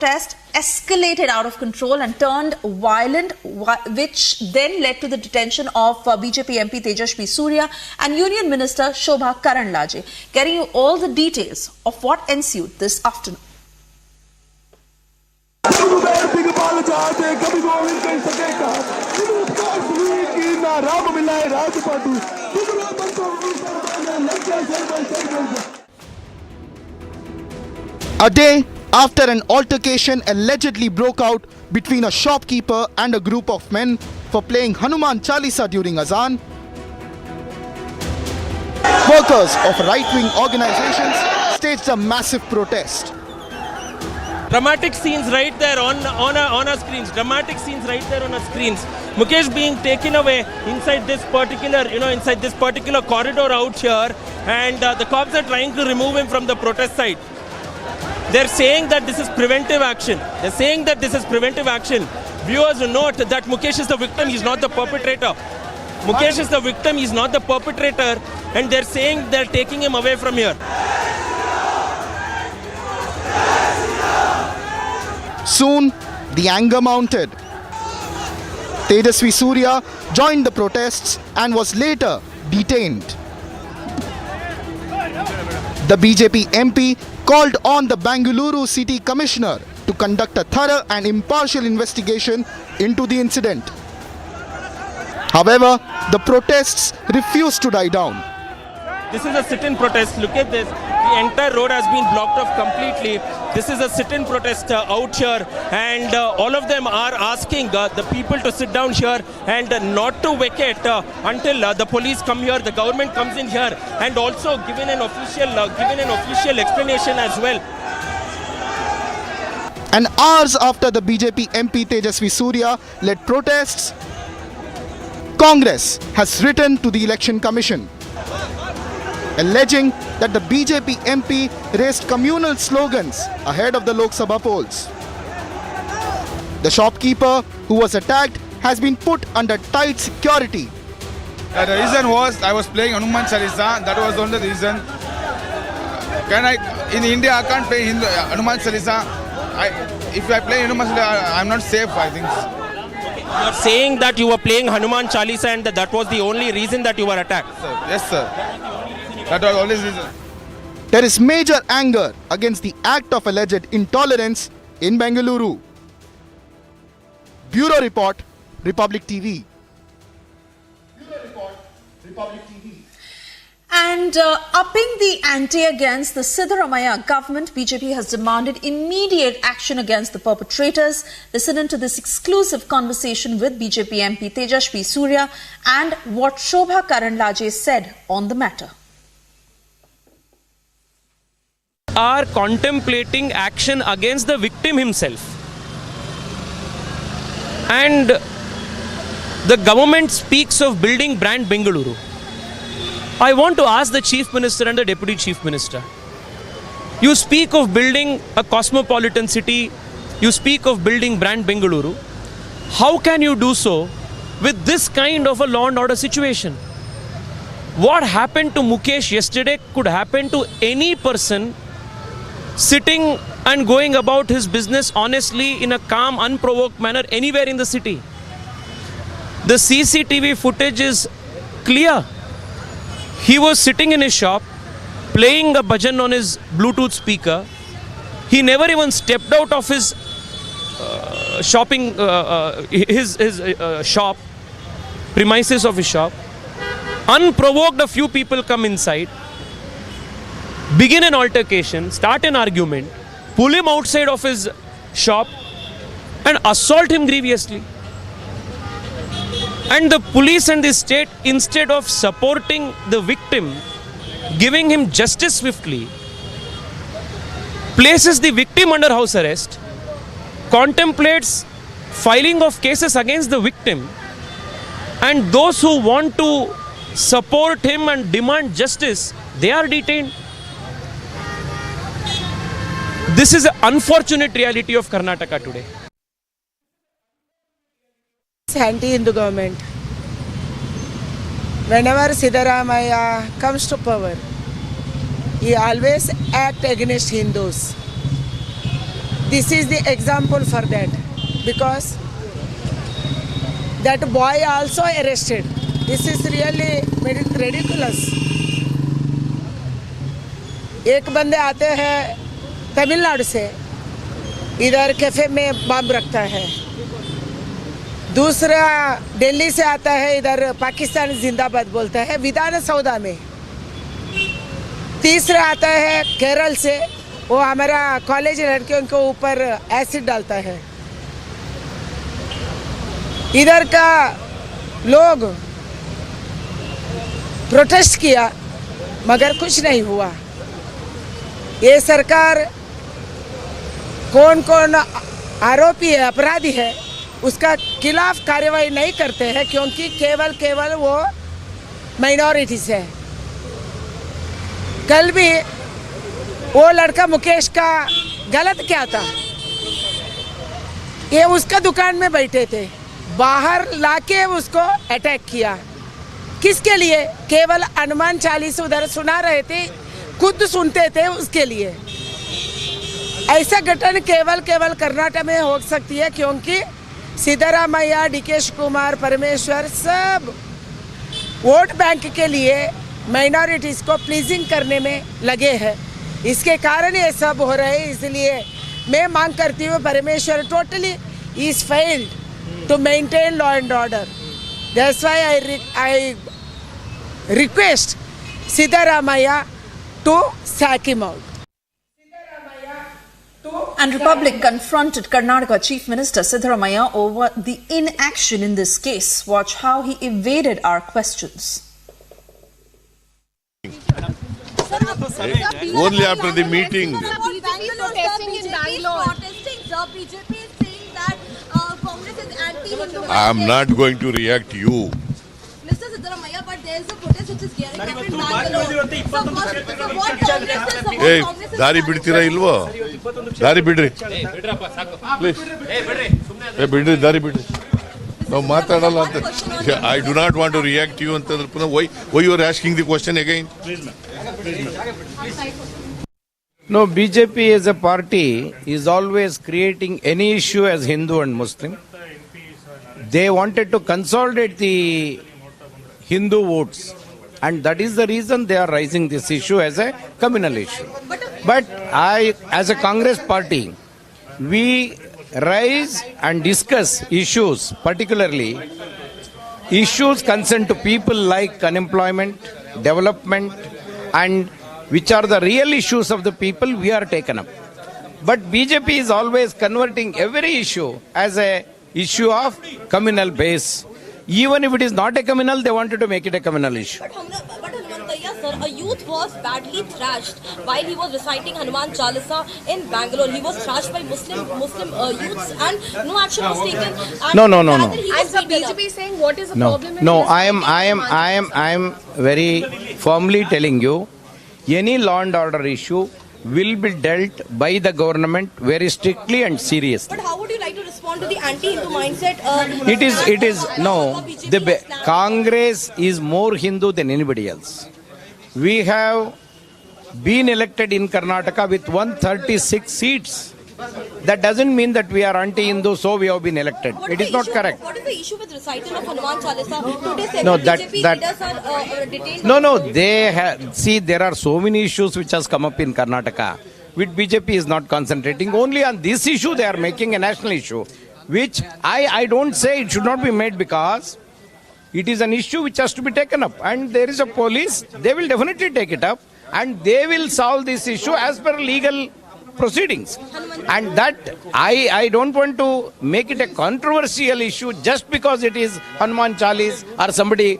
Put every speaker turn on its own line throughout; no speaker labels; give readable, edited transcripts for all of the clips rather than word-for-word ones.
protest escalated out of control and turned violent, which then led to the detention of BJP MP Tejashwi Surya and Union Minister Shobha Karandlaje. Getting you all the details of what ensued this afternoon.
A day after an altercation allegedly broke out between a shopkeeper and a group of men for playing Hanuman Chalisa during Azan, workers of right-wing organizations staged a massive protest.
Dramatic scenes right there on our screens. Dramatic scenes right there on our screens. Mukesh being taken away inside this particular corridor out here, and the cops are trying to remove him from the protest site. They're saying that this is preventive action. Viewers note that Mukesh is the victim, he's not the perpetrator. Mukesh is the victim, he's not the perpetrator, and they're saying they're taking him away from here.
Soon, the anger mounted. Tejashwi Surya joined the protests and was later detained. The BJP MP called on the Bengaluru City Commissioner to conduct a thorough and impartial investigation into the incident. However, the protests refused to die down.
This is a sit-in protest. Look at this. The entire road has been blocked off completely. This is a sit-in protest out here, and all of them are asking the people to sit down here and not to vacate until the police come here, the government comes in here, and also given an official explanation as well.
And hours after the BJP MP Tejashwi Surya led protests, Congress has written to the Election Commission, alleging that the BJP MP raised communal slogans ahead of the Lok Sabha polls. The shopkeeper who was attacked has been put under tight security.
The reason was I was playing Hanuman Chalisa. That was the only reason. In India, I can't play Hanuman Chalisa. If I play Hanuman Chalisa, I'm not safe, I think.
You are saying that you were playing Hanuman Chalisa and that was the only reason that you were attacked?
Yes, sir. That was the only reason.
There is major anger against the act of alleged intolerance in Bengaluru. Bureau Report, Republic TV.
And upping the ante against the Siddaramaiah government, BJP has demanded immediate action against the perpetrators. Listen into this exclusive conversation with BJP MP Tejashwi Surya and what Shobha Karandlaje said on the matter.
Are contemplating action against the victim himself. And the government speaks of building brand Bengaluru. I want to ask the Chief Minister and the Deputy Chief Minister. You speak of building a cosmopolitan city, you speak of building brand Bengaluru. How can you do so with this kind of a law and order situation? What happened to Mukesh yesterday could happen to any person sitting and going about his business honestly in a calm, unprovoked manner anywhere in the city. The CCTV footage is clear. He was sitting in his shop, playing a bhajan on his Bluetooth speaker. He never even stepped out of his shop, premises of his shop. Unprovoked, a few people come inside, begin an altercation, start an argument, pull him outside of his shop and assault him grievously. And the police and the state, instead of supporting the victim, giving him justice swiftly, places the victim under house arrest, contemplates filing of cases against the victim, and those who want to support him and demand justice, they are detained. This is an unfortunate reality of Karnataka today.
Anti-Hindu government. Whenever Siddaramaiah comes to power, he always acts against Hindus. this is the example for that, because that boy also arrested. This is really ridiculous. एक बंदे आते हैं तमिलनाडु से, इधर cafe में बम रखता है. दूसरा दिल्ली से आता है, इधर पाकिस्तान जिंदाबाद बोलता है विधान सौदा में. तीसरा आता है केरल से, वो हमारा कॉलेज लड़कियों के ऊपर एसिड डालता है. इधर का लोग प्रोटेस्ट किया मगर कुछ नहीं हुआ. ये सरकार कौन कौन आरोपी है, अपराधी है, उसका खिलाफ कार्रवाई नहीं करते हैं, क्योंकि केवल वो माइनॉरिटीज है. कल भी वो लड़का मुकेश का गलत क्या था, ये उसका दुकान में बैठे थे, बाहर लाके उसको अटैक किया. किसके लिए? केवल हनुमान चालीसा उधर सुना रहे थे, खुद सुनते थे उसके लिए. ऐसा घटना केवल कर्नाटक में हो सकती है, क्योंकि सिद्धरामैया, डीके कुमार, परमेश्वर सब वोट बैंक के लिए माइनॉरिटीज को प्लीजिंग करने में लगे हैं. इसके कारण ये सब हो रहे हैं. इसलिए मैं मांग करती हूँ, Parameshwar totally is failed to maintain law and order. That's why I request Siddharamaiah to sack him out.
And Republic confronted Karnataka Chief Minister Siddharamaiah over the inaction in this case. Watch how he evaded our questions.
Only after the meeting. I am not going to react to you.
Mr. Siddharamaiah, but there is a protest which is gearing up in Bengaluru. So what Congress is,
Hey, Dari bidtira ilvo? Dari bidri. Please. Hey, bidri, Dari bidri. Now, I do not want to react to you. Why you are asking the question again?
No, BJP as a party is always creating any issue as Hindu and Muslim. They wanted to consolidate the Hindu votes, and that is the reason they are raising this issue as a communal issue. But as a Congress party, we raise and discuss issues, particularly issues concerned to people like unemployment, development, and which are the real issues of the people, we are taken up. But BJP is always converting every issue as a issue of communal base. Even if it is not a communal, they wanted to make it a communal issue.
But Hanumantaiah, sir, a youth was badly thrashed while he was reciting Hanuman Chalisa in Bangalore. He was thrashed by Muslim youths, and no action was taken. And
No.
As the BJP is saying, what is the problem?
No, I am very firmly telling you, any law and order issue will be dealt by the government very strictly and seriously.
But how would you like to respond to the anti-Hindu mindset?
Congress is more Hindu than anybody else. We have been elected in Karnataka with 136 seats. That doesn't mean that we are anti-Hindu, so we have been elected. It is not correct.
What is the issue with recital of Hanuman Chalisa? Today,
No,
BJP leaders are detained.
No. See, there are so many issues which has come up in Karnataka, which BJP is not concentrating. Only on this issue they are making a national issue, which I don't say it should not be made, because it is an issue which has to be taken up. And there is a police, they will definitely take it up, and they will solve this issue as per legal proceedings. And that I don't want to make it a controversial issue just because it is Hanuman Chalis or somebody,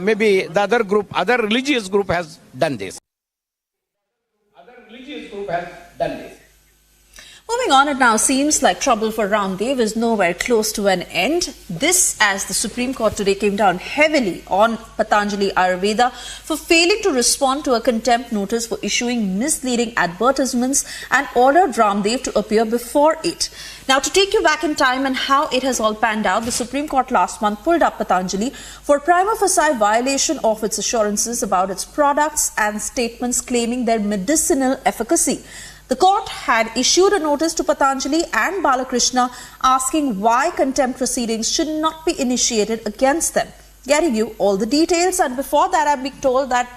maybe the other religious group has done this.
Moving on, it now seems like trouble for Roundup is nowhere close to an end. This as the Supreme Court today came down heavily on Patanjali Ayurveda for failing to respond to a contempt notice for issuing misleading advertisements and ordered Roundup to appear before it. Now, to take you back in time and how it has all panned out, the Supreme Court last month pulled up Patanjali for prima facie violation of its assurances about its products and statements claiming their medicinal efficacy. The court had issued a notice to Patanjali and Balakrishna asking why contempt proceedings should not be initiated against them. Getting you all the details, and before that I'm being told that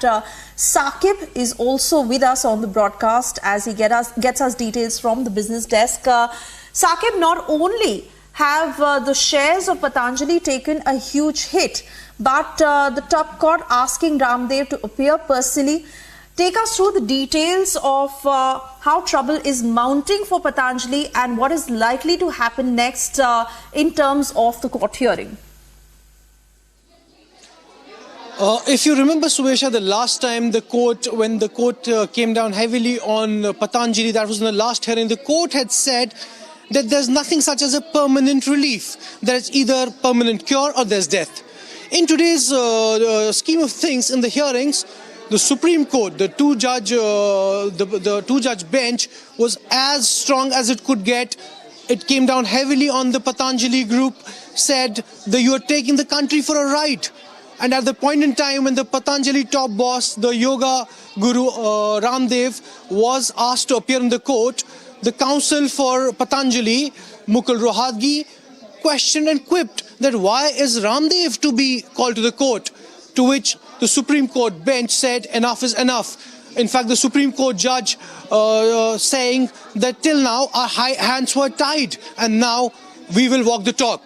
Saqib is also with us on the broadcast as he gets us details from the business desk. Saqib, not only have the shares of Patanjali taken a huge hit, but the top court asking Ramdev to appear personally. Take us through the details of how trouble is mounting for Patanjali and what is likely to happen next in terms of the court hearing.
If you remember, Suesha, the last time when the court came down heavily on Patanjali, that was in the last hearing, the court had said that there's nothing such as a permanent relief. There's either permanent cure or there's death. In today's scheme of things, in the hearings, the Supreme Court, the two-judge bench was as strong as it could get. It came down heavily on the Patanjali group, said that you are taking the country for a ride. And at the point in time when the Patanjali top boss, the yoga guru Ramdev, was asked to appear in the court, the counsel for Patanjali, Mukul Rohatgi, questioned and quipped that why is Ramdev to be called to the court? To which the Supreme Court bench said enough is enough. In fact, the Supreme Court judge saying that till now our hands were tied and now we will walk the talk.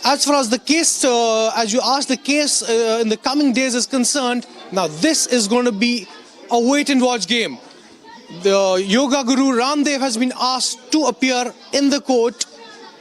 As far as the case, as you asked, the case in the coming days is concerned, now this is going to be a wait and watch game. The yoga guru Ramdev has been asked to appear in the court,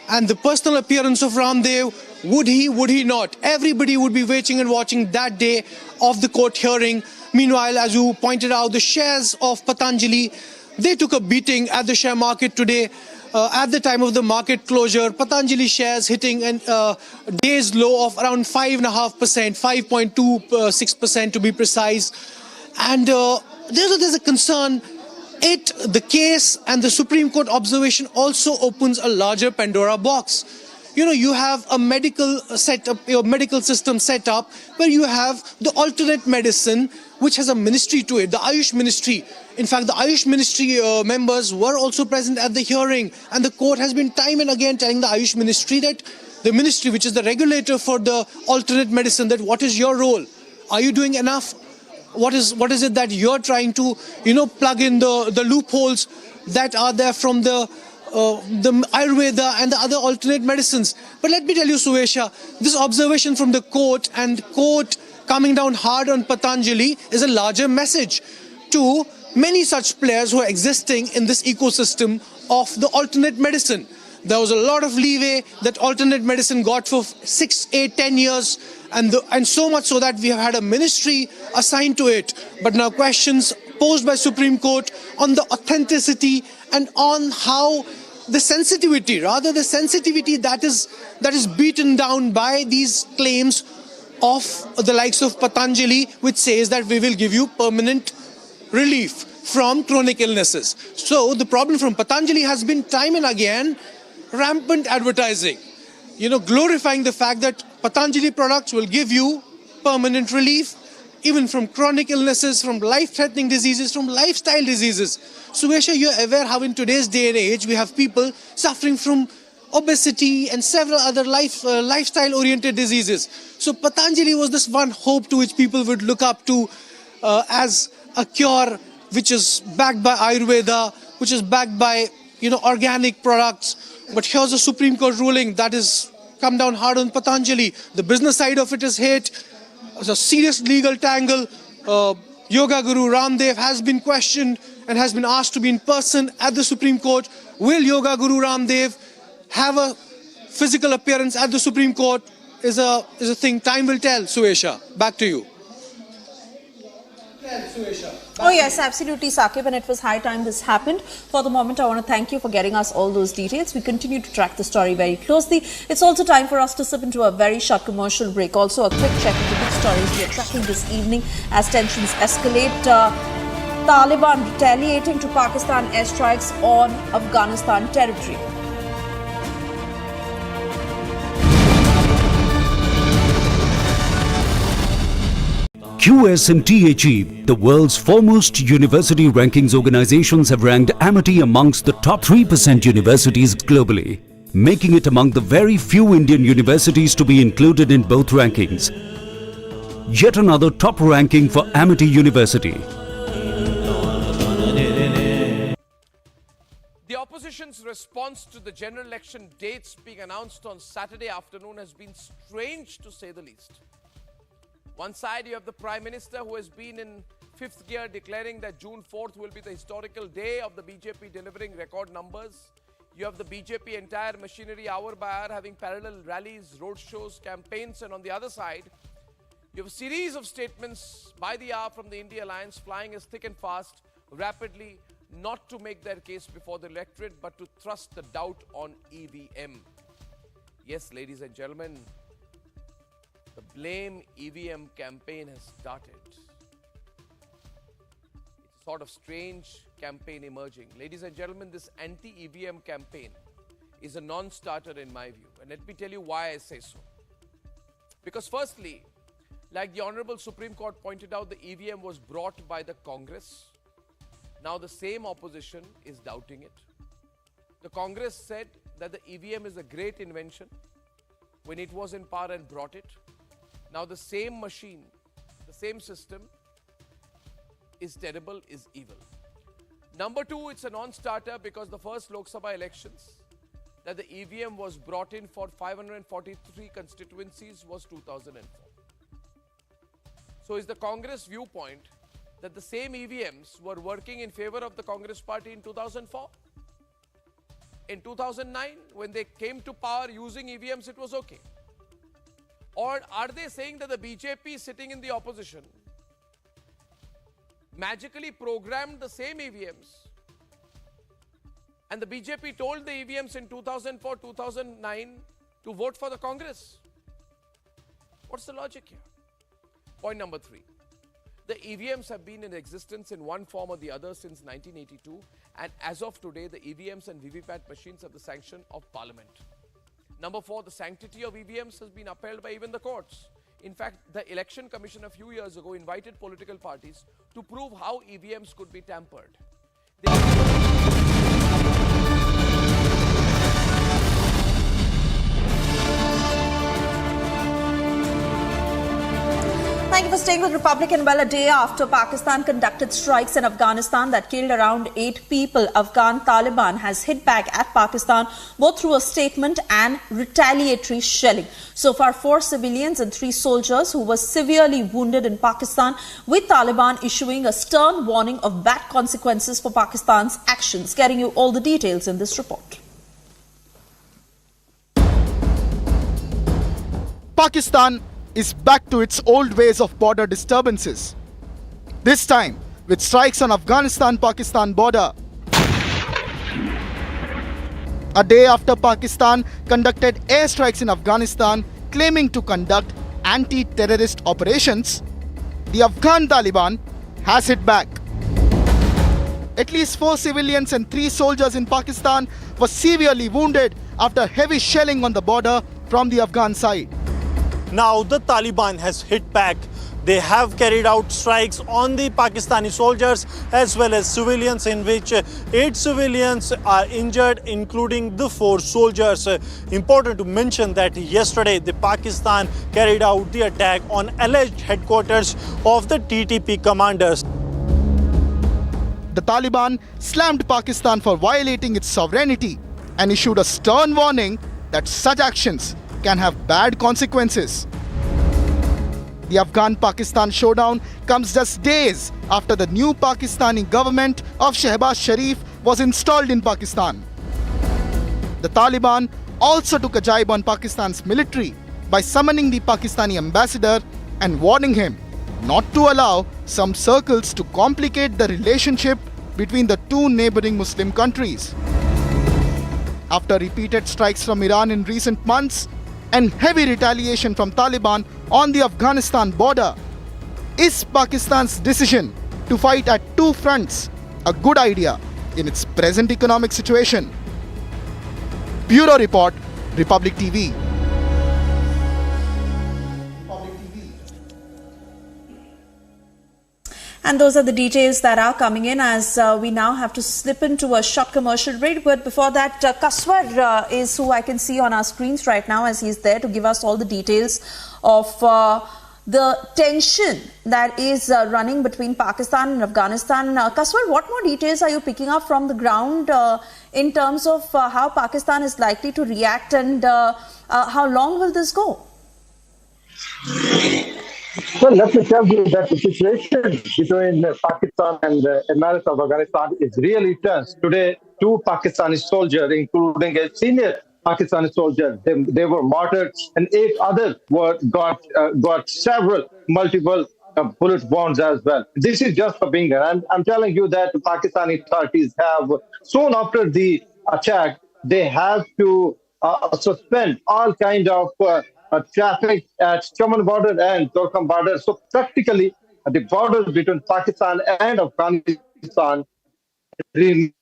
and the personal appearance of Ramdev, would he not? Everybody would be waiting and watching that day of the court hearing. Meanwhile, as you pointed out, the shares of Patanjali, they took a beating at the share market today. At the time of the market closure, Patanjali shares hitting a day's low of around 5.5%, 5.26% to be precise. And there's a concern. The case and the Supreme Court observation also opens a larger Pandora box. You know, you have a medical system set up where you have the alternate medicine, which has a ministry to it, the Ayush ministry. In fact, the Ayush ministry members were also present at the hearing, and the court has been time and again telling the Ayush ministry that the ministry, which is the regulator for the alternate medicine, that what is your role? Are you doing enough? What is it that you're trying to, plug in the loopholes that are there from the Ayurveda and the other alternate medicines? But let me tell you, Suesha, this observation from the court and court coming down hard on Patanjali is a larger message to many such players who are existing in this ecosystem of the alternate medicine. There was a lot of leeway that alternate medicine got for 6, 8, 10 years, and so much so that we have had a ministry assigned to it. But now questions posed by Supreme Court on the authenticity and on how the sensitivity that is beaten down by these claims of the likes of Patanjali, which says that we will give you permanent relief from chronic illnesses. So the problem from Patanjali has been time and again rampant advertising, glorifying the fact that Patanjali products will give you permanent relief, even from chronic illnesses, from life-threatening diseases, from lifestyle diseases. Suesha, you're aware how in today's day and age we have people suffering from obesity and several other lifestyle-oriented diseases. So Patanjali was this one hope to which people would look up to as a cure, which is backed by Ayurveda, which is backed by organic products. But here's a Supreme Court ruling that is come down hard on Patanjali. The business side of it is hit. It's a serious legal tangle. Yoga Guru Ramdev has been questioned and has been asked to be in person at the Supreme Court. Will Yoga Guru Ramdev have a physical appearance at the Supreme Court is a thing time will tell. Suesha, back to you.
Oh yes, absolutely, Saqib, and it was high time this happened. For the moment, I want to thank you for getting us all those details. We continue to track the story very closely. It's also time for us to slip into a very short commercial break. Also, a quick check of the big stories we are tracking this evening as tensions escalate. Taliban retaliating to Pakistan airstrikes on Afghanistan territory.
US and THE, the world's foremost university rankings organizations, have ranked Amity amongst the top 3% universities globally, making it among the very few Indian universities to be included in both rankings. Yet another top ranking for Amity University.
The opposition's response to the general election dates being announced on Saturday afternoon has been strange, to say the least. One side, you have the Prime Minister, who has been in fifth gear, declaring that June 4th will be the historical day of the BJP delivering record numbers. You have the BJP entire machinery hour by hour having parallel rallies, road shows, campaigns, and on the other side, you have a series of statements by the hour from the NDA Alliance flying as thick and fast, rapidly, not to make their case before the electorate, but to thrust the doubt on EVM. Yes, ladies and gentlemen, the blame EVM campaign has started. It's a sort of strange campaign emerging. Ladies and gentlemen, this anti-EVM campaign is a non-starter in my view. And let me tell you why I say so. Because firstly, like the Honorable Supreme Court pointed out, the EVM was brought by the Congress. Now the same opposition is doubting it. The Congress said that the EVM is a great invention when it was in power and brought it. Now the same machine, the same system is terrible, is evil. Number two, it's a non-starter because the first Lok Sabha elections that the EVM was brought in for 543 constituencies was 2004. So is the Congress viewpoint that the same EVMs were working in favor of the Congress party in 2004? In 2009, when they came to power using EVMs, it was okay. Or are they saying that the BJP sitting in the opposition magically programmed the same EVMs and the BJP told the EVMs in 2004, 2009 to vote for the Congress? What's the logic here? Point number three. The EVMs have been in existence in one form or the other since 1982, and as of today, the EVMs and VVPAT machines have the sanction of Parliament. Number four, the sanctity of EVMs has been upheld by even the courts. In fact, the Election Commission a few years ago invited political parties to prove how EVMs could be tampered.
Thank you for staying with Republican. Well, a day after Pakistan conducted strikes in Afghanistan that killed around 8 people, Afghan Taliban has hit back at Pakistan both through a statement and retaliatory shelling. So far, 4 civilians and 3 soldiers who were severely wounded in Pakistan, with Taliban issuing a stern warning of bad consequences for Pakistan's actions. Getting you all the details in this report.
Pakistan is back to its old ways of border disturbances. This time with strikes on Afghanistan-Pakistan border. A day after Pakistan conducted airstrikes in Afghanistan claiming to conduct anti-terrorist operations, the Afghan Taliban has hit back. At least 4 civilians and 3 soldiers in Pakistan were severely wounded after heavy shelling on the border from the Afghan side.
Now the Taliban has hit back. They have carried out strikes on the Pakistani soldiers as well as civilians, in which 8 civilians are injured, including the 4 soldiers. Important to mention that yesterday the Pakistan carried out the attack on alleged headquarters of the TTP commanders.
The Taliban slammed Pakistan for violating its sovereignty and issued a stern warning that such actions can have bad consequences. The Afghan-Pakistan showdown comes just days after the new Pakistani government of Shehbaz Sharif was installed in Pakistan. The Taliban also took a jibe on Pakistan's military by summoning the Pakistani ambassador and warning him not to allow some circles to complicate the relationship between the 2 neighboring Muslim countries. After repeated strikes from Iran in recent months, and heavy retaliation from Taliban on the Afghanistan border, is Pakistan's decision to fight at 2 fronts a good idea in its present economic situation? Bureau Report, Republic TV.
Thank you. And those are the details that are coming in as we now have to slip into a short commercial break. But before that, Kaswar is who I can see on our screens right now, as he's there to give us all the details of the tension that is running between Pakistan and Afghanistan. Kaswar, what more details are you picking up from the ground in terms of how Pakistan is likely to react, and how long will this go?
Well, let me tell you that the situation between Pakistan and America of Afghanistan is really tense. Today, two Pakistani soldiers, including a senior Pakistani soldier, they were martyred, and 8 others got multiple bullet wounds as well. This is just for being there. I'm telling you that the Pakistani authorities have, soon after the attack, they have to suspend all kind of traffic at Chaman border and Torkham border. So practically, the border between Pakistan and Afghanistan remains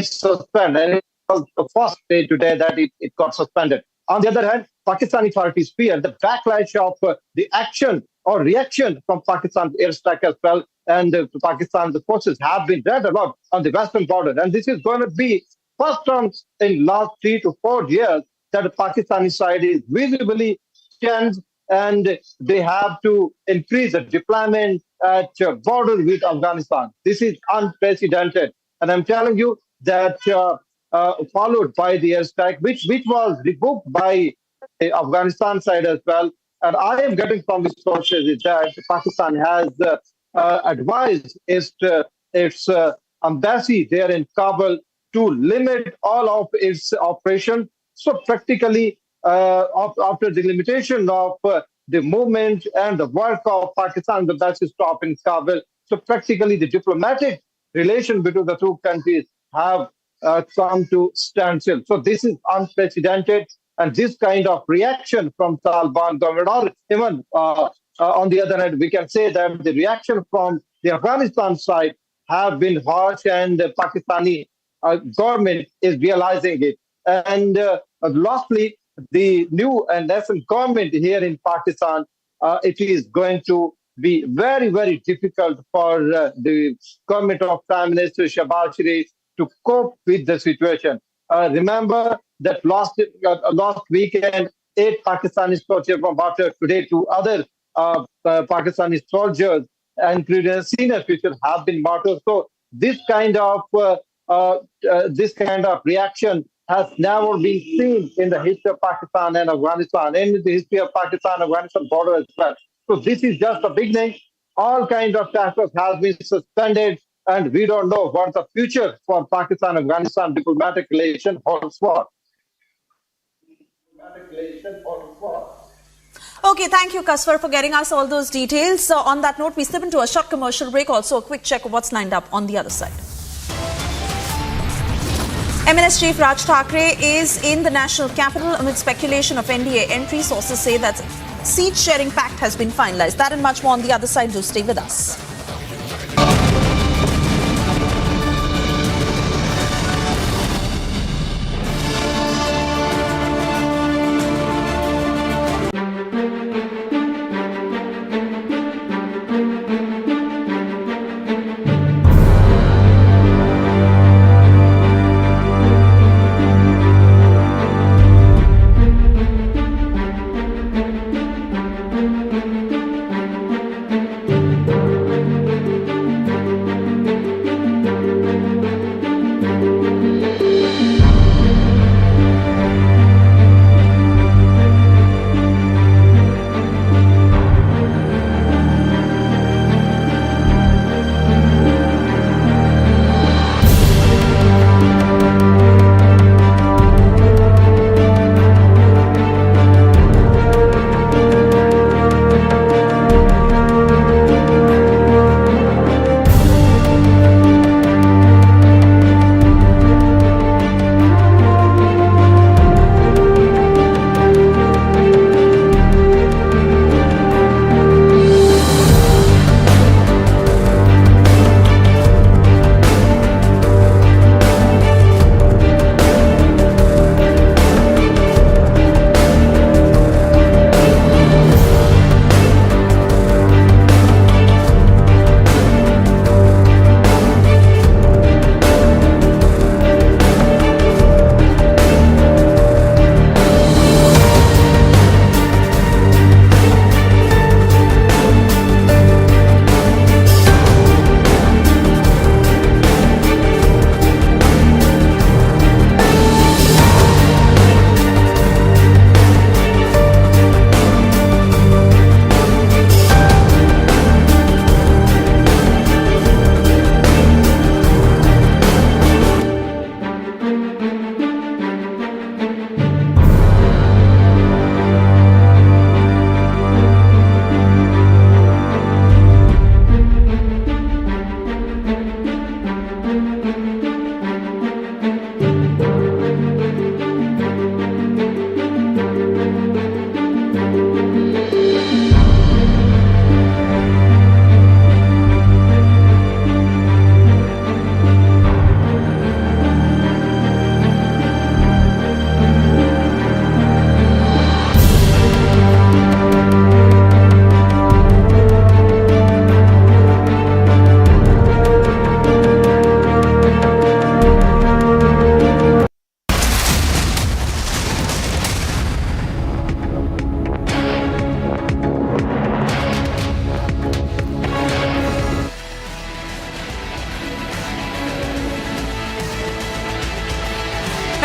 suspended. And it was the first day today that it got suspended. On the other hand, Pakistani authorities fear the backlash of the action or reaction from Pakistan's airstrike as well. And Pakistan's forces have been red alert on the western border. And this is going to be first time in last 3 to 4 years that the Pakistani side is visibly tense, and they have to increase the deployment at border with Afghanistan. This is unprecedented. And I'm telling you that followed by the airstrike, which was revoked by the Afghanistan side as well. And I am getting from the sources is that Pakistan has advised its embassy there in Kabul to limit all of its operations. So practically, after the limitation of the movement and the work of Pakistan, the embassy stop in Kabul, so practically the diplomatic relation between the two countries have come to standstill. So this is unprecedented, and this kind of reaction from Taliban government, or even on the other hand, we can say that the reaction from the Afghanistan side have been harsh, and the Pakistani government is realizing it. And lastly, the new national government here in Pakistan, it is going to be very, very difficult for the government of Prime Minister Shehbaz Sharif to cope with the situation. Remember that last weekend, 8 Pakistani soldiers were martyred. Today, 2 other Pakistani soldiers, including a senior official, have been martyred. So this kind of reaction has never been seen in the history of Pakistan and Afghanistan, and in the history of Pakistan-Afghanistan border as well. So this is just the beginning. All kinds of factors have been suspended, and we don't know what the future for Pakistan-Afghanistan diplomatic relation holds for.
Okay, thank you, Kaswar, for getting us all those details. So on that note, we slip into a short commercial break. Also, a quick check of what's lined up on the other side. MNS Chief Raj Thackeray is in the national capital amid speculation of NDA entry. Sources say that seat-sharing pact has been finalized. That and much more on the other side. Do stay with us.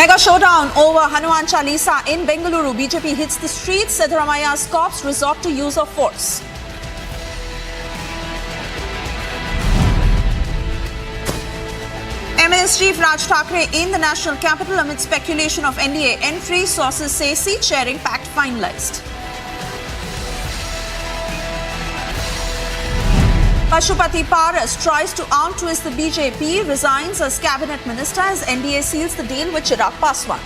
Mega showdown over Hanuman Chalisa in Bengaluru. BJP hits the streets. Siddaramaya's corps resort to use of force. MNS Chief Raj Thackeray in the national capital amid speculation of NDA entry. Sources say seat sharing pact finalized. Pashupati Paras tries to out-twist the BJP, resigns as cabinet minister as NDA seals the deal with Chirag Paswan.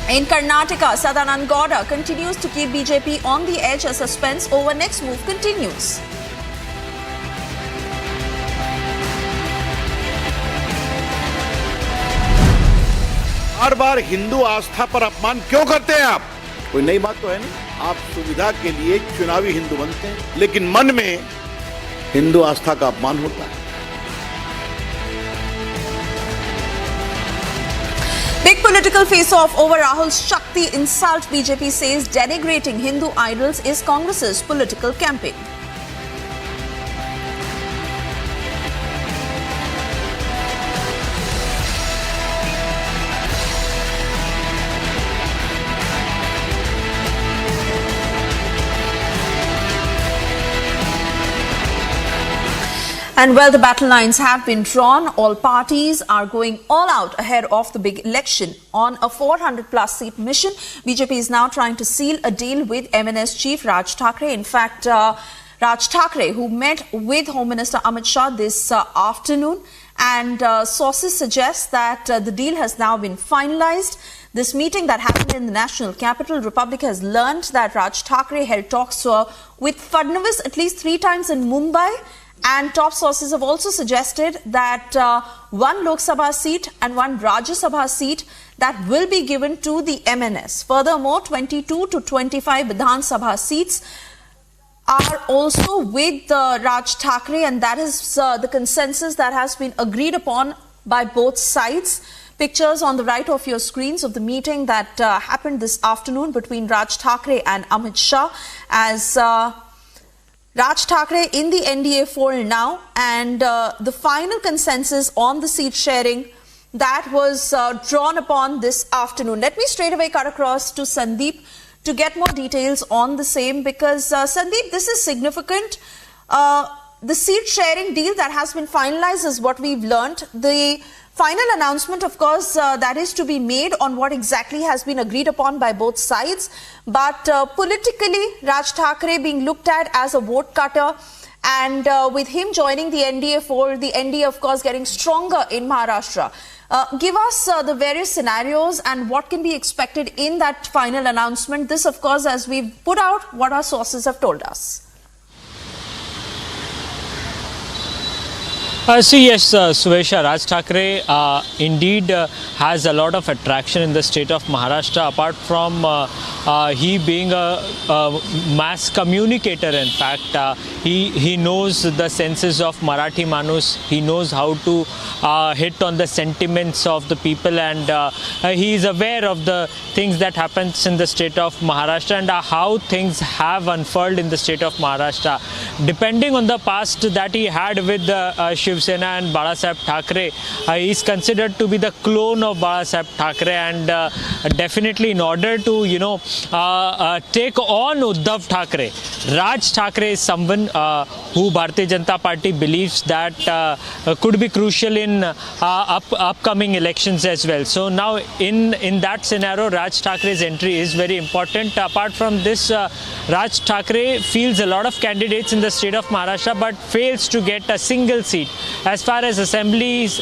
In Karnataka, Sadanand Gowda continues to keep BJP on the edge as suspense over next move continues.
बार बार हिंदू आस्था पर अपमान क्यों करते हैं आप? कोई नई बात तो है नहीं। आप सुविधा के लिए चुनावी हिंदू बनते हैं, लेकिन मन में हिंदू आस्था का अपमान होता है।
Big political face-off over Rahul's Shakti insult. BJP says denigrating Hindu idols is Congress's political campaign. And while the battle lines have been drawn, all parties are going all out ahead of the big election. On a 400-plus seat mission, BJP is now trying to seal a deal with MNS Chief Raj Thackeray. In fact, Raj Thackeray, who met with Home Minister Amit Shah this afternoon, and sources suggest that the deal has now been finalized. This meeting that happened in the national capital, Republic has learned that Raj Thackeray held talks with Fadnavis at least 3 times in Mumbai. And top sources have also suggested that one Lok Sabha seat and one Rajya Sabha seat that will be given to the MNS. Furthermore, 22 to 25 Vidhan Sabha seats are also with Raj Thackeray, and that is the consensus that has been agreed upon by both sides. Pictures on the right of your screens of the meeting that happened this afternoon between Raj Thackeray and Amit Shah as Raj Thackeray in the NDA fold now, and the final consensus on the seat sharing that was drawn upon this afternoon. Let me straight away cut across to Sandeep to get more details on the same, because Sandeep, this is significant. The seat sharing deal that has been finalized is what we've learned. The final announcement, of course, that is to be made on what exactly has been agreed upon by both sides. But politically, Raj Thackeray being looked at as a vote cutter, and with him joining the NDA fold, the NDA, of course, getting stronger in Maharashtra. Give us the various scenarios and what can be expected in that final announcement. This, of course, as we've put out what our sources have told us.
Yes, Suvesha, Raj Thackeray indeed has a lot of attraction in the state of Maharashtra, apart from he being a mass communicator. In fact, he knows the senses of Marathi Manus, he knows how to hit on the sentiments of the people, and he is aware of the things that happens in the state of Maharashtra and how things have unfurled in the state of Maharashtra. Depending on the past that he had with Shiv Sena and Balasaheb Thackeray, he is considered to be the clone of Balasaheb Thackeray, and definitely in order to take on Uddhav Thackeray, Raj Thackeray is someone who Bharatiya Janata Party believes that could be crucial in upcoming elections as well. So now in that scenario, Raj Thackeray's entry is very important. Apart from this, Raj Thackeray fields a lot of candidates in the state of Maharashtra but fails to get a single seat. As far as assemblies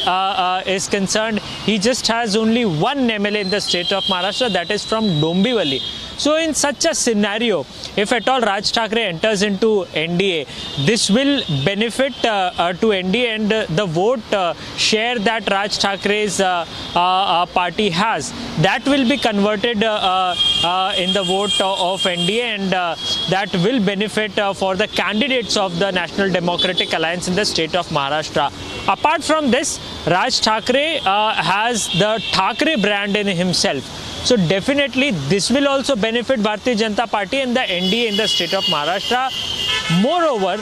is concerned, he just has only one MLA in the state of Maharashtra, that is from Dombivli. So in such a scenario, if at all Raj Thackeray enters into NDA, this will benefit to NDA, and the vote share that Raj Thackeray's party has, that will be converted in the vote of NDA, and that will benefit for the candidates of the National Democratic Alliance in the state of Maharashtra. Apart from this, Raj Thackeray has the Thackeray brand in himself. So definitely this will also benefit Bharatiya Janata Party and the NDA in the state of Maharashtra. Moreover,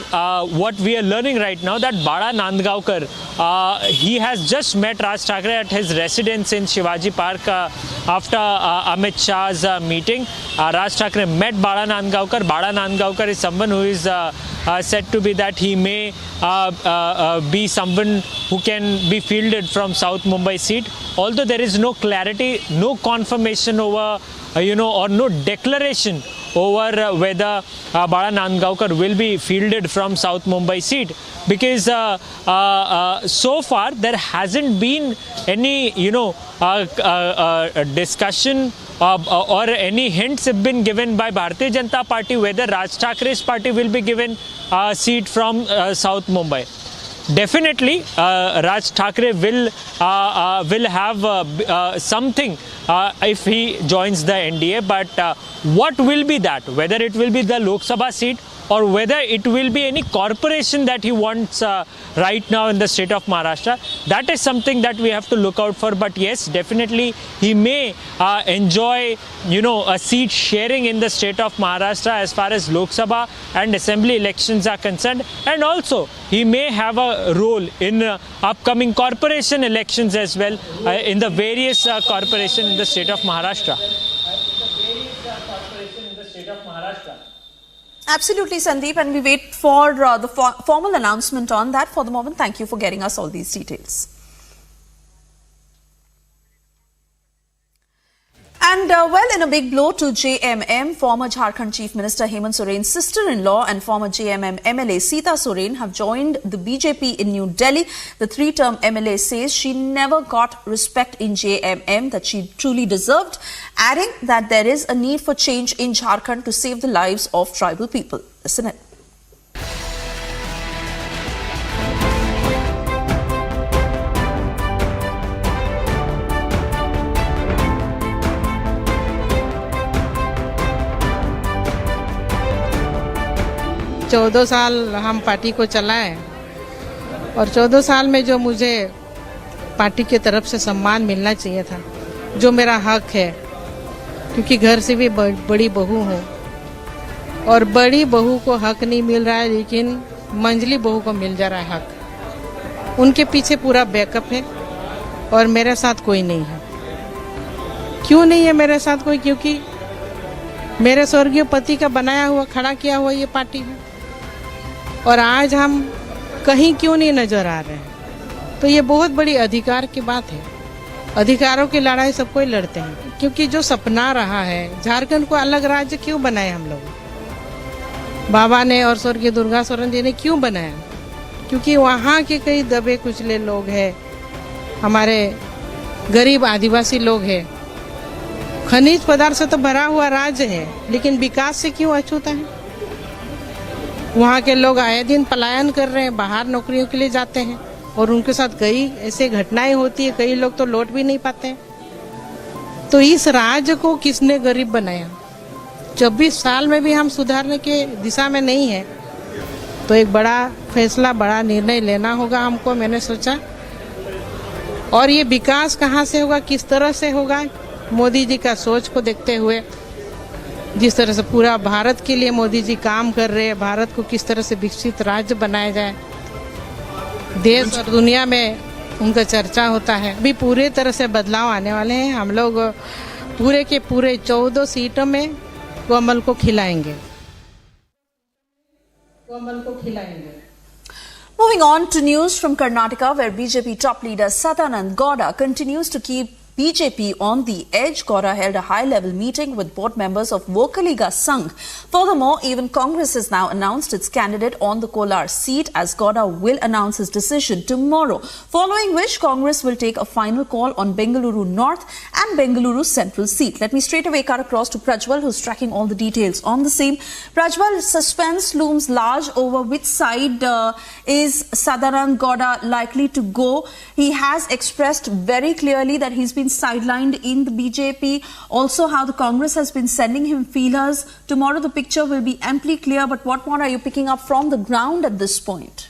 what we are learning right now, that Bala Nandgaonkar,
he has just met Raj Thackeray at his residence in Shivaji Park after Amit Shah's meeting. Raj Thackeray met Bala Nandgaonkar. Bala Nandgaonkar is someone who is said to be that he may be someone who can be fielded from South Mumbai seat. Although there is no clarity, no confirmation over, or no declaration over whether Bala Nandgaonkar will be fielded from South Mumbai seat, because so far there hasn't been any, discussion or any hints have been given by Bharatiya Janata Party whether Raj Thakray's party will be given a seat from South Mumbai. Definitely, Raj Thackeray will have something if he joins the NDA. But what will be that? Whether it will be the Lok Sabha seat or whether it will be any corporation that he wants right now in the state of Maharashtra, that is something that we have to look out for. But yes, definitely he may enjoy, a seat sharing in the state of Maharashtra as far as Lok Sabha and Assembly elections are concerned, and also he may have a role in upcoming corporation elections as well in the various corporations in the state of Maharashtra.
Absolutely, Sandeep, and we wait for the formal announcement on that. For the moment, thank you for getting us all these details. And in a big blow to JMM, former Jharkhand Chief Minister Hemant Soren's sister-in-law and former JMM MLA Sita Soren have joined the BJP in New Delhi. The three-term MLA says she never got respect in JMM that she truly deserved, adding that there is a need for change in Jharkhand to save the lives of tribal people. Listen in.
14 साल हम party को चलाए और 14 साल में जो मुझे party की तरफ से सम्मान मिलना चाहिए था, जो मेरा हक है, क्योंकि घर से भी बड़ी बहू हूँ और बड़ी बहू को हक नहीं मिल रहा है, लेकिन मंझली बहू को मिल जा रहा है हक। उनके पीछे पूरा बैकअप है और मेरे साथ कोई नहीं है। क्यों नहीं है मेरे साथ कोई? क्योंकि मेरे स्वर्गीय पति का बनाया हुआ, खड़ा किया हुआ ये पार्टी है और आज हम कहीं क्यों नहीं नजर आ रहे हैं। तो ये बहुत बड़ी अधिकार की बात है। अधिकारों की लड़ाई सब कोई लड़ते हैं, क्योंकि जो सपना रहा है झारखंड को अलग राज्य क्यों बनाए हम लोग, बाबा ने और स्वर्गीय दुर्गा सोरेन जी ने क्यों बनाया? क्योंकि वहाँ के कई दबे कुचले लोग हैं, हमारे गरीब आदिवासी लोग हैं। खनिज पदार्थ से तो भरा हुआ राज्य है, लेकिन विकास से क्यों अछूता है? वहाँ के लोग आए दिन पलायन कर रहे हैं, बाहर नौकरियों के लिए जाते हैं और उनके साथ कई ऐसे घटनाएं होती है, कई लोग तो लौट भी नहीं पाते हैं। तो इस राज्य को किसने गरीब बनाया? 24 साल में भी हम सुधारने के दिशा में नहीं है, तो एक बड़ा फैसला, बड़ा निर्णय लेना होगा हमको, मैंने सोचा। और ये विकास कहाँ से होगा, किस तरह से होगा? मोदी जी का सोच को देखते हुए, जिस तरह से पूरा भारत के लिए मोदी जी काम कर रहे हैं, भारत को किस तरह से विकसित राज्य बनाया जाए, देश और दुनिया में उनका चर्चा होता है। अभी पूरे तरह से बदलाव आने वाले हैं। हम लोग पूरे के पूरे 14 सीटों में कमल को खिलाएंगे।
Moving on to news from Karnataka, where BJP top leader Satender Gowda continues to keep BJP on the edge. Gowda held a high-level meeting with board members of Vokaliga Sangh. Furthermore, even Congress has now announced its candidate on the Kolar seat, as Gowda will announce his decision tomorrow, following which Congress will take a final call on Bengaluru North and Bengaluru Central seat. Let me straight away cut across to Prajwal, who's tracking all the details on the same. Prajwal, suspense looms large over which side is Satender Gowda likely to go. He has expressed very clearly that he's been sidelined in the BJP. Also, how the Congress has been sending him feelers. Tomorrow the picture will be amply clear, but what more are you picking up from the ground at this point?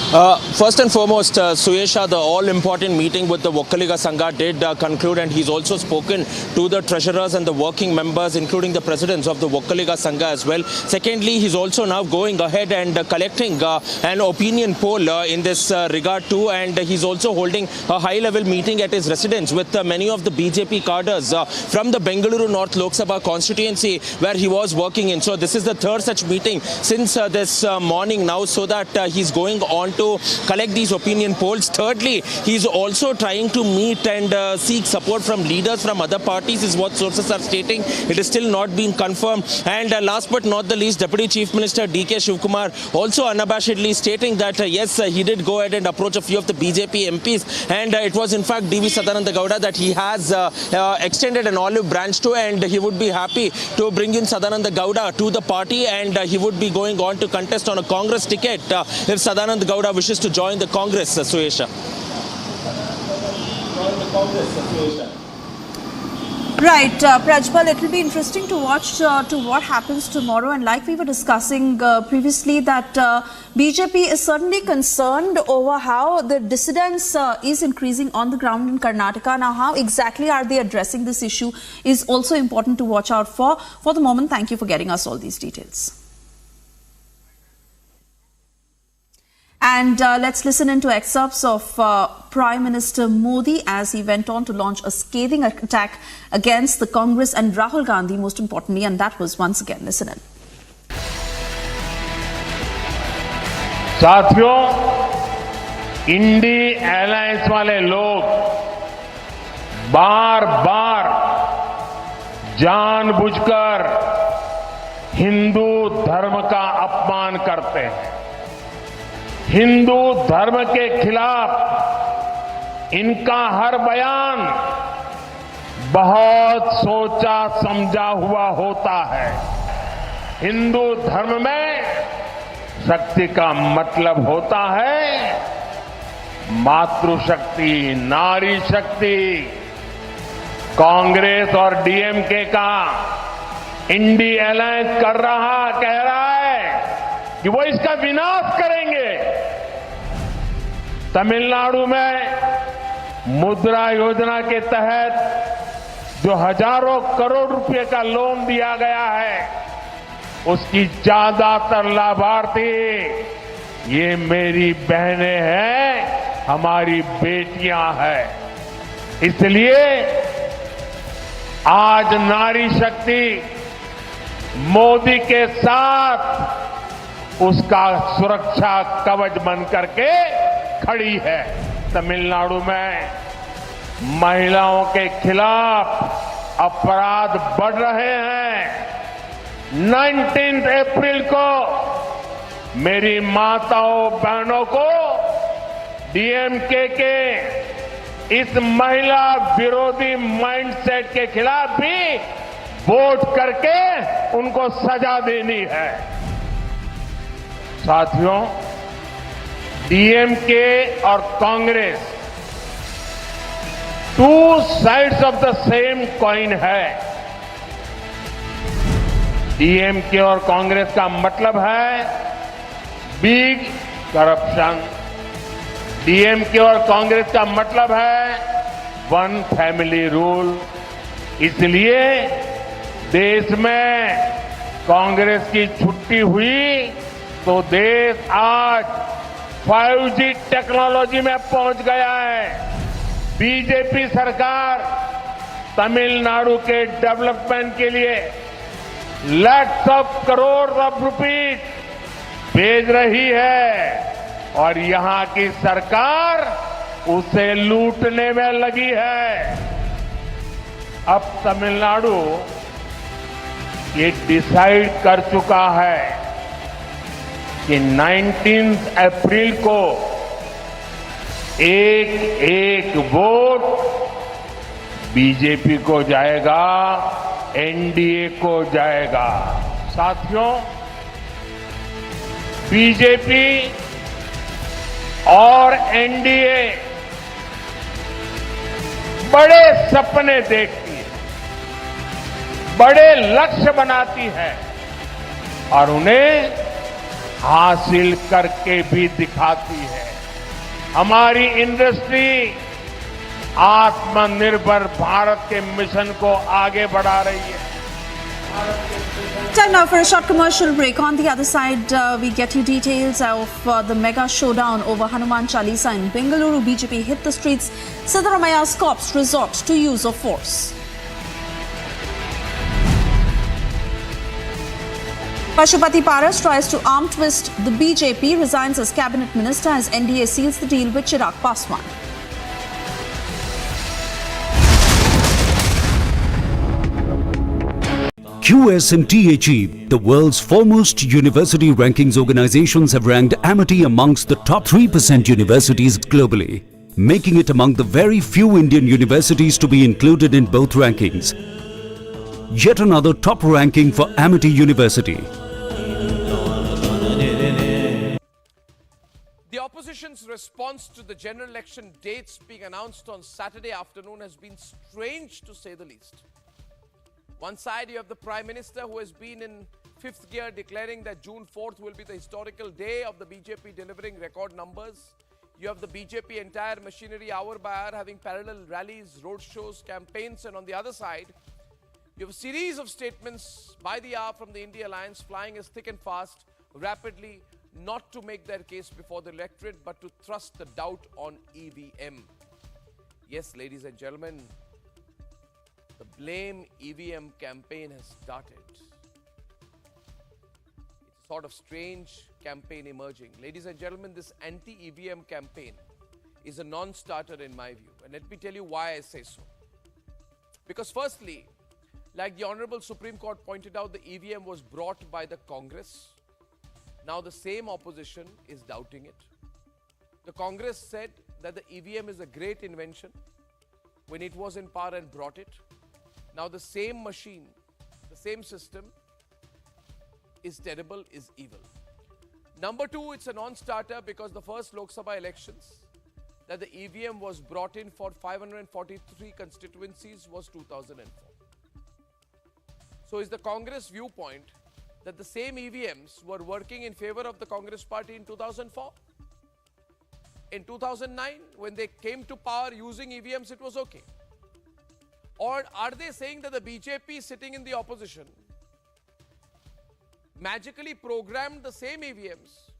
First and foremost, Suyesha, the all-important meeting with the Vokkaliga Sangha did conclude, and he's also spoken to the treasurers and the working members, including the presidents of the Vokkaliga Sangha as well. Secondly, he's also now going ahead and collecting an opinion poll in this regard too, and he's also holding a high-level meeting at his residence with many of the BJP cadres from the Bengaluru North Lok Sabha constituency where he was working in. So this is the third such meeting since this morning now, so that he's going on to collect these opinion polls. Thirdly, he's also trying to meet and seek support from leaders from other parties, is what sources are stating. It is still not been confirmed. And last but not the least, Deputy Chief Minister D.K. Shivkumar also unabashedly stating that yes, he did go ahead and approach a few of the BJP MPs, and it was in fact D.V. Sadananda Gowda that he has extended an olive branch to, and he would be happy to bring in Sadananda Gowda to the party, and he would be going on to contest on a Congress ticket if Sadananda Gowda wishes to join the Congress, Suyesha.
Right, Prajpal, it will be interesting to watch to what happens tomorrow. And like we were discussing previously, that BJP is certainly concerned over how the dissidence is increasing on the ground in Karnataka. Now, how exactly are they addressing this issue is also important to watch out for. For the moment, thank you for getting us all these details. And let's listen into excerpts of Prime Minister Modi as he went on to launch a scathing attack against the Congress and Rahul Gandhi, most importantly, and that was once again. Listen in.
साथियों, INDI alliance वाले लोग बार-बार जानबूझकर हिंदू धर्म का अपमान करते हैं। हिंदू धर्म के खिलाफ इनका हर बयान बहुत सोचा समझा हुआ होता है। हिंदू धर्म में शक्ति का मतलब होता है मातृशक्ति, नारी शक्ति। कांग्रेस और डीएमके का इंडी अलायंस कह रहा है कि वो इसका विनाश करेंगे। तमिलनाडु में मुद्रा योजना के तहत जो हजारों करोड़ रुपए का लोन दिया गया है, उसकी ज्यादातर लाभार्थी ये मेरी बहनें हैं, हमारी बेटियां हैं। इसलिए आज नारी शक्ति मोदी के साथ उसका सुरक्षा कवच बन करके खड़ी है। तमिलनाडु में महिलाओं के खिलाफ अपराध बढ़ रहे हैं। 19 अप्रैल को मेरी माताओं बहनों को डीएमके के इस महिला विरोधी माइंडसेट के खिलाफ भी वोट करके उनको सजा देनी है। साथियों, डीएमके और Congress two sides of the same coin है। डीएमके और कांग्रेस का मतलब है बिग करप्शन। डीएमके और कांग्रेस का मतलब है वन फैमिली रूल। इसलिए देश में कांग्रेस की छुट्टी हुई तो देश आज 5G टेक्नोलॉजी में पहुंच गया है। बीजेपी सरकार तमिलनाडु के डेवलपमेंट के लिए lakhs of crore of rupees भेज रही है और यहां की सरकार उसे लूटने में लगी है। अब तमिलनाडु ये डिसाइड कर चुका है कि 19 अप्रैल को एक वोट बीजेपी को जाएगा, एनडीए को जाएगा। साथियों, बीजेपी और एनडीए बड़े सपने देखती है, बड़े लक्ष्य बनाती है और उन्हें हासिल करके भी दिखाती है। हमारी इंडस्ट्री आत्मनिर्भर भारत के मिशन को आगे बढ़ा रही है।
Time now for a short commercial break. On the other side, we get you details of the mega showdown over Hanuman Chalisa in Bengaluru. BJP hit the streets. Siddharamaya's cops resort to use of force. Pashupati Paras tries to arm twist the BJP, resigns as cabinet minister as NDA seals the deal with Chirag Paswan.
QS and THE, the world's foremost university rankings organizations, have ranked Amity amongst the top 3% universities globally, making it among the very few Indian universities to be included in both rankings. Yet another top ranking for Amity University.
The opposition's response to the general election dates being announced on Saturday afternoon has been strange, to say the least. One side, you have the Prime Minister, who has been in fifth gear, declaring that June 4th will be the historical day of the BJP delivering record numbers. You have the BJP entire machinery hour by hour having parallel rallies, roadshows, campaigns, and on the other side, you have a series of statements by the hour from the NDA Alliance flying as thick and fast, rapidly, not to make their case before the electorate, but to thrust the doubt on EVM. Yes, ladies and gentlemen, the blame EVM campaign has started. It's a sort of strange campaign emerging. Ladies and gentlemen, this anti-EVM campaign is a non-starter in my view. And let me tell you why I say so. Because firstly, like the Honorable Supreme Court pointed out, the EVM was brought by the Congress. Now the same opposition is doubting it. The Congress said that the EVM is a great invention when it was in power and brought it. Now the same machine, the same system is terrible, is evil. Number two, it's a non-starter because the first Lok Sabha elections that the EVM was brought in for 543 constituencies was 2004. So is the Congress viewpoint that the same EVMs were working in favor of the Congress party in 2004? In 2009, when they came to power using EVMs, it was okay. Or are they saying that the BJP sitting in the opposition magically programmed the same EVMs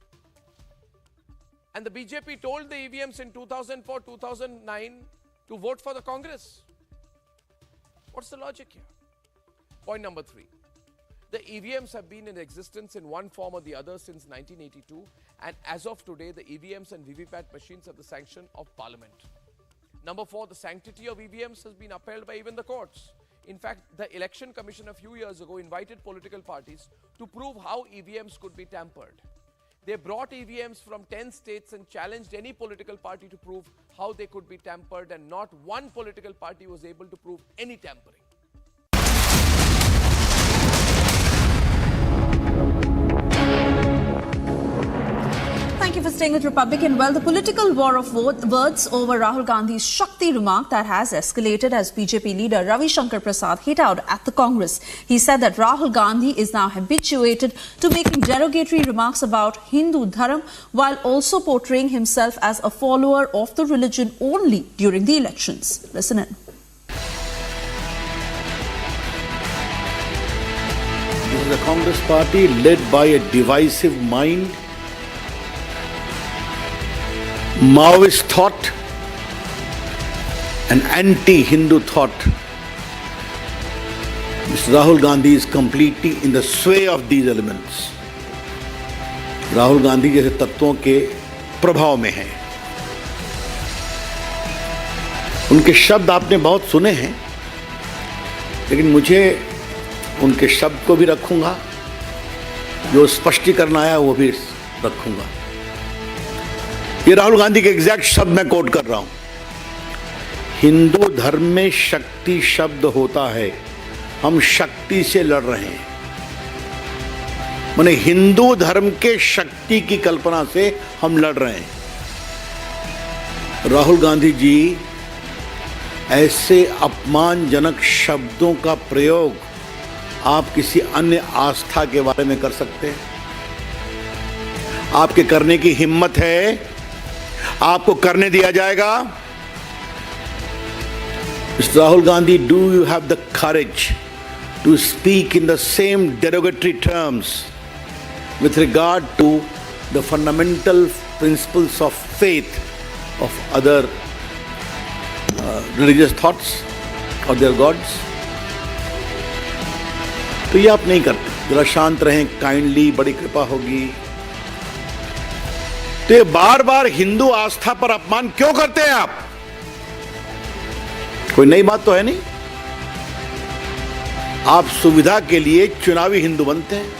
and the BJP told the EVMs in 2004, 2009 to vote for the Congress? What's the logic here? Point number three. The EVMs have been in existence in one form or the other since 1982, and as of today, the EVMs and VVPAT machines have the sanction of Parliament. Number four, the sanctity of EVMs has been upheld by even the courts. In fact, the Election Commission a few years ago invited political parties to prove how EVMs could be tampered. They brought EVMs from 10 states and challenged any political party to prove how they could be tampered, and not one political party was able to prove any tampering.
Thank you for staying with Republican. Well, the political war of words over Rahul Gandhi's Shakti remark that has escalated as BJP leader Ravi Shankar Prasad hit out at the Congress. He said that Rahul Gandhi is now habituated to making derogatory remarks about Hindu Dharam while also portraying himself as a follower of the religion only during the elections. Listen in.
This is a Congress party led by a divisive mind, Maoist thought, an anti-Hindu thought. Mr. Rahul Gandhi is completely in the sway of these elements. Rahul Gandhi जैसे तत्वों के प्रभाव में हैं. उनके शब्द आपने बहुत सुने हैं, लेकिन मुझे उनके शब्द को भी रखूंगा, जो स्पष्टीकरण आया वो भी रखूंगा. ये राहुल गांधी के एग्जैक्ट शब्द मैं कोट कर रहा हूं. हिंदू धर्म में शक्ति शब्द होता है, हम शक्ति से लड़ रहे हैं. माने हिंदू धर्म के शक्ति की कल्पना से हम लड़ रहे हैं. राहुल गांधी जी ऐसे अपमानजनक शब्दों का प्रयोग आप किसी अन्य आस्था के बारे में कर सकते हैं? आपके करने की हिम्मत है? आपको करने दिया जाएगा? Mr. Rahul Gandhi, do you have the courage to speak in the same derogatory terms with regard to the fundamental principles of faith of other religious thoughts or their gods? तो ये आप नहीं करते. जरा शांत रहें, काइंडली, बड़ी कृपा होगी. तो ये बार बार हिंदू आस्था पर अपमान क्यों करते हैं आप? कोई नई बात तो है नहीं. आप सुविधा के लिए चुनावी हिंदू बनते हैं,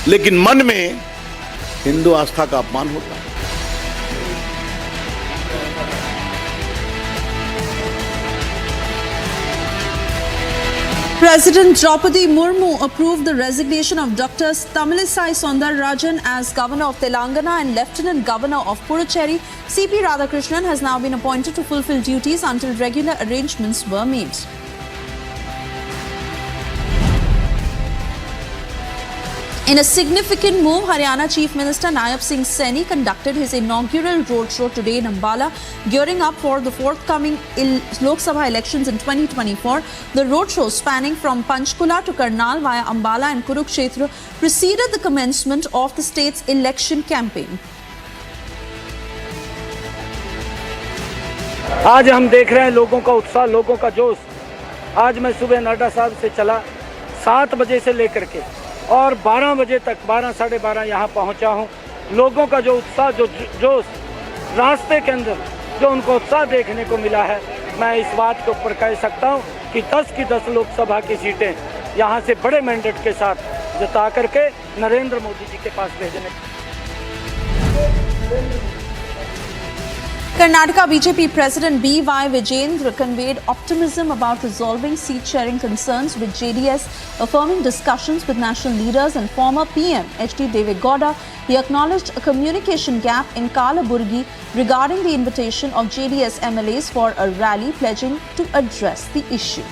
लेकिन मन में हिंदू आस्था का अपमान होता है.
President Draupadi Murmu approved the resignation of Drs. Tamilisai Soundararajan as Governor of Telangana and Lieutenant Governor of Puducherry. C.P. Radhakrishnan has now been appointed to fulfill duties until regular arrangements were made. In a significant move, Haryana Chief Minister Nayaab Singh Saini conducted his inaugural roadshow today in Ambala, gearing up for the forthcoming Lok Sabha elections in 2024. The roadshow, spanning from Panchkula to Karnal via Ambala and Kurukshetra, preceded the commencement of the state's election campaign.
आज हम देख रहे हैं लोगों का उत्साह, लोगों का जोश. आज मैं सुबह नड्डा साहब से चला 7 बजे से लेकर के और 12 बजे तक, 12 साढ़े 12 यहाँ पहुँचा हूँ. लोगों का जो उत्साह, जो जोश, रास्ते के अंदर जो उनको उत्साह देखने को मिला है, मैं इस बात के ऊपर कह सकता हूँ कि 10 की 10 लोकसभा की सीटें यहाँ से बड़े मैंडेट के साथ जिता करके नरेंद्र मोदी जी के पास भेजने.
Karnataka BJP President B.Y. Vijayendra conveyed optimism about resolving seat-sharing concerns with JDS, affirming discussions with national leaders and former PM H.D. Devegowda. He acknowledged a communication gap in Kalaburgi regarding the invitation of JDS MLAs for a rally, pledging to address the issue.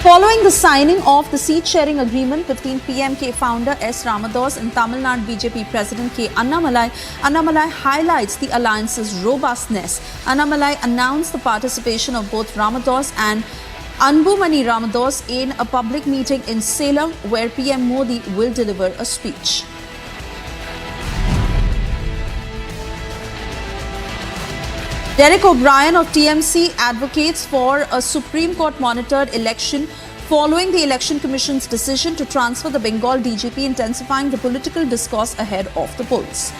Following the signing of the seat-sharing agreement between PMK founder S. Ramados and Tamil Nadu BJP President K. Annamalai highlights the alliance's robustness. Annamalai announced the participation of both Ramados and Anbumani Ramados in a public meeting in Salem, where PM Modi will deliver a speech. Derek O'Brien of TMC advocates for a Supreme Court monitored election following the Election Commission's decision to transfer the Bengal DGP, intensifying the political discourse ahead of the polls.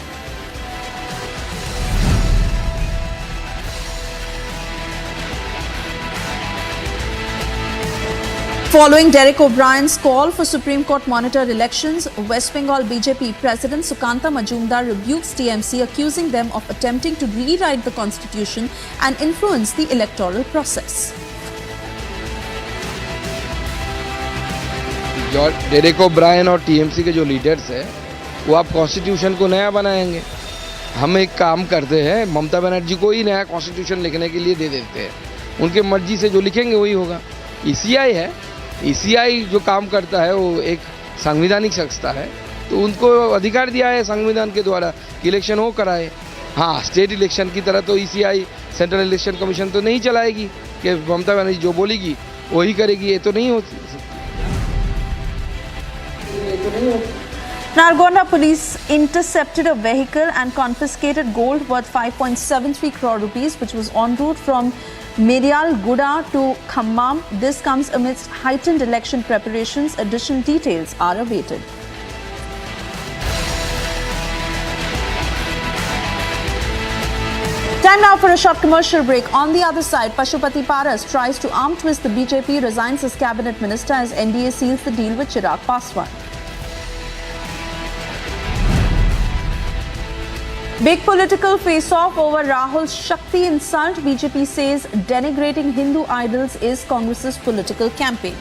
Following Derek O'Brien's call for Supreme Court monitored elections, West Bengal BJP President Sukanta Majumdar rebukes TMC, accusing them of attempting to rewrite the constitution and influence the electoral process.
Derek O'Brien और TMC के जो leaders हैं, वो आप constitution को नया बनाएंगे. हम एक काम करते हैं, ममता बनर्जी को ही नया कॉन्स्टिट्यूशन लिखने के लिए दे देते हैं. उनके मर्जी से जो लिखेंगे वही होगा. ईसीआई है, ईसीआई जो काम करता है वो एक संवैधानिक संस्था है, तो उनको अधिकार दिया है संविधान के द्वारा कि इलेक्शन हो कराए. हाँ, स्टेट इलेक्शन की तरह तो ईसीआई सेंट्रल इलेक्शन कमीशन तो नहीं चलाएगी कि ममता बनर्जी जो बोलेगी वही करेगी. ये तो नहीं हो सकती.
Nalgonda police intercepted a vehicle and confiscated gold worth 5.73 crore rupees, which was en route from Medial Guda to Khammam. This comes amidst heightened election preparations. Additional details are awaited. Time now for a short commercial break. On the other side, Pashupati Paras tries to arm twist the BJP, resigns as cabinet minister as NDA seals the deal with Chirag Paswan. Big political face-off over Rahul's Shakti insult. BJP says denigrating Hindu idols is Congress's political campaign.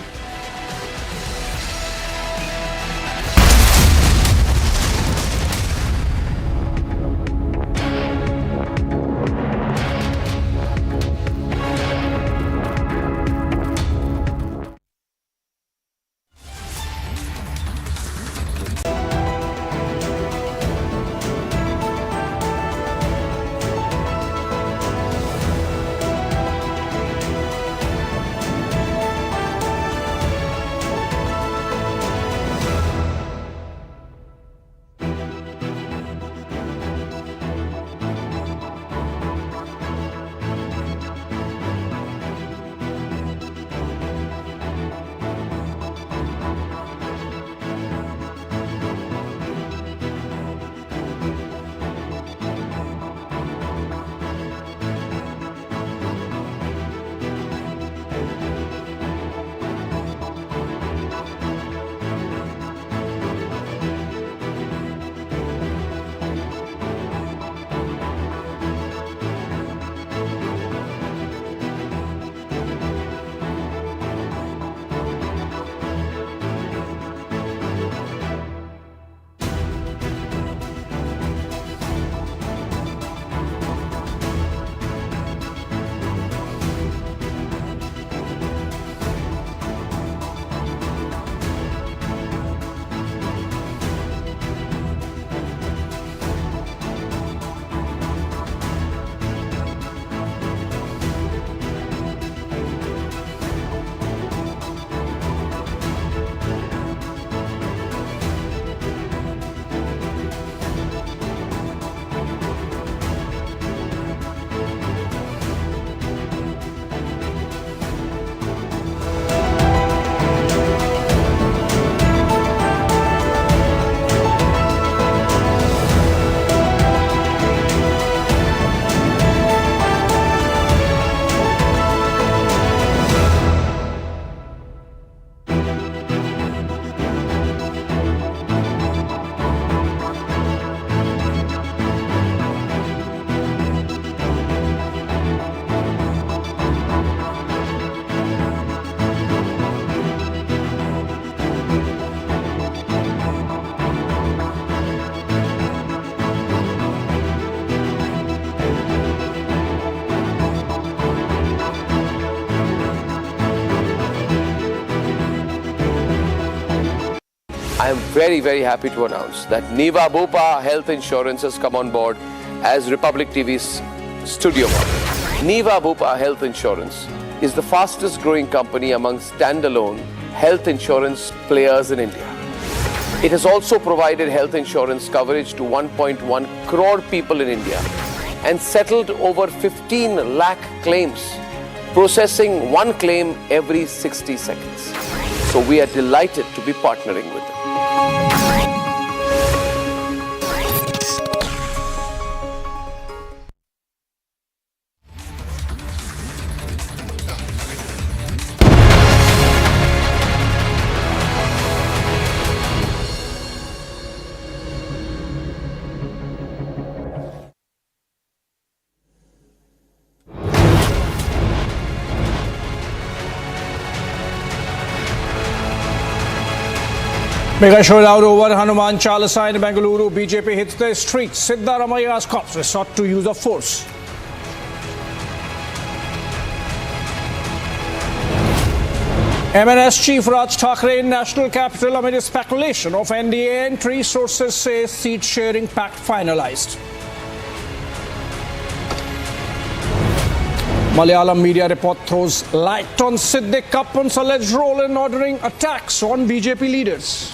I'm very, very happy to announce that Niva Bupa Health Insurance has come on board as Republic TV's studio model. Niva Bupa Health Insurance is the fastest growing company among standalone health insurance players in India. It has also provided health insurance coverage to 1.1 crore people in India and settled over 15 lakh claims, processing one claim every 60 seconds. So we are delighted to be partnering with them.
Mega showdown over Hanuman Chalisa in Bengaluru. BJP hits the streets. Siddaramaia's cops resort to use of force. MNS Chief Raj Thackeray in National Capital amid speculation of NDA entry. Sources say seat sharing pact finalized. Malayalam media report throws light on Siddiq Kappan's alleged role in ordering attacks on BJP leaders.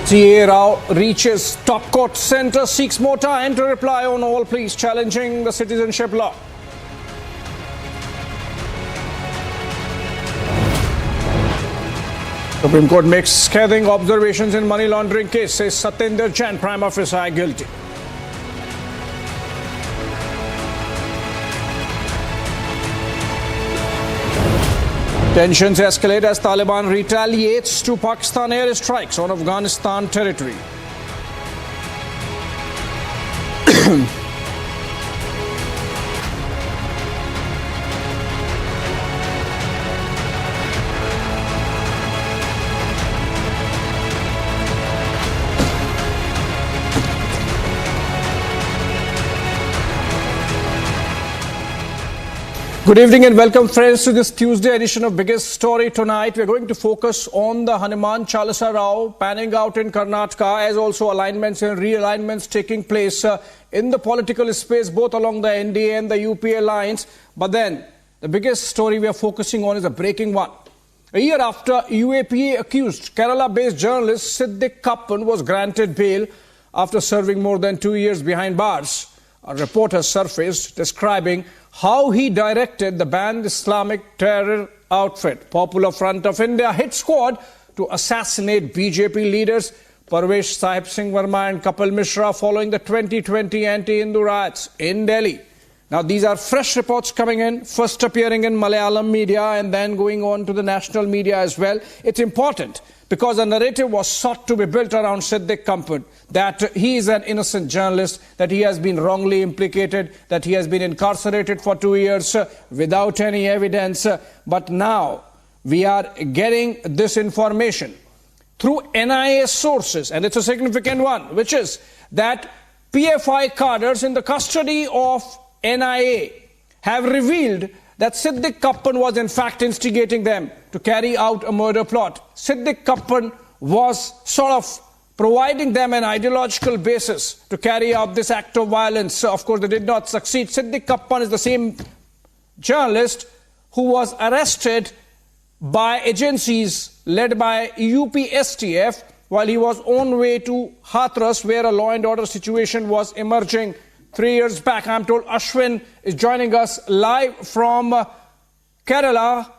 CA Rao reaches top court centre, seeks more time to reply on all pleas challenging the citizenship law. Supreme Court makes scathing observations in money laundering case, says Satender Jain prima facie guilty. Tensions escalate as Taliban retaliates to Pakistan airstrikes on Afghanistan territory. Good evening and welcome friends to this Tuesday edition of Biggest Story Tonight. We're going to focus on the Hanuman Chalisa row panning out in Karnataka, as also alignments and realignments taking place in the political space both along the NDA and the UPA lines. But then the biggest story we are focusing on is a breaking one. A year after UAPA accused Kerala-based journalist Siddiq Kappan was granted bail after serving more than 2 years behind bars, a report has surfaced describing how he directed the banned Islamic terror outfit Popular Front of India hit squad to assassinate BJP leaders Parvesh Sahib Singh Verma and Kapil Mishra following the 2020 anti-Hindu riots in Delhi. Now these are fresh reports coming in, first appearing in Malayalam media and then going on to the national media as well. It's important because a narrative was sought to be built around Siddiq Kappan, that he is an innocent journalist, that he has been wrongly implicated, that he has been incarcerated for 2 years without any evidence. But now we are getting this information through NIA sources, and it's a significant one, which is that PFI cadres in the custody of NIA have revealed that Siddiq Kappan was in fact instigating them to carry out a murder plot. Siddiq Kappan was sort of providing them an ideological basis to carry out this act of violence. Of course, they did not succeed. Siddiq Kappan is the same journalist who was arrested by agencies led by UPSTF while he was on way to Hathras, where a law and order situation was emerging 3 years back. I'm told Ashwin is joining us live from Kerala,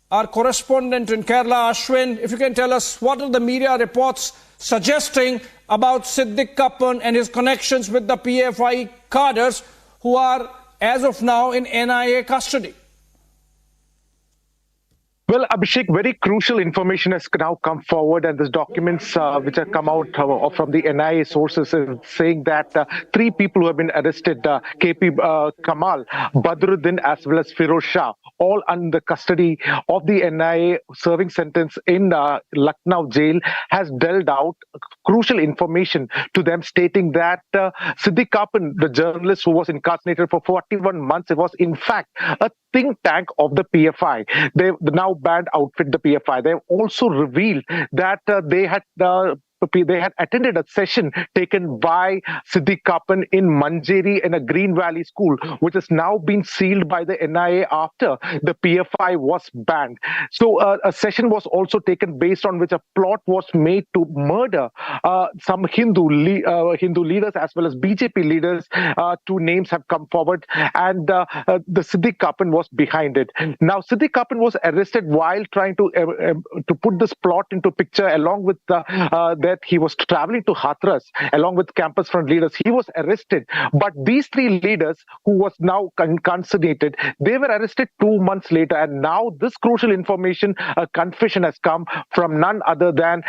our correspondent in Kerala. Ashwin, if you can tell us what are the media reports suggesting about Siddiq Kappan and his connections with the PFI cadres who are as of now in NIA custody?
Well, Abhishek, very crucial information has now come forward, and these documents which have come out from the NIA sources is saying that 3 people who have been arrested, KP Kamal, Badruddin as well as Firoz Shah, all under custody of the NIA serving sentence in Lucknow jail, has dealt out crucial information to them stating that Siddiq Kappan, the journalist who was incarcerated for 41 months, it was in fact a think tank of the PFI. Now banned outfit, the PFI. They have also revealed that they had attended a session taken by Siddiq Kapan in Manjeri in a Green Valley school, which has now been sealed by the NIA after the PFI was banned. So a session was also taken based on which a plot was made to murder some Hindu leaders as well as BJP leaders. Two names have come forward, and the Siddiq Kapan was behind it. Now, Siddiq Kapan was arrested while trying to put this plot into picture, along with that he was traveling to Hathras along with campus front leaders. He was arrested, but these three leaders who was now consternated, they were arrested 2 months later, and now this crucial information, a confession has come from none other than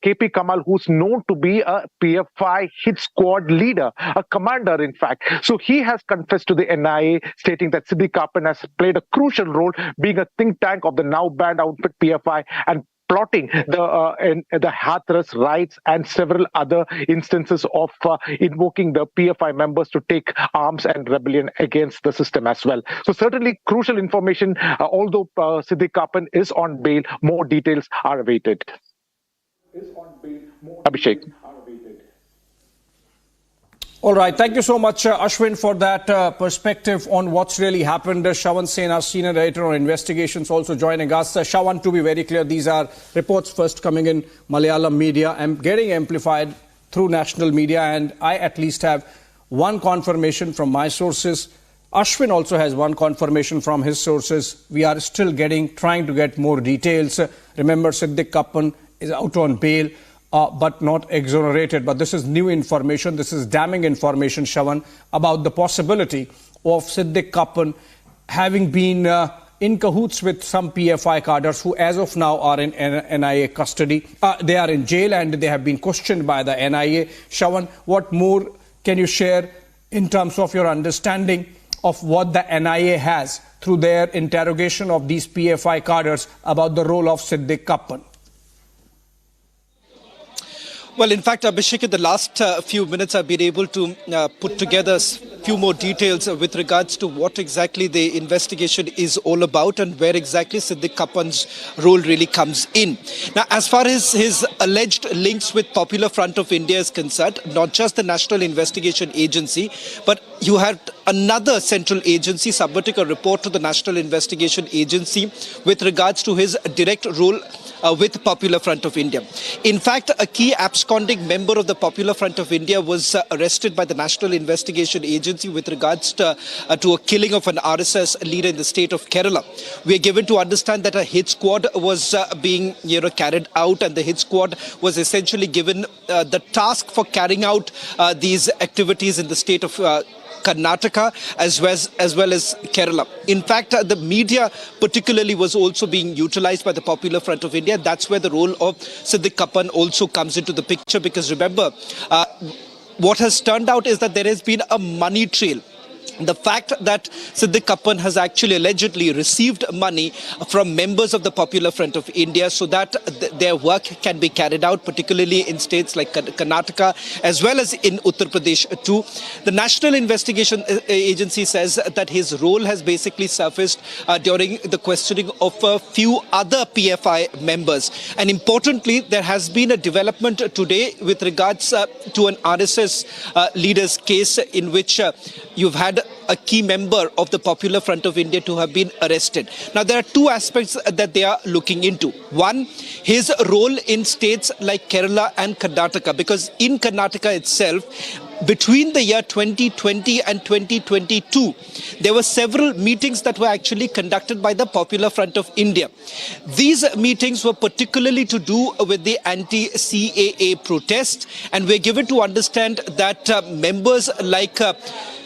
KP Kamal, who's known to be a PFI hit squad leader, a commander in fact. So he has confessed to the NIA, stating that Siddiq Kapan has played a crucial role, being a think tank of the now banned outfit PFI and plotting the Hathras riots and several other instances of invoking the PFI members to take arms and rebellion against the system as well. So certainly crucial information, although Siddiq Kapan is on bail, more details are awaited. Abhishek.
All right. Thank you so much, Ashwin, for that perspective on what's really happened. Shawan Sen, our senior editor on investigations, also joining us. Shawan, to be very clear, these are reports first coming in Malayalam media and getting amplified through national media. And I at least have one confirmation from my sources. Ashwin also has one confirmation from his sources. We are still trying to get more details. Remember, Siddiq Kapan is out on bail, but not exonerated. But this is new information. This is damning information, Shawan, about the possibility of Siddiq Kapan having been in cahoots with some PFI cadres who as of now are in NIA custody. They are in jail and they have been questioned by the NIA. Shawan, what more can you share in terms of your understanding of what the NIA has through their interrogation of these PFI cadres about the role of Siddiq Kapan?
Well, in fact, Abhishek, in the last few minutes, I've been able to put together a few more details with regards to what exactly the investigation is all about and where exactly Siddiq Kapan's role really comes in. Now, as far as his alleged links with Popular Front of India is concerned, not just the National Investigation Agency, but you had another central agency submitting a report to the National Investigation Agency with regards to his direct role with Popular Front of India. In fact, a key absconding member of the Popular Front of India was arrested by the National Investigation Agency with regards to a killing of an RSS leader in the state of Kerala. We are given to understand that a hit squad was being carried out, and the hit squad was essentially given the task for carrying out these activities in the state of Karnataka as well as Kerala. In fact, the media particularly was also being utilized by the Popular Front of India. That's where the role of Siddiq Kapan also comes into the picture, because remember, what has turned out is that there has been a money trail. The fact that Siddiq Kapan has actually allegedly received money from members of the Popular Front of India so that their work can be carried out, particularly in states like Karnataka as well as in Uttar Pradesh too. The National Investigation Agency says that his role has basically surfaced during the questioning of a few other PFI members. And importantly, there has been a development today with regards to an RSS leader's case in which you've had a key member of the Popular Front of India to have been arrested. Now, there are two aspects that they are looking into. One, his role in states like Kerala and Karnataka, because in Karnataka itself, between the year 2020 and 2022, there were several meetings that were actually conducted by the Popular Front of India. These meetings were particularly to do with the anti-CAA protest, and we're given to understand that members like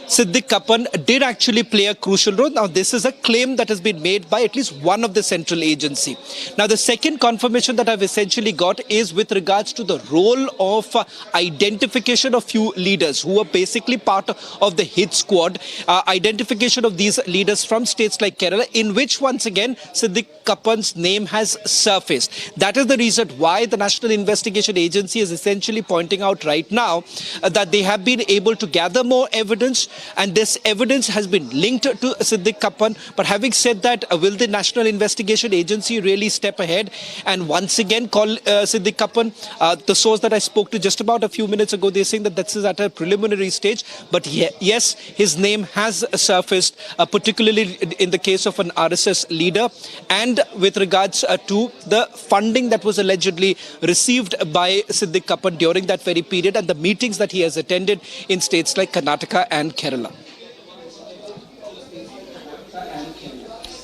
Siddiq Kapan did actually play a crucial role. Now, this is a claim that has been made by at least one of the central agency. Now, the second confirmation that I've essentially got is with regards to the role of identification of few leaders who were basically part of the hit squad, identification of these leaders from states like Kerala, in which once again Siddiq Kapan's name has surfaced. That is the reason why the National Investigation Agency is essentially pointing out right now that they have been able to gather more evidence and this evidence has been linked to Siddique Kappan. But having said that, will the National Investigation Agency really step ahead and once again call Siddique Kappan? The source that I spoke to just about a few minutes ago, they're saying that this is at a preliminary stage. But yes, his name has surfaced, particularly in the case of an RSS leader, and with regards to the funding that was allegedly received by Siddique Kappan during that very period and the meetings that he has attended in states like Karnataka and Kerala.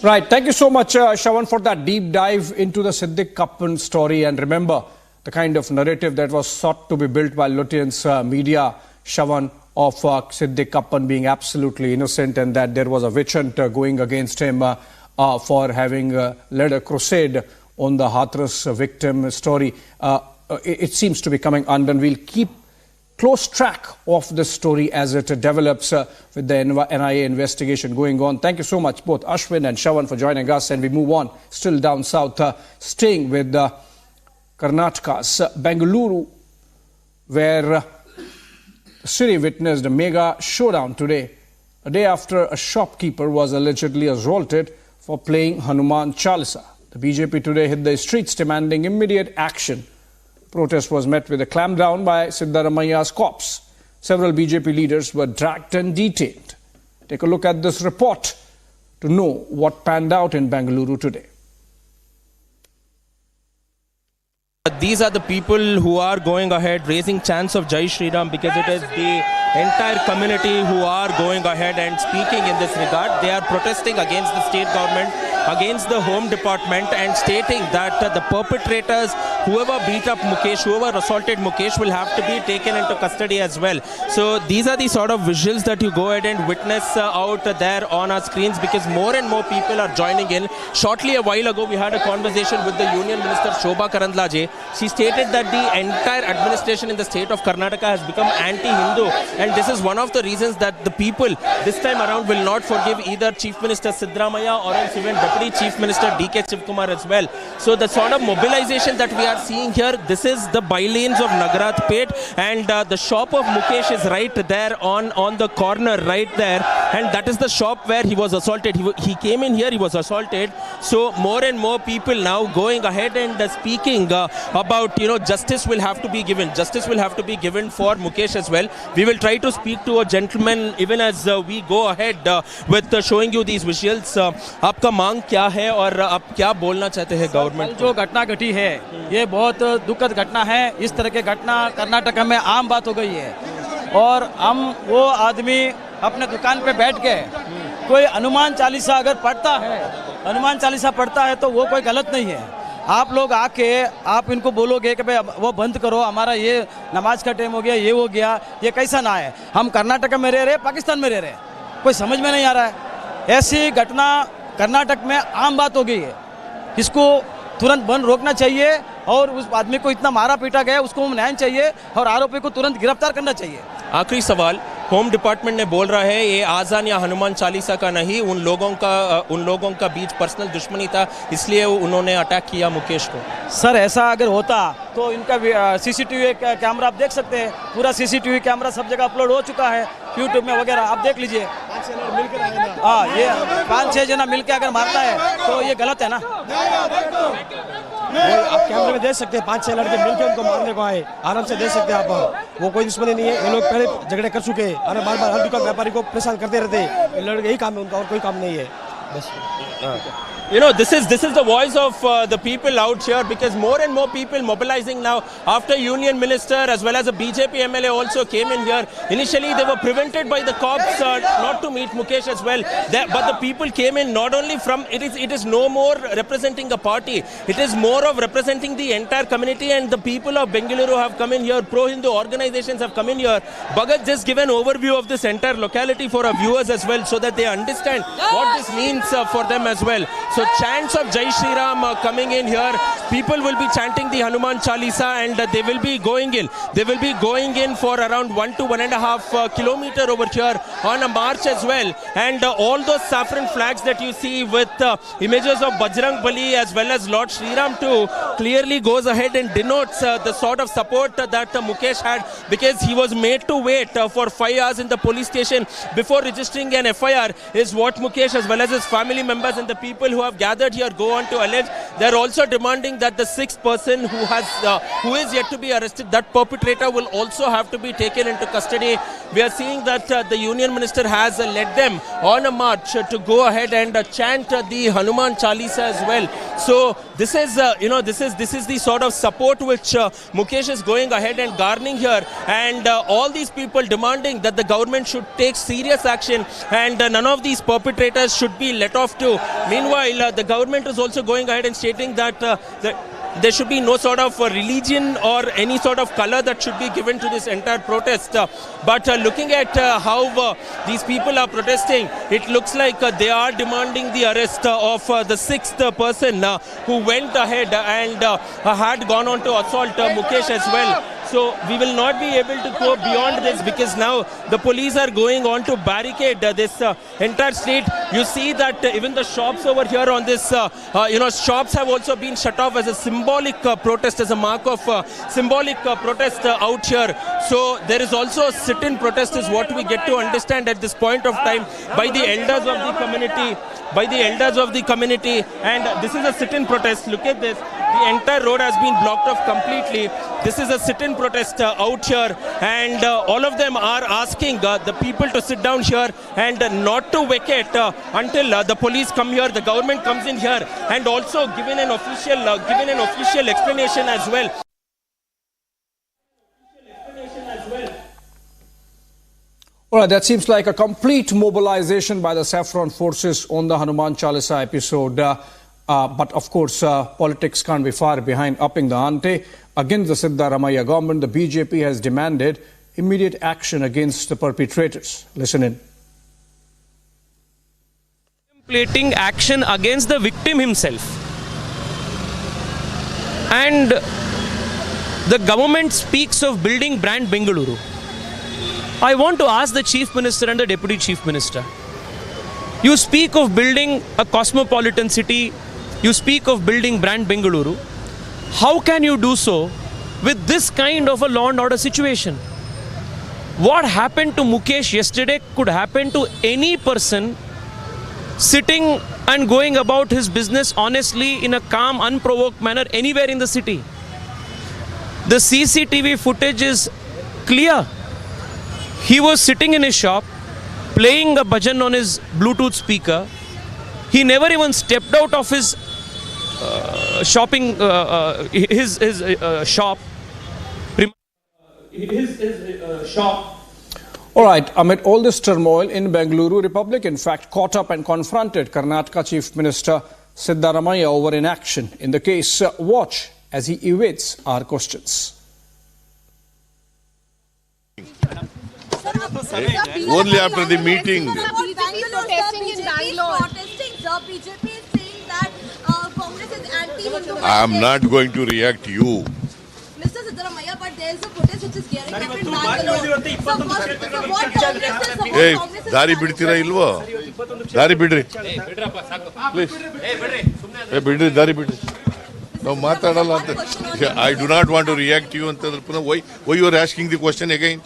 Right. Thank you so much, Shravan, for that deep dive into the Siddique Kappan story. And remember the kind of narrative that was sought to be built by Lutyens media, Shravan, of Siddique Kappan being absolutely innocent and that there was a witch hunt going against him for having led a crusade on the Hathras victim story. It seems to be coming undone. We'll keep close track of this story as it develops with the NIA investigation going on. Thank you so much, both Ashwin and Shravan, for joining us. And we move on, still down south, staying with Karnataka's Bengaluru, where the city witnessed a mega showdown today, a day after a shopkeeper was allegedly assaulted for playing Hanuman Chalisa. The BJP today hit the streets demanding immediate action. Protest was met with a clampdown by Siddaramaia's cops. Several BJP leaders were dragged and detained. Take a look at this report to know what panned out in Bengaluru today.
These are the people who are going ahead raising chants of Jai Shri Ram, because it is the entire community who are going ahead and speaking in this regard. They are protesting against the state government, against the Home Department, and stating that the perpetrators, whoever beat up Mukesh, whoever assaulted Mukesh, will have to be taken into custody as well. So these are the sort of visuals that you go ahead and witness out there on our screens, because more and more people are joining in. Shortly a while ago, we had a conversation with the Union Minister Shobha Karandlaje. She stated that the entire administration in the state of Karnataka has become anti-Hindu, and this is one of the reasons that the people this time around will not forgive either Chief Minister Siddaramaiah or else even Deputy Chief Minister DK Shivkumar as well. So the sort of mobilization that we are seeing here, this is the bylanes of Nagarath Pet, and the shop of Mukesh is right there on the corner right there, and that is the shop where he was assaulted. He came in here, he was assaulted. So more and more people now going ahead and speaking about, justice will have to be given. Justice will have to be given for Mukesh as well. We will try to speak to a gentleman even as we go ahead with showing you these visuals. आपका मांग क्या है और आप क्या बोलना चाहते हैं गवर्नमेंट?
जो घटना घटी है ये बहुत दुखद घटना है। इस तरह की घटना कर्नाटक में आम बात हो गई है, और हम वो आदमी अपने दुकान पे बैठ के कोई हनुमान चालीसा अगर पढ़ता है तो वो कोई गलत नहीं है। आप लोग आके आप इनको बोलोगे कि भाई वो बंद करो, हमारा ये नमाज का टाइम हो गया, ये हो गया, ये कैसा ना है। हम कर्नाटक में रह रहे, पाकिस्तान में रह रहे, कोई समझ में नहीं आ रहा है। ऐसी घटना कर्नाटक में आम बात हो गई है, इसको तुरंत बंद रोकना चाहिए, और उस आदमी को इतना मारा पीटा गया उसको न्याय चाहिए, और आरोपी को तुरंत गिरफ्तार करना चाहिए।
आखिरी सवाल, होम डिपार्टमेंट ने बोल रहा है ये आज़ान या हनुमान चालीसा का नहीं, उन लोगों का बीच पर्सनल दुश्मनी था, इसलिए उन्होंने अटैक किया मुकेश को।
सर ऐसा अगर होता तो इनका सीसीटीवी कैमरा आप देख सकते हैं, पूरा सीसीटीवी कैमरा सब जगह अपलोड हो चुका है, यूट्यूब में वगैरह आप देख लीजिए। हाँ, ये 5-6 जना मिलकर अगर मारता है तो ये गलत है ना।
आप कैमरे में देख सकते हैं, 5-6 लड़के मिलकर उनको मारने को आए, आराम से देख सकते हैं आप। वो कोई दुश्मनी नहीं है, ये लोग पहले झगड़े कर चुके हैं, और बार बार हर दुकान व्यापारी को परेशान करते रहते हैं। लड़के यही काम है उनका, और कोई काम नहीं है बस।
This is the voice of the people out here, because more and more people mobilizing now after Union Minister as well as a BJP MLA also came in here. Initially they were prevented by the cops not to meet Mukesh as well, but the people came in not only from, it is no more representing a party, it is more of representing the entire community, and the people of Bengaluru have come in here, pro-Hindu organizations have come in here. Bhagat just give an overview of this entire locality for our viewers as well, so that they understand what this means for them as well. So chants of Jai Shri Ram coming in here, people will be chanting the Hanuman Chalisa, and they will be going in. They will be going in for around 1 to 1.5 kilometer over here on a march as well. And all those saffron flags that you see with images of Bajrang Bali as well as Lord Sri Ram too clearly goes ahead and denotes the sort of support that Mukesh had, because he was made to wait for 5 hours in the police station before registering an FIR, is what Mukesh as well as his family members and the people who have gathered here go on to allege. They are also demanding that the 6th person who is yet to be arrested, that perpetrator, will also have to be taken into custody. We are seeing that the Union Minister has led them on a march to go ahead and chant the Hanuman Chalisa as well. So this is this is the sort of support which Mukesh is going ahead and garnering here, and all these people demanding that the government should take serious action and none of these perpetrators should be let off too. Meanwhile, the government is also going ahead and stating that there should be no sort of religion or any sort of color that should be given to this entire protest. But looking at how these people are protesting, it looks like they are demanding the arrest of the 6th person who went ahead and had gone on to assault Mukesh as well. So we will not be able to go beyond this, because now the police are going on to barricade this entire street. You see that even the shops over here on this, shops have also been shut off as a symbolic protest, as a mark of symbolic protest out here. So there is also a sit-in protest is what we get to understand at this point of time by the elders of the community. And this is a sit-in protest. Look at this. The entire road has been blocked off completely. This is a sit-in protest out here, and all of them are asking the people to sit down here and not to vacate until the police come here, the government comes in here, and also given an official explanation as well.
All right, that seems like a complete mobilization by the saffron forces on the Hanuman Chalisa episode. But of course, politics can't be far behind upping the ante. Against the Siddaramaiah government, the BJP has demanded immediate action against the perpetrators. Listen in.
Contemplating action against the victim himself. And the government speaks of building brand Bengaluru. I want to ask the Chief Minister and the Deputy Chief Minister. You speak of building a cosmopolitan city. You speak of building brand Bengaluru. How can you do so with this kind of a law and order situation? What happened to Mukesh yesterday could happen to any person sitting and going about his business honestly in a calm, unprovoked manner anywhere in the city. The CCTV footage is clear. He was sitting in his shop, playing a bhajan on his Bluetooth speaker. He never even stepped out of his shop.
All right, amid all this turmoil in Bengaluru, Republic in fact caught up and confronted Karnataka Chief Minister Siddaramaiah over inaction in the case. Watch as he evades our questions.
Only after the meeting. I am not going to react to you.
Mr. Siddaramaiah, but there is a protest which is gearing up in Bengaluru. So what Congress is
Hey, Dari bidtira ilva? Dari bidri. Please. Hey, bidri, Dari bidri. Now, I do not want to react to you. Why you are asking the question again?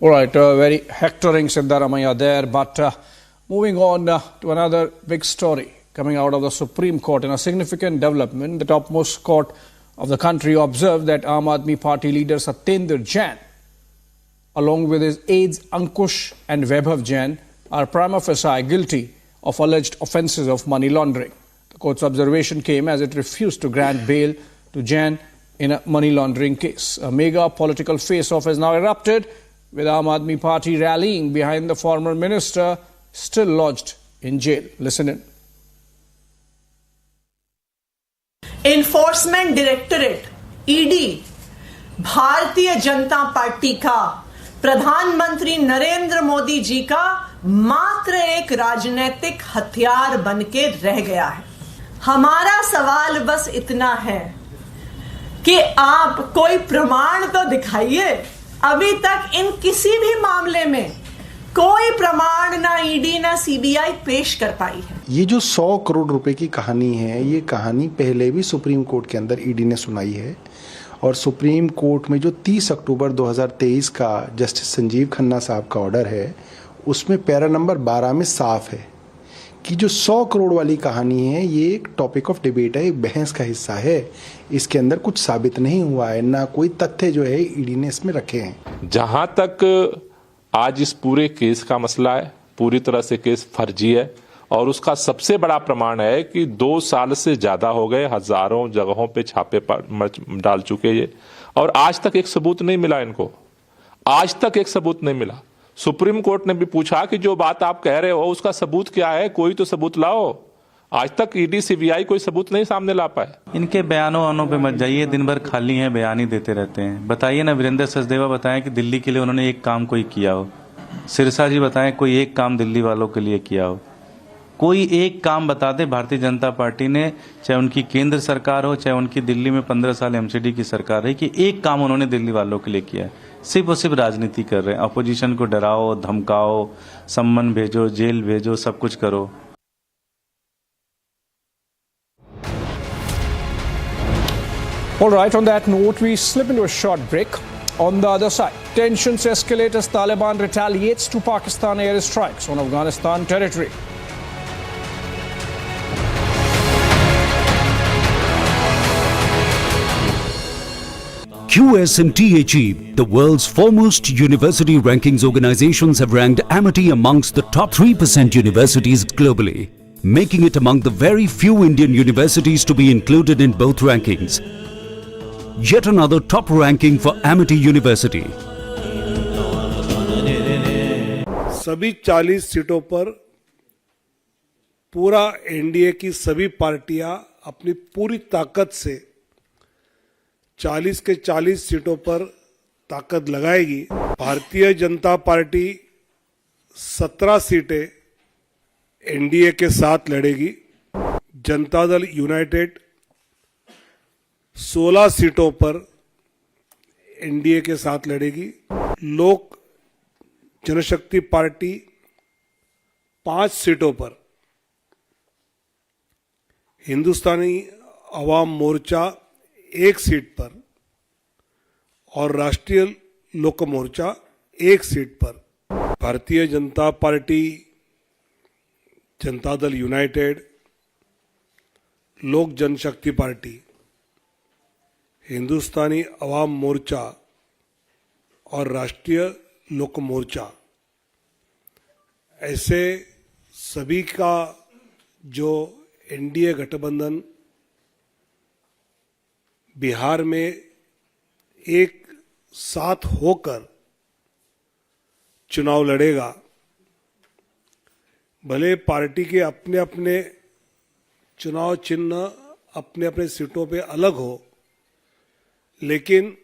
All right, very hectoring Siddaramaiah there, but moving on to another big story coming out of the Supreme Court. In a significant development, the topmost court of the country observed that Aam Aadmi Party leader Satender Jain, along with his aides Ankush and Vaibhav Jain, are prima facie guilty of alleged offences of money laundering. The court's observation came as it refused to grant bail to Jain in a money laundering case. A mega political face-off has now erupted, with Aam Aadmi Party rallying behind the former minister still lodged in jail. Listen in.
Enforcement directorate ED Bharatiya Janata party का, प्रधानमंत्री नरेंद्र मोदी जी का मात्र एक राजनीतिक हथियार बनके रह गया है। हमारा सवाल बस इतना है कि आप कोई प्रमाण तो दिखाइए। अभी तक इन किसी भी मामले में कोई प्रमाण ना ईडी ना सीबीआई पेश कर पाई है।
ये जो 100 करोड़ रुपए की कहानी है, ये कहानी पहले भी सुप्रीम कोर्ट के अंदर ईडी ने सुनाई है और सुप्रीम कोर्ट में जो 30 अक्टूबर 2023 का जस्टिस संजीव खन्ना साहब का ऑर्डर है, उसमें पैरा नंबर 12 में साफ है कि जो 100 करोड़ वाली कहानी है ये एक टॉपिक ऑफ डिबेट है, एक बहस का हिस्सा है। इसके अंदर कुछ साबित नहीं हुआ है, ना कोई तथ्य जो है ईडी ने इसमें रखे हैं।
जहां तक आज इस पूरे केस का मसला है, पूरी तरह से केस फर्जी है और उसका सबसे बड़ा प्रमाण है कि 2 साल से ज्यादा हो गए, हजारों जगहों पे छापे डाल चुके ये, और आज तक एक सबूत नहीं मिला इनको। आज तक एक सबूत नहीं मिला। सुप्रीम कोर्ट ने भी पूछा कि जो बात आप कह रहे हो उसका सबूत क्या है, कोई तो सबूत लाओ। आज तक ईडी सीबीआई कोई सबूत नहीं सामने ला पाए।
इनके बयानों पे मत जाइए, दिन भर खाली हैं, बयान ही देते रहते हैं। बताइए ना, वीरेंद्र सचदेवा बताएं कि दिल्ली के लिए उन्होंने एक काम कोई किया हो। सिरसा जी बताएं कोई एक काम दिल्ली वालों के लिए किया हो। कोई एक काम बता दे भारतीय जनता पार्टी ने, चाहे उनकी केंद्र सरकार हो चाहे उनकी दिल्ली में 15 साल एमसीडी की सरकार है, कि एक काम उन्होंने दिल्ली वालों के लिए किया है। सिर्फ और सिर्फ राजनीति कर रहे हैं। अपोजिशन को डराओ, धमकाओ, सम्मन भेजो, जेल भेजो, सब कुछ करो।
All right, on that note, we slip into a short break. On the other side, tensions escalate as Taliban retaliates to Pakistan airstrikes on Afghanistan territory.
QS and THE, the world's foremost university rankings organizations, have ranked Amity amongst the top 3% universities globally, making it among the very few Indian universities to be included in both rankings. Yet another top ranking for Amity University.
सभी 40 सीटों पर पूरा NDA की सभी पार्टियां अपनी पूरी ताकत से 40 के 40 सीटों पर ताकत लगाएगी। भारतीय जनता पार्टी 17 सीटें एनडीए के साथ लड़ेगी। जनता दल यूनाइटेड 16 सीटों पर एनडीए के साथ लड़ेगी। लोक जनशक्ति पार्टी 5 सीटों पर, हिंदुस्तानी अवाम मोर्चा 1 सीट पर और राष्ट्रीय लोक मोर्चा 1 सीट पर। भारतीय जनता पार्टी, जनता दल यूनाइटेड, लोक जनशक्ति पार्टी, हिंदुस्तानी अवाम मोर्चा और राष्ट्रीय लोक मोर्चा, ऐसे सभी का जो एनडीए गठबंधन बिहार में एक साथ होकर चुनाव लड़ेगा। भले पार्टी के अपने अपने चुनाव चिन्ह अपने अपने सीटों पे अलग हो, लेकिन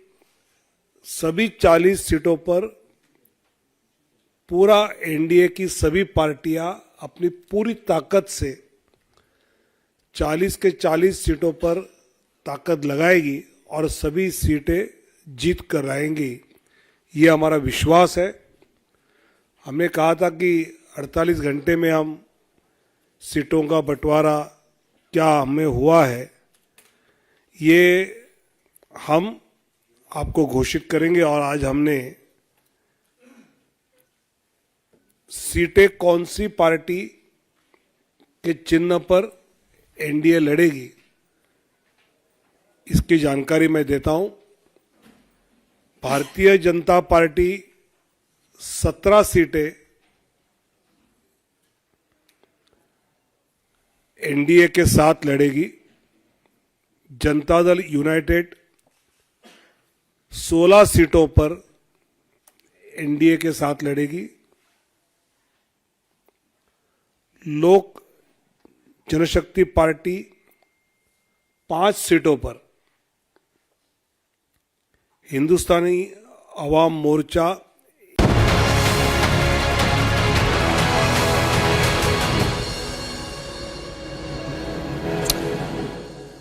सभी 40 सीटों पर पूरा एनडीए की सभी पार्टियां अपनी पूरी ताकत से 40 के 40 सीटों पर ताकत लगाएगी और सभी सीटें जीत कर आएंगी। ये हमारा विश्वास है। हमने कहा था कि 48 घंटे में हम सीटों का बंटवारा क्या हमें हुआ है, ये हम आपको घोषित करेंगे। और आज हमने सीटें कौन सी पार्टी के चिन्ह पर एनडीए लड़ेगी इसकी जानकारी मैं देता हूं। भारतीय जनता पार्टी 17 सीटें एनडीए के साथ लड़ेगी। जनता दल यूनाइटेड 16 सीटों पर एनडीए के साथ लड़ेगी। लोक जनशक्ति पार्टी 5 सीटों पर, Hindustani Awam Morcha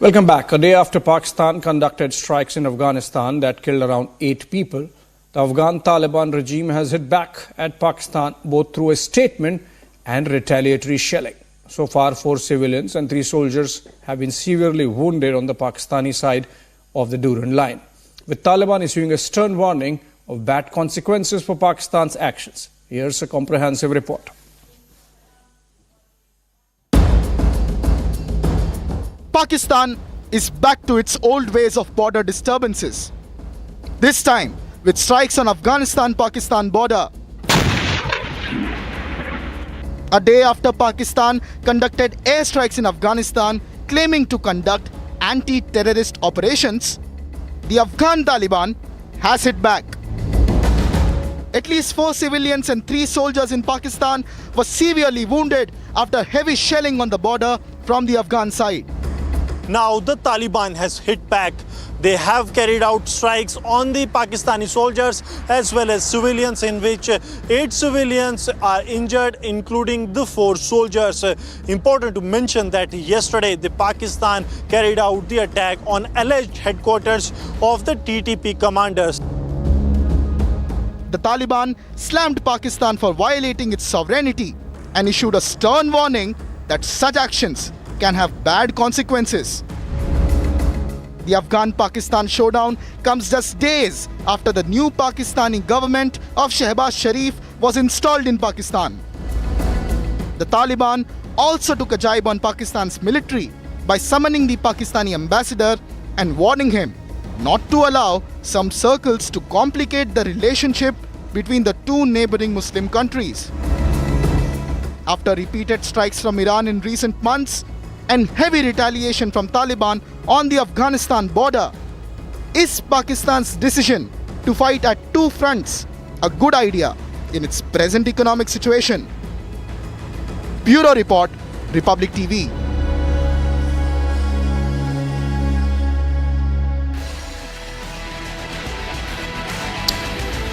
Welcome back. A day after Pakistan conducted strikes in Afghanistan that killed around 8 people, the Afghan Taliban regime has hit back at Pakistan both through a statement and retaliatory shelling. So far, 4 civilians and 3 soldiers have been severely wounded on the Pakistani side of the Durand line, with Taliban issuing a stern warning of bad consequences for Pakistan's actions. Here's a comprehensive report.
Pakistan is back to its old ways of border disturbances. This time with strikes on Afghanistan-Pakistan border. A day after Pakistan conducted airstrikes in Afghanistan claiming to conduct anti-terrorist operations, the Afghan Taliban has hit back. At least 4 civilians and 3 soldiers in Pakistan were severely wounded after heavy shelling on the border from the Afghan side.
Now the Taliban has hit back. They have carried out strikes on the Pakistani soldiers as well as civilians, in which 8 civilians are injured, including the 4 soldiers. Important to mention that yesterday the Pakistan carried out the attack on alleged headquarters of the TTP commanders.
The Taliban slammed Pakistan for violating its sovereignty and issued a stern warning that such actions can have bad consequences. The Afghan-Pakistan showdown comes just days after the new Pakistani government of Shehbaz Sharif was installed in Pakistan. The Taliban also took a jibe on Pakistan's military by summoning the Pakistani ambassador and warning him not to allow some circles to complicate the relationship between the 2 neighboring Muslim countries. After repeated strikes from Iran in recent months and heavy retaliation from Taliban on the Afghanistan border, is Pakistan's decision to fight at 2 fronts a good idea in its present economic situation? Bureau Report, Republic TV.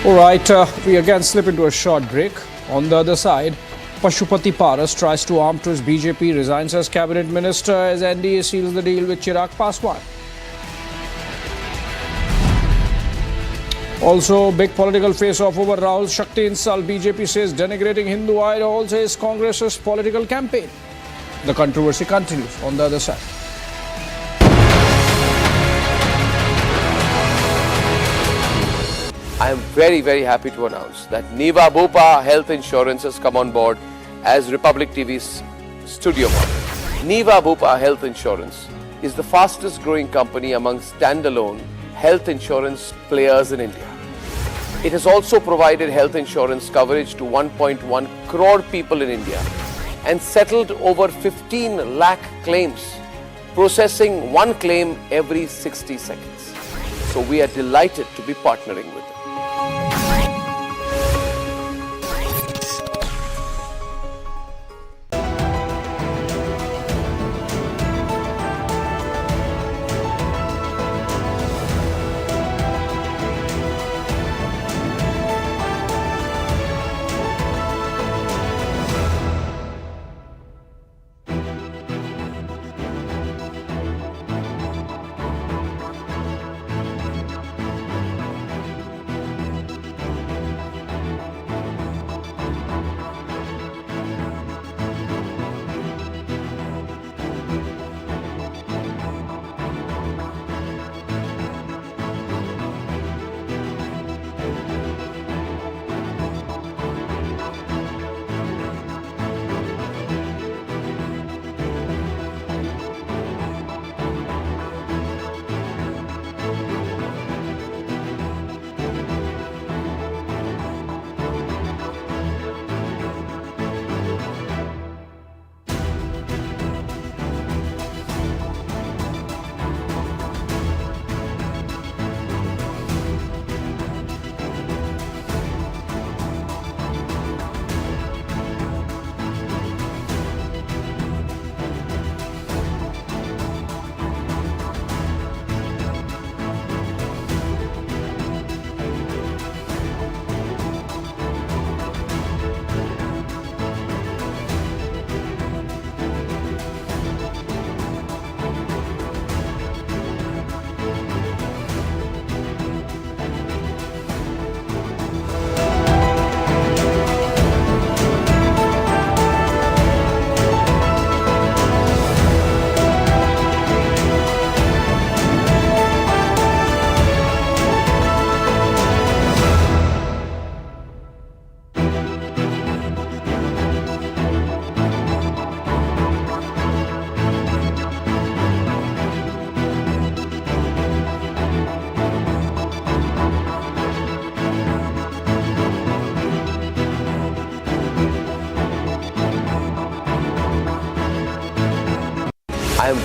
All right, we again slip into a short break. On the other side, Pashupati Paras tries to arm twist BJP, resigns as cabinet minister as NDA seals the deal with Chirag Paswan. Also, big political face-off over Rahul Shakti insult. BJP says denigrating Hindu idols is Congress's political campaign. The controversy continues on the other side.
I am very, very happy to announce that Niva Bupa Health Insurance has come on board as Republic TV's studio partner. Niva Bupa Health Insurance is the fastest growing company among standalone health insurance players in India. It has also provided health insurance coverage to 1.1 crore people in India and settled over 15 lakh claims, processing 1 claim every 60 seconds. So we are delighted to be partnering with them.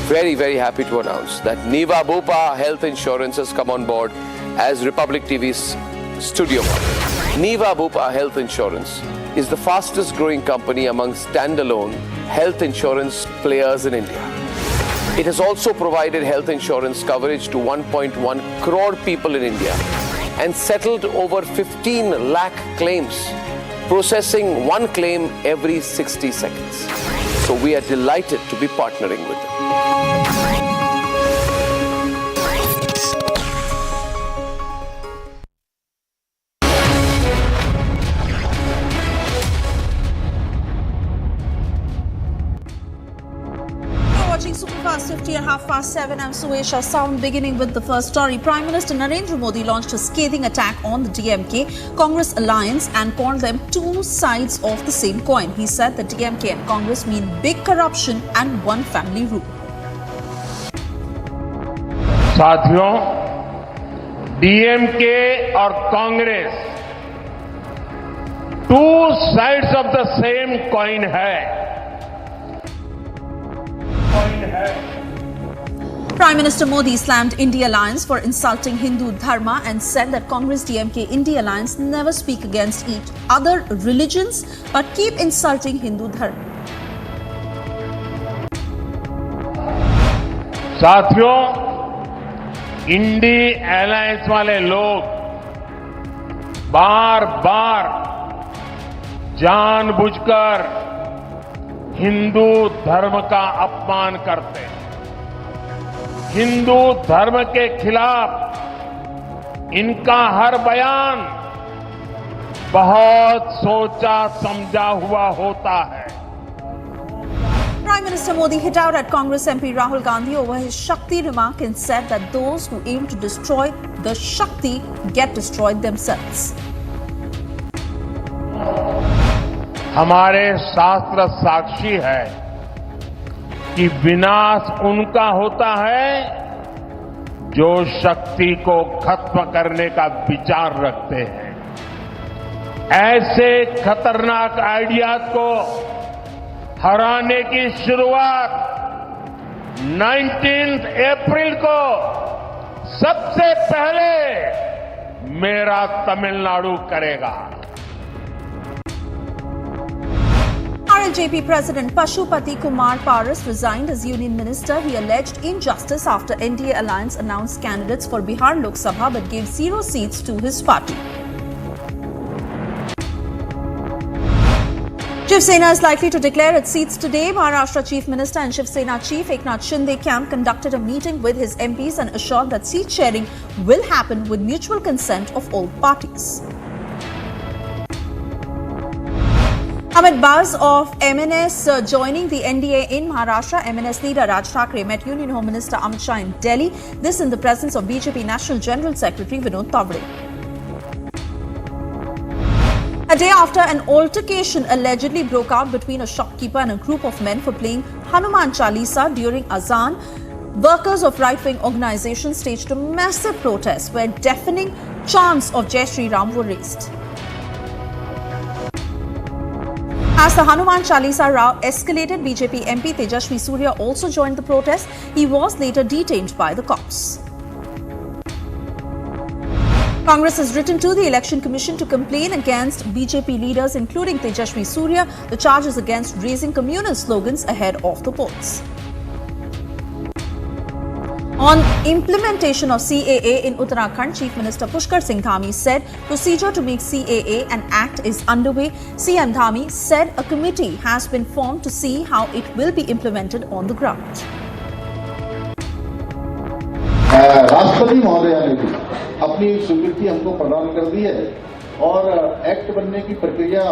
very, very happy to announce that Niva Bupa Health Insurance has come on board as Republic TV's studio partner. Niva Bupa Health Insurance is the fastest growing company among standalone health insurance players in India. It has also provided health insurance coverage to 1.1 crore people in India and settled over 15 lakh claims, processing one claim every 60 seconds. So we are delighted to be partnering with them.
Superfast 50 at 7:30. I'm Suesha Sound. Beginning with the first story. Prime Minister Narendra Modi launched a scathing attack on the DMK Congress alliance and called them two sides of the same coin. He said that DMK and Congress mean big corruption and one family rule.
साथियों, DMK और Congress two sides of the same coin है.
Prime Minister Modi slammed India Alliance for insulting Hindu Dharma and said that Congress DMK India Alliance never speak against each other religions but keep insulting Hindu Dharma.
साथियों, INDI alliance वाले लोग बार बार जानबूझकर हिंदू धर्म का अपमान करते हैं. हिंदू धर्म के खिलाफ इनका हर बयान बहुत सोचा समझा हुआ होता है.
Prime Minister Modi hit out at Congress MP Rahul Gandhi over his Shakti remark and said that those who aim to destroy the Shakti get destroyed themselves.
हमारे शास्त्र साक्षी है कि विनाश उनका होता है जो शक्ति को खत्म करने का विचार रखते हैं. ऐसे खतरनाक आइडियाज को हराने की शुरुआत 19 अप्रैल को सबसे पहले मेरा तमिलनाडु करेगा.
RLJP President Pashupati Kumar Paras resigned as Union Minister. He alleged injustice after NDA Alliance announced candidates for Bihar Lok Sabha but gave 0 seats to his party. Shiv Sena is likely to declare its seats today. Maharashtra Chief Minister and Shiv Sena Chief Eknath Shinde camp conducted a meeting with his MPs and assured that seat sharing will happen with mutual consent of all parties. Amid buzz of MNS joining the NDA in Maharashtra, MNS leader Raj Thackeray met Union Home Minister Amit Shah in Delhi. This in the presence of BJP National General Secretary Vinod Tavade. A day after an altercation allegedly broke out between a shopkeeper and a group of men for playing Hanuman Chalisa during Azan, workers of right-wing organizations staged a massive protest where deafening chants of Jai Shri Ram were raised. As the Hanuman Chalisa row escalated, BJP MP Tejashwi Surya also joined the protest. He was later detained by the cops. Congress has written to the Election Commission to complain against BJP leaders including Tejashwi Surya. The charge is against raising communal slogans ahead of the polls. On implementation of CAA in Uttarakhand, Chief Minister Pushkar Singh Dhami said procedure to make CAA an act is underway. CM Dhami said a committee has been formed to see how it will be implemented on the ground.
राष्ट्रपति महोदया ने भी अपनी स्वीकृति हमको प्रदान कर दी है और एक्ट बनने की प्रक्रिया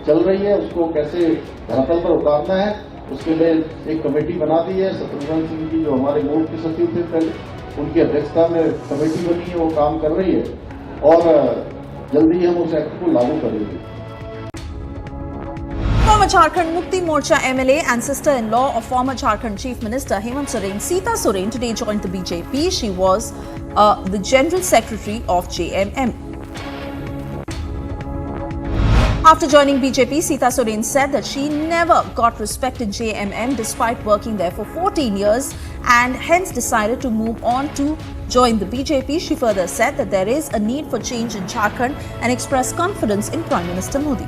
चल रही है. उसको कैसे धरातल पर उतारना है उसके लिए एक कमेटी बना दी है. शत्रुघ्न सिंह जी जो हमारे मूल के सचिव थे पहले, उनकी अध्यक्षता में कमेटी बनी है, वो काम कर रही है और जल्दी ही हम उस एक्ट को लागू करेंगे.
Former Jharkhand Mukti Morcha MLA and sister-in-law of former Jharkhand Chief Minister Hemant Soren, Sita Soren, today joined the BJP. She was the General Secretary of JMM. After joining BJP, Sita Soren said that she never got respect in JMM despite working there for 14 years and hence decided to move on to join the BJP. She further said that there is a need for change in Jharkhand and expressed confidence in Prime Minister Modi.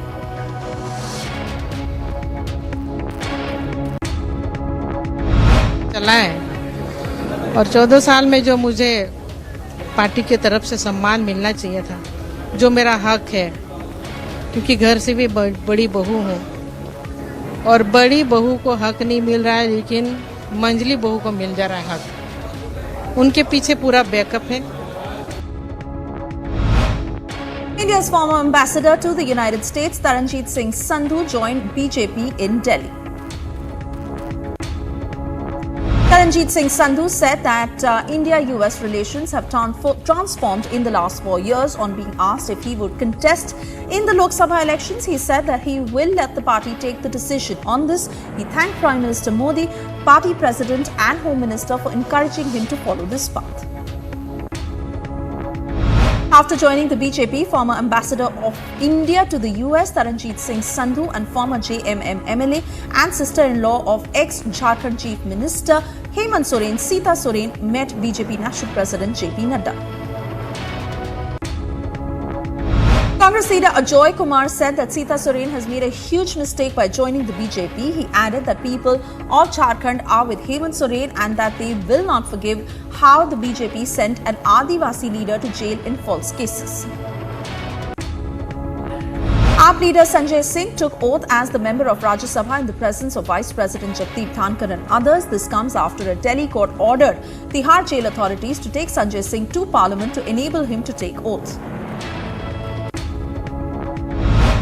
चला है और 14 साल में जो मुझे party की तरफ से सम्मान मिलना चाहिए था, जो मेरा हक है, क्योंकि घर से भी बड़ी बहू हूँ और बड़ी बहू को हक नहीं मिल रहा है, लेकिन मंझली बहू को मिल जा रहा है हक। उनके पीछे पूरा बैकअप है।
India's former ambassador to the United States, Taranjeet Singh Sandhu, joined BJP in Delhi. Taranjeet Singh Sandhu said that India-US relations have transformed in the last 4 years. On being asked if he would contest in the Lok Sabha elections, he said that he will let the party take the decision on this. He thanked Prime Minister Modi, party president and Home Minister for encouraging him to follow this path. After joining the BJP, former ambassador of India to the US, Taranjeet Singh Sandhu, and former JMM MLA and sister-in-law of ex-Jharkhand Chief Minister Hanuman Soren, Sita Soren, met BJP National President JP Nadda. Congress leader Ajoy Kumar said that Sita Soren has made a huge mistake by joining the BJP. He added that people of Jharkhand are with Hanuman Soren and that they will not forgive how the BJP sent an Adivasi leader to jail in false cases. AAP leader Sanjay Singh took oath as the member of Rajya Sabha in the presence of Vice President Jagdeep Dhankar and others. This comes after a Delhi court ordered Tihar jail authorities to take Sanjay Singh to Parliament to enable him to take oath.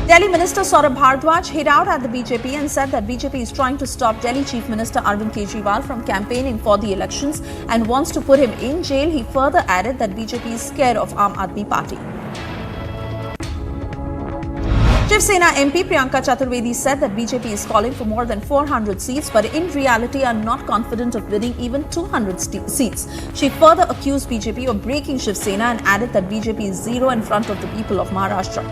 Delhi Minister Saurabh Bhardwaj hit out at the BJP and said that BJP is trying to stop Delhi Chief Minister Arvind Kejriwal from campaigning for the elections and wants to put him in jail. He further added that BJP is scared of Aam Aadmi Party. Shiv Sena MP Priyanka Chaturvedi said that BJP is calling for more than 400 seats but in reality are not confident of winning even 200 seats. She further accused BJP of breaking Shiv Sena and added that BJP is zero in front of the people of Maharashtra.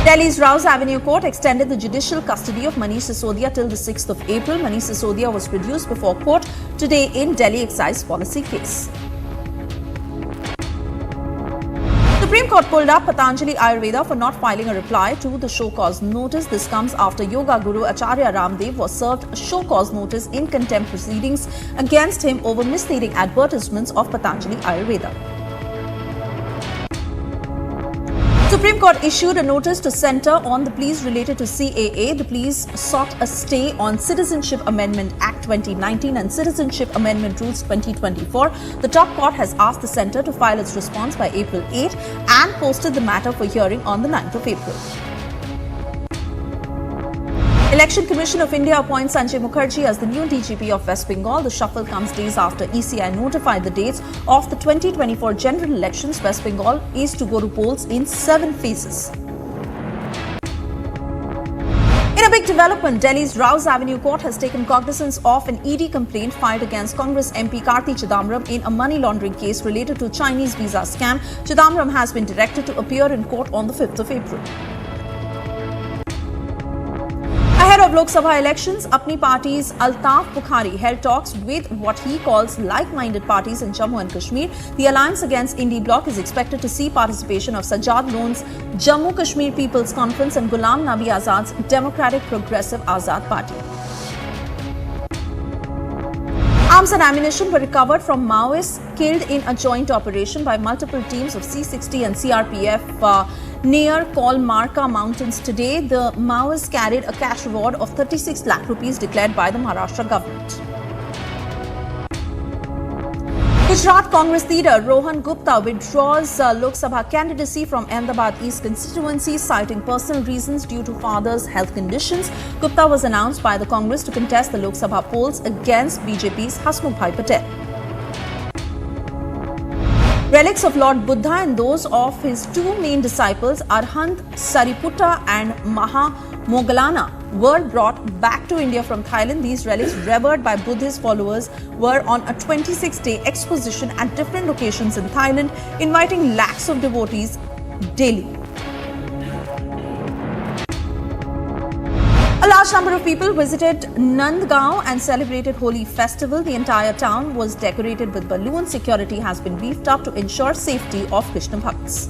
Delhi's Rouse Avenue Court extended the judicial custody of Manish Sisodia till the 6th of April. Manish Sisodia was produced before court today in Delhi excise policy case. Supreme Court pulled up Patanjali Ayurveda for not filing a reply to the show cause notice. This comes after Yoga Guru Acharya Ramdev was served a show cause notice in contempt proceedings against him over misleading advertisements of Patanjali Ayurveda. Supreme Court issued a notice to centre on the pleas related to CAA. The pleas sought a stay on Citizenship Amendment Act 2019 and Citizenship Amendment Rules 2024. The top court has asked the centre to file its response by April 8 and posted the matter for hearing on the 9th of April. Election Commission of India appoints Sanjay Mukherjee as the new DGP of West Bengal. The shuffle comes days after ECI notified the dates of the 2024 general elections. West Bengal is to go to polls in 7 phases. In a big development, Delhi's Rouse Avenue Court has taken cognizance of an ED complaint filed against Congress MP Karti Chidambaram in a money laundering case related to Chinese visa scam. Chidambaram has been directed to appear in court on the 5th of April. Ahead of Lok Sabha elections, Apni Party's Altaf Bukhari held talks with what he calls like-minded parties in Jammu and Kashmir. The Alliance Against Indie Bloc is expected to see participation of Sajjad Lone's Jammu Kashmir People's Conference and Ghulam Nabi Azad's Democratic Progressive Azad Party. Arms and ammunition were recovered from Maoists killed in a joint operation by multiple teams of C-60 and CRPF near Kolmarka Mountains today. The Maoists carried a cash reward of 36 lakh rupees declared by the Maharashtra government. Gujarat Congress leader Rohan Gupta withdraws Lok Sabha candidacy from Ahmedabad East constituency, citing personal reasons due to father's health conditions. Gupta was announced by the Congress to contest the Lok Sabha polls against BJP's Hasmukh Patel. Relics of Lord Buddha and those of his 2 main disciples, Arhant Sariputta and Maha Moggallana, were brought back to India from Thailand. These relics, revered by Buddhist followers, were on a 26-day exposition at different locations in Thailand, inviting lakhs of devotees. daily. A large number of people visited Nandgaon and celebrated Holi festival. The entire town was decorated with balloons. Security has been beefed up to ensure safety of Krishna Bhakts.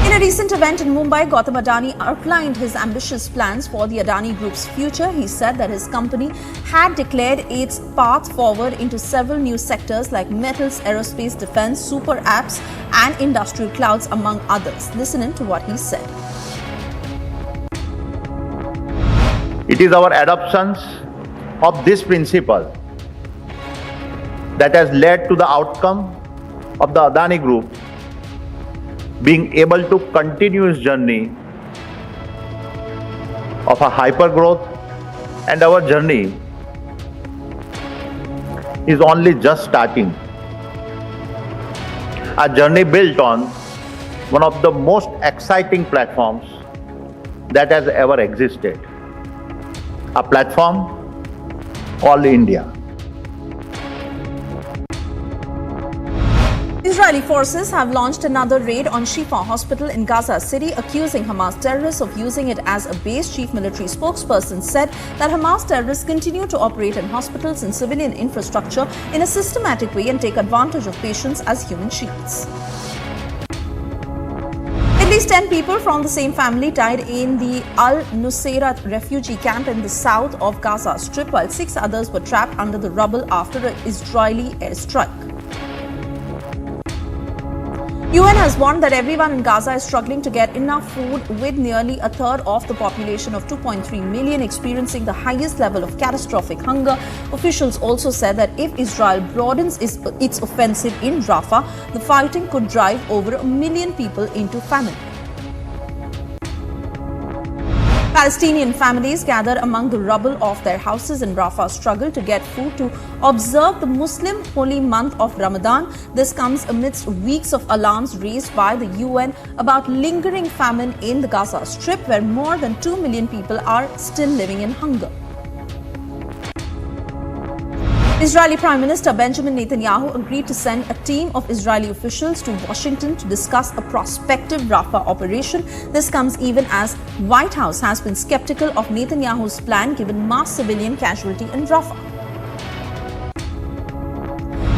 In a recent event in Mumbai, Gautam Adani outlined his ambitious plans for the Adani Group's future. He said that his company had declared its path forward into several new sectors like metals, aerospace, defense, super apps and industrial clouds, among others. Listen in to what he said.
It is our adoption of this principle that has led to the outcome of the Adani Group being able to continue its journey of a hyper-growth, and our journey is only just starting. A journey built on one of the most exciting platforms that has ever existed. A platform called India.
Israeli forces have launched another raid on Shifa Hospital in Gaza City, accusing Hamas terrorists of using it as a base. Chief military spokesperson said that Hamas terrorists continue to operate in hospitals and civilian infrastructure in a systematic way and take advantage of patients as human shields. At least 10 people from the same family died in the Al-Nusayrat refugee camp in the south of Gaza Strip, while 6 others were trapped under the rubble after an Israeli airstrike. UN has warned that everyone in Gaza is struggling to get enough food, with nearly a third of the population of 2.3 million experiencing the highest level of catastrophic hunger. Officials also said that if Israel broadens its offensive in Rafah, the fighting could drive over 1 million people into famine. Palestinian families gather among the rubble of their houses in Rafah struggle to get food to observe the Muslim holy month of Ramadan. This comes amidst weeks of alarms raised by the UN about lingering famine in the Gaza Strip, where more than 2 million people are still living in hunger. Israeli Prime Minister Benjamin Netanyahu agreed to send a team of Israeli officials to Washington to discuss a prospective Rafah operation. This comes even as White House has been skeptical of Netanyahu's plan given mass civilian casualty in Rafah.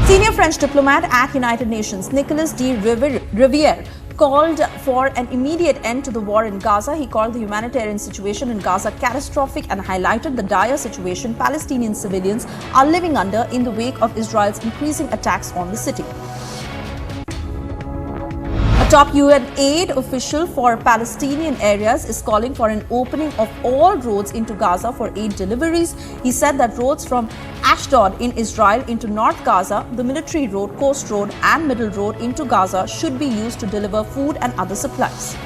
Senior French diplomat at United Nations Nicolas de Rivière called for an immediate end to the war in Gaza. He called the humanitarian situation in Gaza catastrophic and highlighted the dire situation Palestinian civilians are living under in the wake of Israel's increasing attacks on the city. A top UN aid official for Palestinian areas is calling for an opening of all roads into Gaza for aid deliveries. He said that roads from Ashdod in Israel into North Gaza, the military road, coast road and middle road into Gaza should be used to deliver food and other supplies.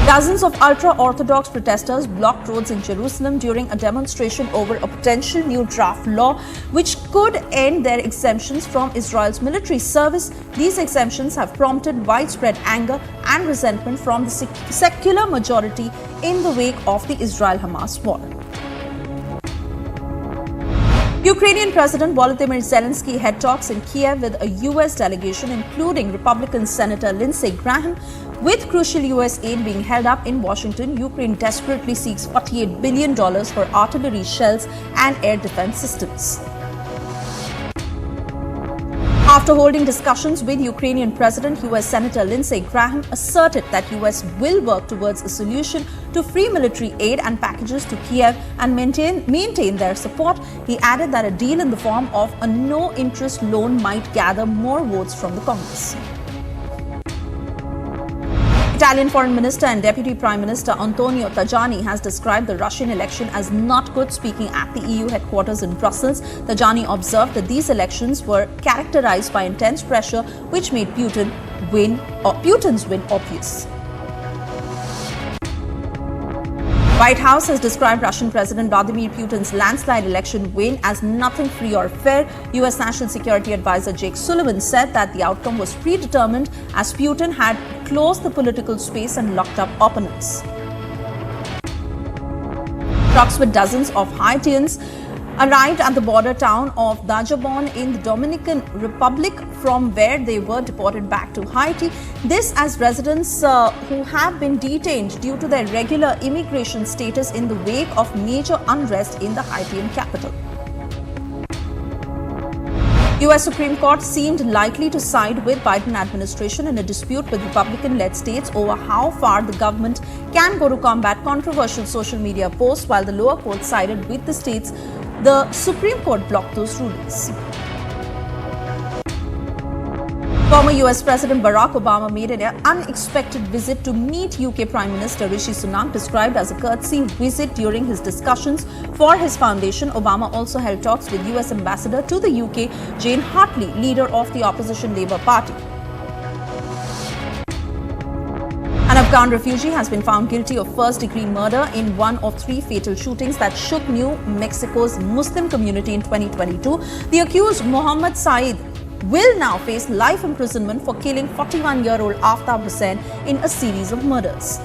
Dozens of ultra-Orthodox protesters blocked roads in Jerusalem during a demonstration over a potential new draft law which could end their exemptions from Israel's military service. These exemptions have prompted widespread anger and resentment from the secular majority in the wake of the Israel-Hamas war. Ukrainian President Volodymyr Zelensky had talks in Kiev with a U.S. delegation, including Republican Senator Lindsey Graham. With crucial U.S. aid being held up in Washington, Ukraine desperately seeks $48 billion for artillery shells and air defense systems. After holding discussions with Ukrainian President, U.S. Senator Lindsey Graham asserted that U.S. will work towards a solution to free military aid and packages to Kiev and maintain their support. He added that a deal in the form of a no-interest loan might gather more votes from the Congress. Italian Foreign Minister and Deputy Prime Minister Antonio Tajani has described the Russian election as not good. Speaking at the EU headquarters in Brussels, Tajani observed that these elections were characterized by intense pressure, which made Putin's win obvious. White House has described Russian President Vladimir Putin's landslide election win as nothing free or fair. U.S. National Security Advisor Jake Sullivan said that the outcome was predetermined as Putin had closed the political space and locked up opponents. Trucks with dozens of Haitians arrived at the border town of Dajabon in the Dominican Republic, from where they were deported back to Haiti. This as residents who have been detained due to their regular immigration status in the wake of major unrest in the Haitian capital. US Supreme Court seemed likely to side with Biden administration in a dispute with Republican-led states over how far the government can go to combat controversial social media posts, while the lower court sided with the states. The Supreme Court blocked those rulings. Former US President Barack Obama made an unexpected visit to meet UK Prime Minister Rishi Sunak, described as a courtesy visit during his discussions for his foundation. Obama also held talks with US Ambassador to the UK, Jain, leader of the opposition Labour Party. An Afghan refugee has been found guilty of first-degree murder in one of 3 fatal shootings that shook New Mexico's Muslim community in 2022. The accused, Mohammed Saeed, will now face life imprisonment for killing 41-year-old Aftab Hussain in a series of murders.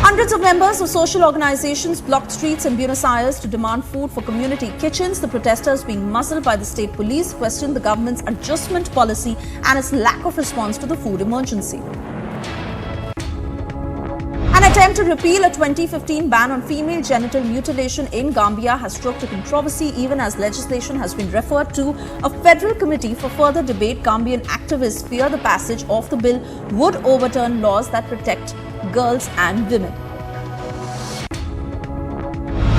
Hundreds of members of social organizations blocked streets in Buenos Aires to demand food for community kitchens. The protesters, being muzzled by the state police, questioned the government's adjustment policy and its lack of response to the food emergency. An attempt to repeal a 2015 ban on female genital mutilation in Gambia has stoked a controversy, even as legislation has been referred to a federal committee for further debate. Gambian activists fear the passage of the bill would overturn laws that protect girls and women.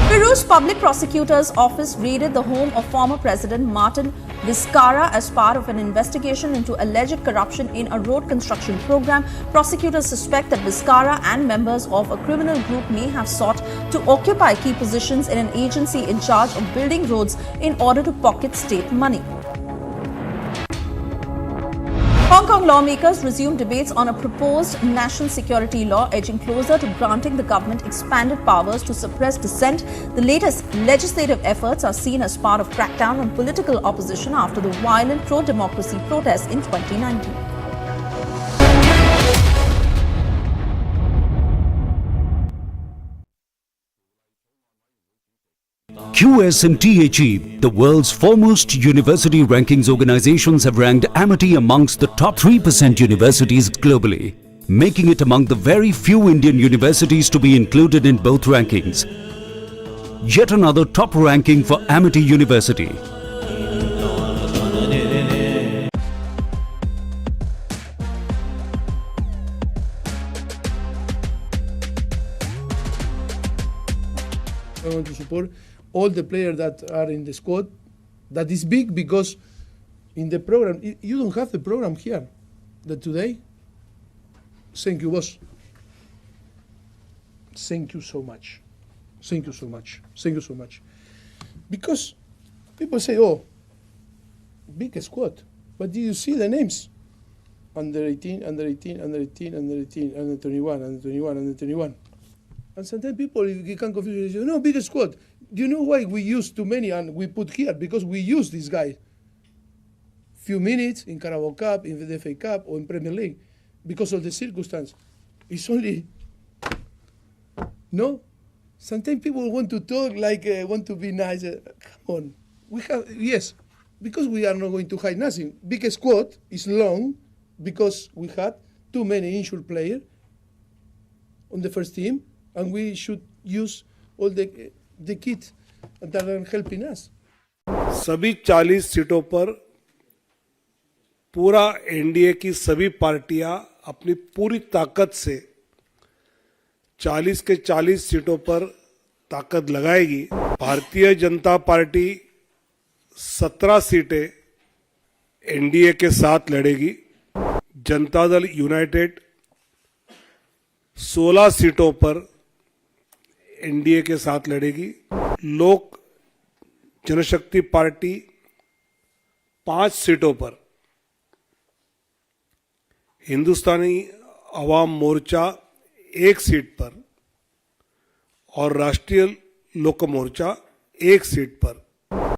Peru's public prosecutor's office raided the home of former President Martin Vizcarra as part of an investigation into alleged corruption in a road construction program. Prosecutors suspect that Vizcarra and members of a criminal group may have sought to occupy key positions in an agency in charge of building roads in order to pocket state money. Hong Kong lawmakers resumed debates on a proposed national security law, edging closer to granting the government expanded powers to suppress dissent. The latest legislative efforts are seen as part of crackdown on political opposition after the violent pro-democracy protests in 2019.
QS&THE, the world's foremost university rankings organizations, have ranked Amity amongst the top 3% universities globally, making it among the very few Indian universities to be included in both rankings. Yet another top ranking for Amity University.
I want to support all the players that are in the squad. That is big because in the program, you don't have the program here. That today, thank you, boss. Thank you so much. Thank you so much. Thank you so much. Because people say, oh, big squad. But do you see the names? Under 18, under 18, under 18, under 18, under 21, under 21, under 21. And sometimes people, you can confuse, you say, no, big squad. Do you know why we use too many and we put here? Because we use this guy. Few minutes in Carabao Cup, in the FA Cup, or in Premier League. Because of the circumstance. It's only, no? Sometimes people want to talk like, want to be nice. Come on. We have, yes, because we are not going to hide nothing. Big squad is long because we had too many injured players on the first team, and we should use all the kids that are helping us.
सभी 40 सीटों पर पूरा NDA की सभी पार्टियां अपनी पूरी ताकत से 40 के 40 सीटों पर ताकत लगाएगी। भारतीय जनता पार्टी 17 सीटें एनडीए के साथ लड़ेगी। जनता दल यूनाइटेड 16 सीटों पर एनडीए के साथ लड़ेगी। लोक जनशक्ति पार्टी 5 सीटों पर, हिंदुस्तानी अवाम मोर्चा 1 सीट पर और राष्ट्रीय लोक मोर्चा 1 सीट पर।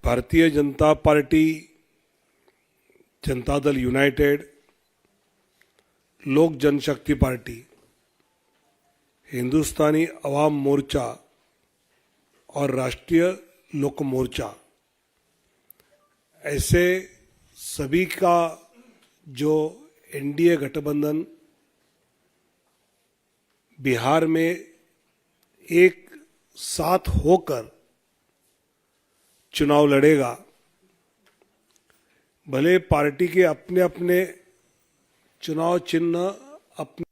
भारतीय जनता पार्टी, जनता दल यूनाइटेड, लोक जनशक्ति पार्टी, हिंदुस्तानी अवाम मोर्चा और राष्ट्रीय लोक मोर्चा, ऐसे सभी का जो एनडीए गठबंधन बिहार में एक साथ होकर चुनाव लड़ेगा, भले पार्टी के अपने अपने चुनाव चिन्ह अपने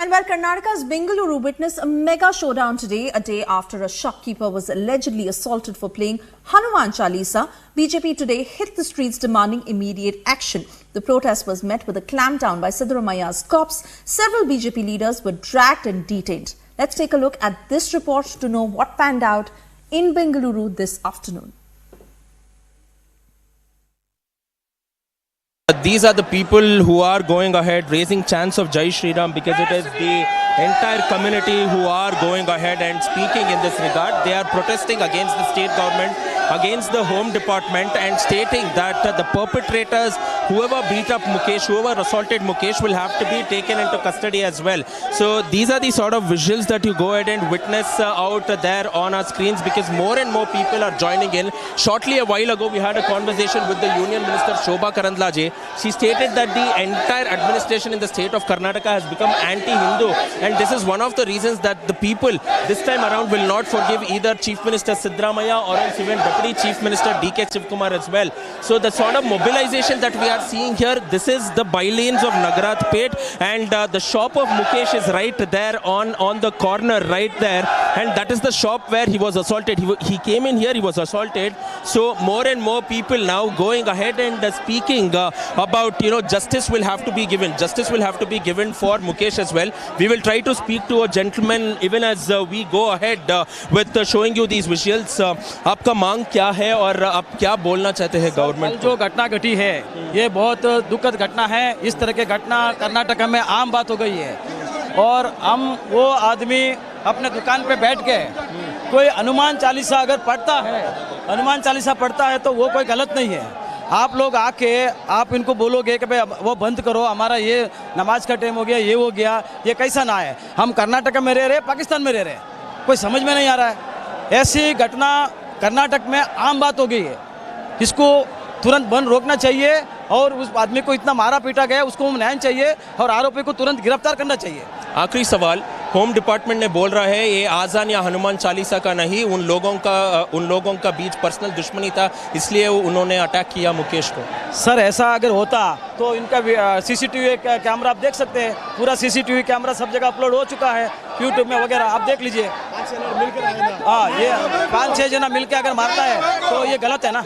And while Karnataka's Bengaluru witnessed a mega showdown today, a day after a shopkeeper was allegedly assaulted for playing Hanuman Chalisa, BJP today hit the streets demanding immediate action. The protest was met with a clampdown by Siddaramaya's cops. Several BJP leaders were dragged and detained. Let's take a look at this report to know what panned out in Bengaluru this afternoon.
These are the people who are going ahead raising chants of Jai Shri Ram, because it is the entire community who are going ahead and speaking in this regard. They are protesting against the state government, against the Home Department, and stating that the perpetrators, whoever beat up Mukesh, whoever assaulted Mukesh, will have to be taken into custody as well. So these are the sort of visuals that you go ahead and witness out there on our screens, because more and more people are joining in. Shortly a while ago, we had a conversation with the Union Minister Shobha Karandlaje. She stated that the entire administration in the state of Karnataka has become anti-Hindu, and this is one of the reasons that the people this time around will not forgive either Chief Minister Siddaramaiah or else even Deputy Chief Minister DK Shivkumar as well. So the sort of mobilization that we are seeing here, this is the bylanes of Nagarath Pet, and the shop of Mukesh is right there on the corner right there, and that is the shop where he was assaulted. He came in here, he was assaulted. So more and more people now going ahead and speaking about, justice will have to be given. Justice will have to be given for Mukesh as well. We will try to speak to a gentleman even as we go ahead with showing you these visuals. आपका मांग क्या है और आप क्या बोलना चाहते हैं गवर्नमेंट?
जो घटना घटी है ये बहुत दुखद घटना है। इस तरह की घटना कर्नाटक में आम बात हो गई है, और हम वो आदमी अपने दुकान पे बैठ के कोई हनुमान चालीसा अगर पढ़ता है, हनुमान चालीसा पढ़ता है तो वो कोई गलत नहीं है। आप लोग आके आप इनको बोलोगे कि भाई वो बंद करो, हमारा ये नमाज का टाइम हो गया, ये हो गया, ये कैसा ना है। हम कर्नाटक में रह रहे, पाकिस्तान में रह रहे, कोई समझ में नहीं आ रहा है। ऐसी घटना कर्नाटक में आम बात हो गई है, इसको तुरंत बंद रोकना चाहिए, और उस आदमी को इतना मारा पीटा गया उसको न्याय चाहिए, और आरोपी को तुरंत गिरफ्तार करना चाहिए।
आखिरी सवाल, होम डिपार्टमेंट ने बोल रहा है ये आज़ान या हनुमान चालीसा का नहीं, उन लोगों का बीच पर्सनल दुश्मनी था, इसलिए उन्होंने अटैक किया मुकेश को।
सर ऐसा अगर होता तो इनका सीसीटीवी कैमरा आप देख सकते हैं, पूरा सीसीटीवी कैमरा सब जगह अपलोड हो चुका है, यूट्यूब में वगैरह आप देख लीजिए। हाँ, ये 5-6 जना मिलकर अगर मारता है तो ये गलत है ना।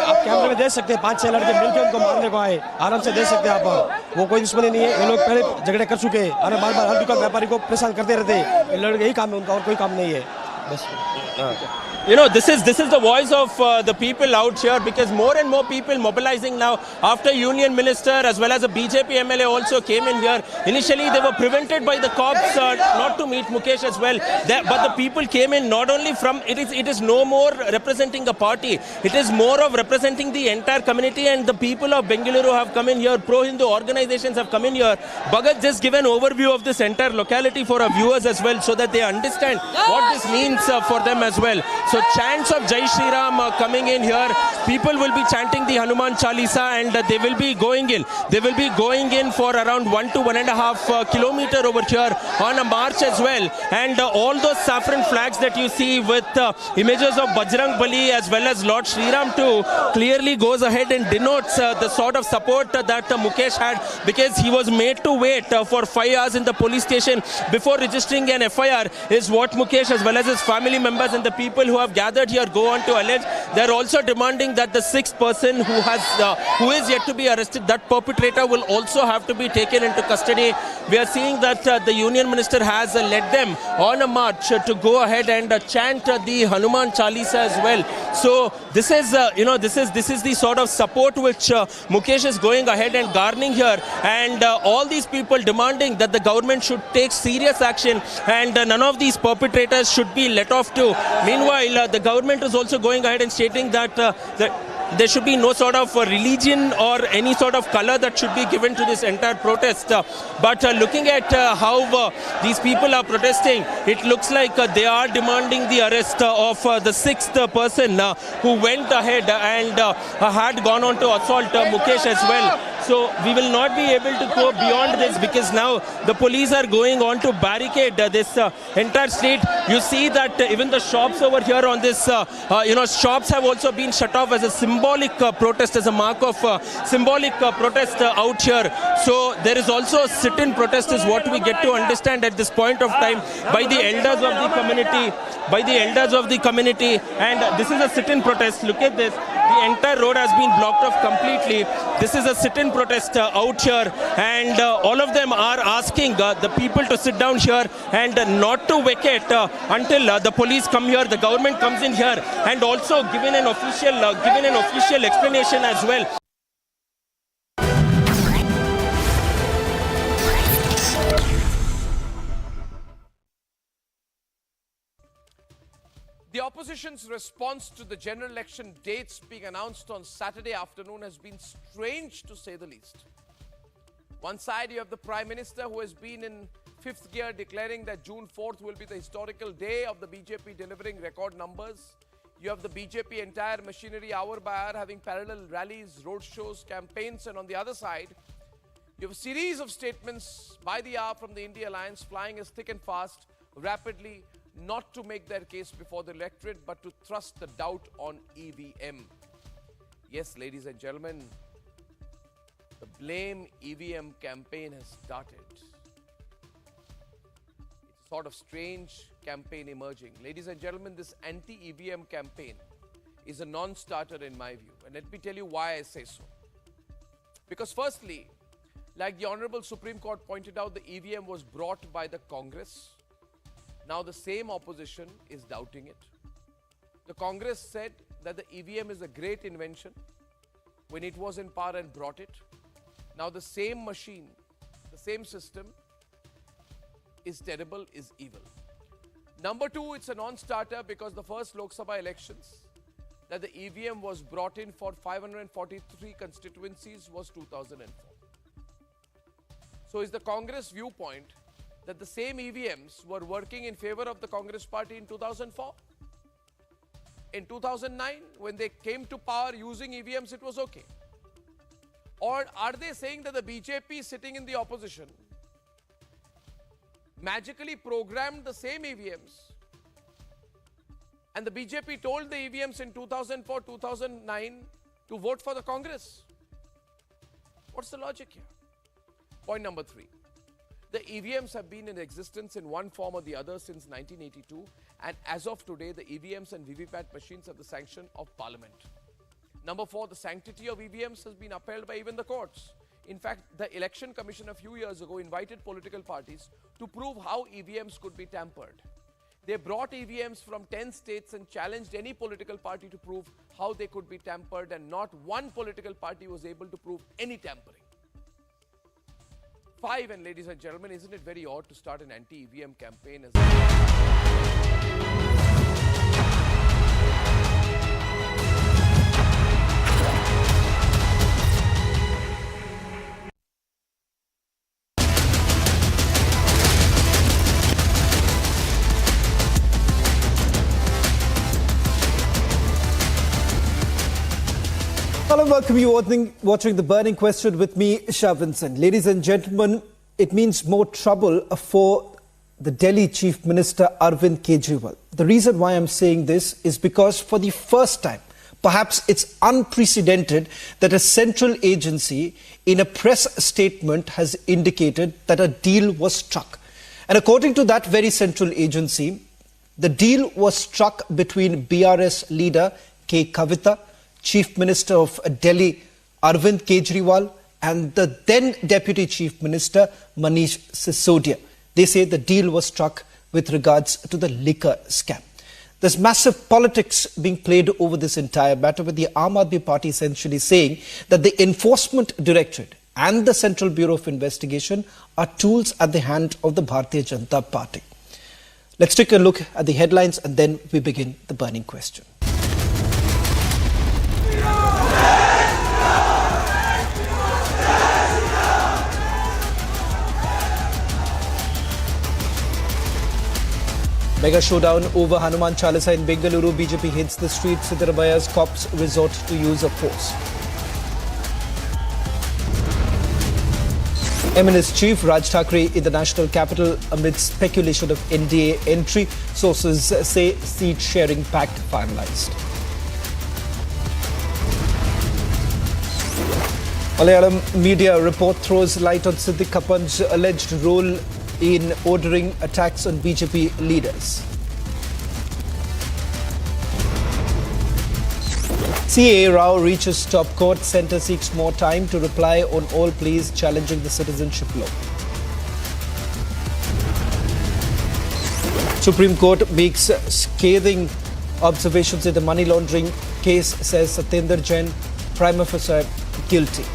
आप कैमरे में देख सकते हैं, 5-6 लड़के मिलकर उनको मारने को आए, आराम से देख सकते हैं आप। वो कोई दुश्मनी नहीं है, ये लोग पहले झगड़े कर चुके हैं, अरे बार बार हर दुकान व्यापारी को परेशान करते रहते हैं। ये लड़के यही काम है उनका, और कोई काम नहीं है बस।
This is the voice of the people out here, because more and more people mobilizing now after Union Minister as well as a BJP MLA also came in here. Initially they were prevented by the cops not to meet Mukesh as well, but the people came in not only from, it is no more representing a party, it is more of representing the entire community, and the people of Bengaluru have come in here, pro-Hindu organizations have come in here. Bhagat just give an overview of this entire locality for our viewers as well, so that they understand what this means for them as well. So chants of Jai Shri Ram coming in here. People will be chanting the Hanuman Chalisa, and they will be going in. They will be going in for around 1 to 1.5 kilometer over here on a march as well. And all those saffron flags that you see with images of Bajrang Bali as well as Lord Shri Ram too clearly goes ahead and denotes the sort of support that Mukesh had, because he was made to wait for 5 hours in the police station before registering an FIR, is what Mukesh as well as his family members and the people who have gathered here go on to allege. They're also demanding that the 6th person who is yet to be arrested, that perpetrator, will also have to be taken into custody. We are seeing that the Union Minister has led them on a march to go ahead and chant the Hanuman Chalisa as well. So this is this is the sort of support which Mukesh is going ahead and garnering here, and all these people demanding that the government should take serious action, and none of these perpetrators should be let off too. Meanwhile, the government is also going ahead and stating that there should be no sort of religion or any sort of color that should be given to this entire protest. But looking at how these people are protesting, it looks like they are demanding the arrest of the sixth person who went ahead and had gone on to assault Mukesh as well. So we will not be able to go beyond this, because now the police are going on to barricade this entire street. You see that even the shops over here on this, shops have also been shut off as a symbolic protest, as a mark of symbolic protest out here. So there is also a sit-in protest is what we get to understand at this point of time by the elders of the community, and this is a sit-in protest. Look at this. The entire road has been blocked off completely. This is a sit-in protest out here, and all of them are asking the people to sit down here and not to vacate until the police come here, the government comes in here, and also given an official explanation as well.
The opposition's response to the general election dates being announced on Saturday afternoon has been strange, to say the least. One side, you have the Prime Minister, who has been in fifth gear, declaring that June 4th will be the historical day of the BJP delivering record numbers. You have the BJP entire machinery, hour by hour, having parallel rallies, road shows, campaigns. And on the other side, you have a series of statements by the hour from the NDA Alliance, flying as thick and fast, rapidly, not to make their case before the electorate, but to thrust the doubt on EVM. Yes, ladies and gentlemen, the blame EVM campaign has started. It's a sort of strange campaign emerging. Ladies and gentlemen, this anti-EVM campaign is a non-starter in my view. And let me tell you why I say so. Because firstly, like the Honorable Supreme Court pointed out, the EVM was brought by the Congress. Now the same opposition is doubting it. The Congress said that the EVM is a great invention when it was in power and brought it. Now the same machine, the same system is terrible, is evil. Number two, it's a non-starter because the first Lok Sabha elections that the EVM was brought in for 543 constituencies was 2004. So is the Congress viewpoint that the same EVMs were working in favor of the Congress party in 2004? In 2009, when they came to power using EVMs, it was okay? Or are they saying that the BJP sitting in the opposition magically programmed the same EVMs, and the BJP told the EVMs in 2004, 2009 to vote for the Congress? What's the logic here? Point number three. The EVMs have been in existence in one form or the other since 1982, and as of today, the EVMs and VVPAT machines have the sanction of Parliament. Number four, the sanctity of EVMs has been upheld by even the courts. In fact, the Election Commission a few years ago invited political parties to prove how EVMs could be tampered. They brought EVMs from 10 states and challenged any political party to prove how they could be tampered, and not one political party was able to prove any tampering. Five, and ladies and gentlemen, isn't it very odd to start an anti-EVM campaign as
Hello, welcome you watching The Burning Question with me, Shavinson. Ladies and gentlemen, it means more trouble for the Delhi Chief Minister Arvind Kejriwal. The reason why I'm saying this is because for the first time, perhaps it's unprecedented, that a central agency in a press statement has indicated that a deal was struck. And according to that very central agency, the deal was struck between BRS leader K. Kavita, Chief Minister of Delhi Arvind Kejriwal, and the then Deputy Chief Minister Manish Sisodia. They say the deal was struck with regards to the liquor scam. There's massive politics being played over this entire matter, with the Aam Aadmi Party essentially saying that the Enforcement Directorate and the Central Bureau of Investigation are tools at the hand of the Bharatiya Janata Party. Let's take a look at the headlines and then we begin the burning question. Mega showdown over Hanuman Chalisa in Bengaluru. BJP hits the streets. Siddaramaya's cops resort to use of force. MNS Chief Raj Thackeray in the national capital amid speculation of NDA entry. Sources say seat sharing pact finalized. Malayalam media report throws light on Siddiq Kappan's alleged role in ordering attacks on BJP leaders. CAA Rao reaches top court. Centre seeks more time to reply on all pleas challenging the citizenship law. Supreme Court makes scathing observations in the money laundering case, says Satender, Jain prima facie guilty.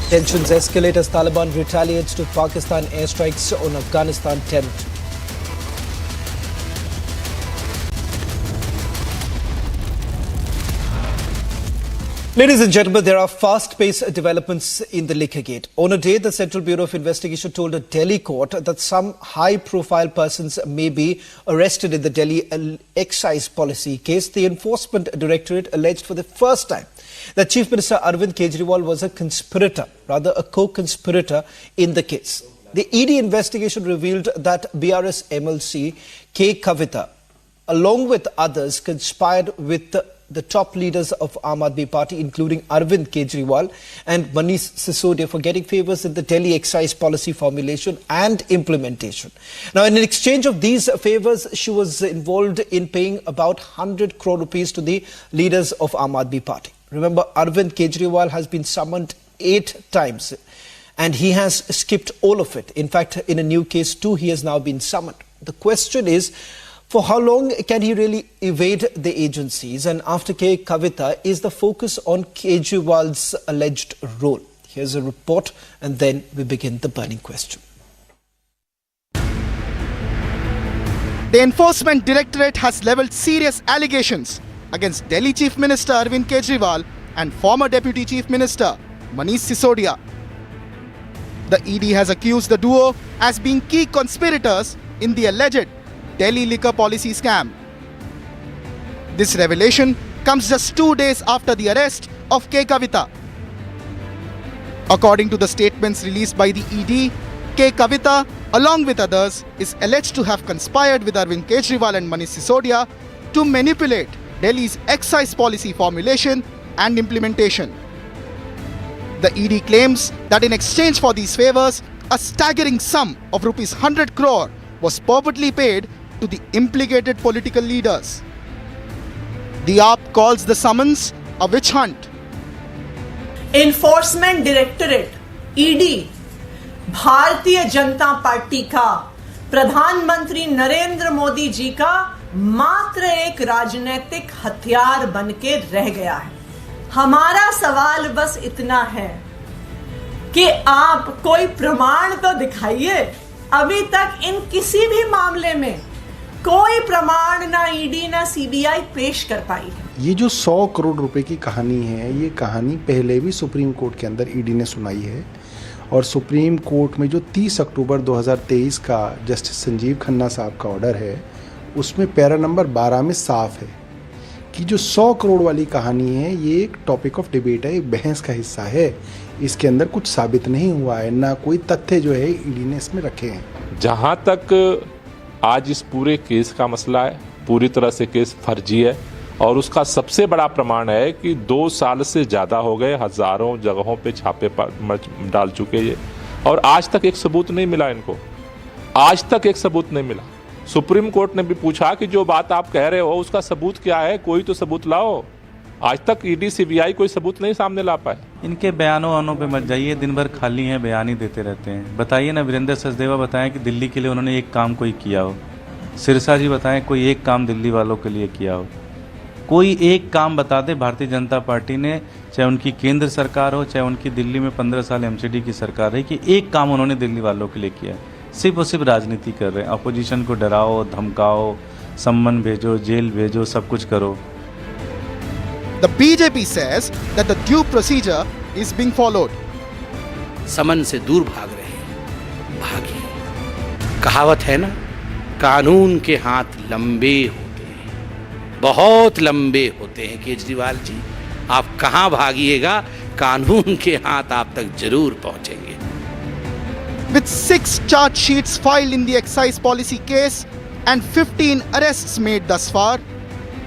Tensions escalate as Taliban retaliates to Pakistan airstrikes on Afghanistan territory. Ladies and gentlemen, there are fast-paced developments in the liquor gate. On a day, the Central Bureau of Investigation told a Delhi court that some high-profile persons may be arrested in the Delhi excise policy case. The Enforcement Directorate alleged for the first time that Chief Minister Arvind Kejriwal was a conspirator, rather a co-conspirator in the case. The ED investigation revealed that BRS MLC K. Kavita, along with others, conspired with the top leaders of Aam Aadmi Party, including Arvind Kejriwal and Manish Sisodia, for getting favours in the Delhi excise policy formulation and implementation. Now, in exchange of these favours, she was involved in paying about 100 crore rupees to the leaders of Aam Aadmi Party. Remember, Arvind Kejriwal has been summoned 8 times and he has skipped all of it. In fact, in a new case too, he has now been summoned. The question is, for how long can he really evade the agencies? And after K. Kavita, is the focus on Kejriwal's alleged role? Here's a report and then we begin the burning question.
The Enforcement Directorate has levelled serious allegations against Delhi Chief Minister Arvind Kejriwal and former Deputy Chief Minister Manish Sisodia. The ED has accused the duo as being key conspirators in the alleged Delhi liquor policy scam. This revelation comes just 2 days after the arrest of K. Kavita. According to the statements released by the ED, K. Kavita, along with others, is alleged to have conspired with Arvind Kejriwal and Manish Sisodia to manipulate Delhi's excise policy formulation and implementation. The ED claims that in exchange for these favours, a staggering sum of rupees 100 crore was purportedly paid to the implicated political leaders. The AAP calls the summons a witch hunt.
Enforcement Directorate ED Bharatiya Janata party का प्रधानमंत्री नरेंद्र मोदी जी का मात्र एक राजनीतिक हथियार बनके रह गया है। हमारा सवाल बस इतना है कि आप कोई प्रमाण तो दिखाइए। अभी तक इन किसी भी मामले में कोई प्रमाण ना ईडी ना सीबीआई पेश कर पाई है।
ये जो 100 करोड़ रुपए की कहानी है, ये कहानी पहले भी सुप्रीम कोर्ट के अंदर ईडी ने सुनाई है और सुप्रीम कोर्ट में जो 30 अक्टूबर 2023 का जस्टिस संजीव खन्ना साहब का ऑर्डर है, उसमें पैरा नंबर 12 में साफ है कि जो 100 करोड़ वाली कहानी है, ये एक टॉपिक ऑफ डिबेट है, एक बहस का हिस्सा है। इसके अंदर कुछ साबित नहीं हुआ है, ना कोई तथ्य जो है ईडी ने इसमें रखे हैं।
जहां तक आज इस पूरे केस का मसला है, पूरी तरह से केस फर्जी है और उसका सबसे बड़ा प्रमाण है कि 2 साल से ज़्यादा हो गए, हज़ारों जगहों पे छापे डाल चुके ये और आज तक एक सबूत नहीं मिला इनको। आज तक एक सबूत नहीं मिला। सुप्रीम कोर्ट ने भी पूछा कि जो बात आप कह रहे हो उसका सबूत क्या है, कोई तो सबूत लाओ। आज तक ईडी सीबीआई कोई सबूत नहीं सामने ला पाए।
इनके बयानों पे मत जाइए, दिन भर खाली हैं, बयान ही देते रहते हैं। बताइए ना, वीरेंद्र सचदेवा बताएं कि दिल्ली के लिए उन्होंने एक काम कोई किया हो। सिरसा जी बताएं कोई एक काम दिल्ली वालों के लिए किया हो। कोई एक काम बता दे भारतीय जनता पार्टी ने, चाहे उनकी केंद्र सरकार हो, चाहे उनकी दिल्ली में 15 साल एमसीडी की सरकार रही, कि एक काम उन्होंने दिल्ली वालों के लिए किया। सिर्फ और सिर्फ राजनीति कर रहे हैं। अपोजिशन को डराओ, धमकाओ, सम्मन भेजो, जेल भेजो, सब कुछ करो।
The BJP says that the due procedure is being followed.
समन से दूर भाग रहे हैं, भागिए। कहावत है ना, कानून के हाथ लंबे होते हैं, बहुत लंबे होते हैं। केजरीवाल जी, आप कहां भागिएगा, कानून के हाथ आप तक जरूर पहुंचेंगे।
With 6 charge sheets filed in the excise policy case and 15 arrests made thus far,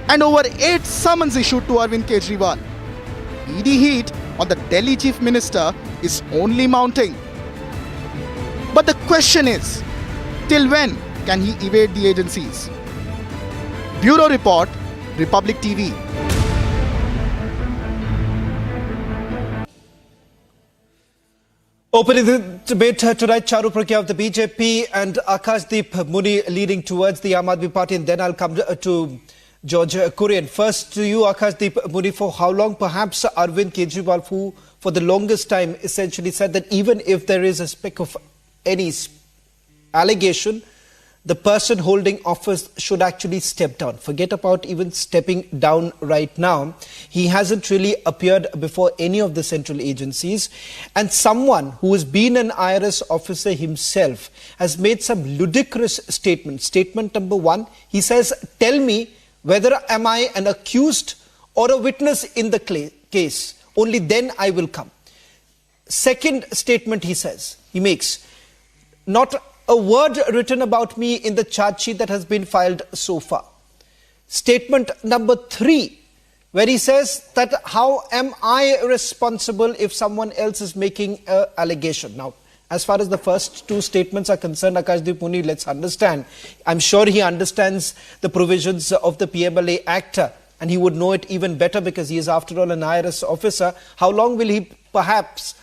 and over 8 summons issued to Arvind Kejriwal, ED heat on the Delhi Chief Minister is only mounting. But the question is, till when can he evade the agencies? Bureau Report, Republic TV.
Opening the debate tonight, Charu Pragya of the BJP and Akashdeep Muni leading towards the Aam Aadmi Party, and then I'll come to George Kurian. First to you, Akashdeep Muni, for how long perhaps Arvind Kejriwal, who for the longest time essentially said that even if there is a speck of any allegation, the person holding office should actually step down. Forget about even stepping down right now. He hasn't really appeared before any of the central agencies. And someone who has been an IRS officer himself has made some ludicrous statements. Statement number one, he says, tell me whether am I an accused or a witness in the case. Only then I will come. Second statement he makes, not a word written about me in the charge sheet that has been filed so far. Statement number 3, where he says that how am I responsible if someone else is making an allegation? Now, as far as the first 2 statements are concerned, Akashdeep Muni, let's understand. I'm sure he understands the provisions of the PMLA Act, and he would know it even better because he is after all an IRS officer. How long will he perhaps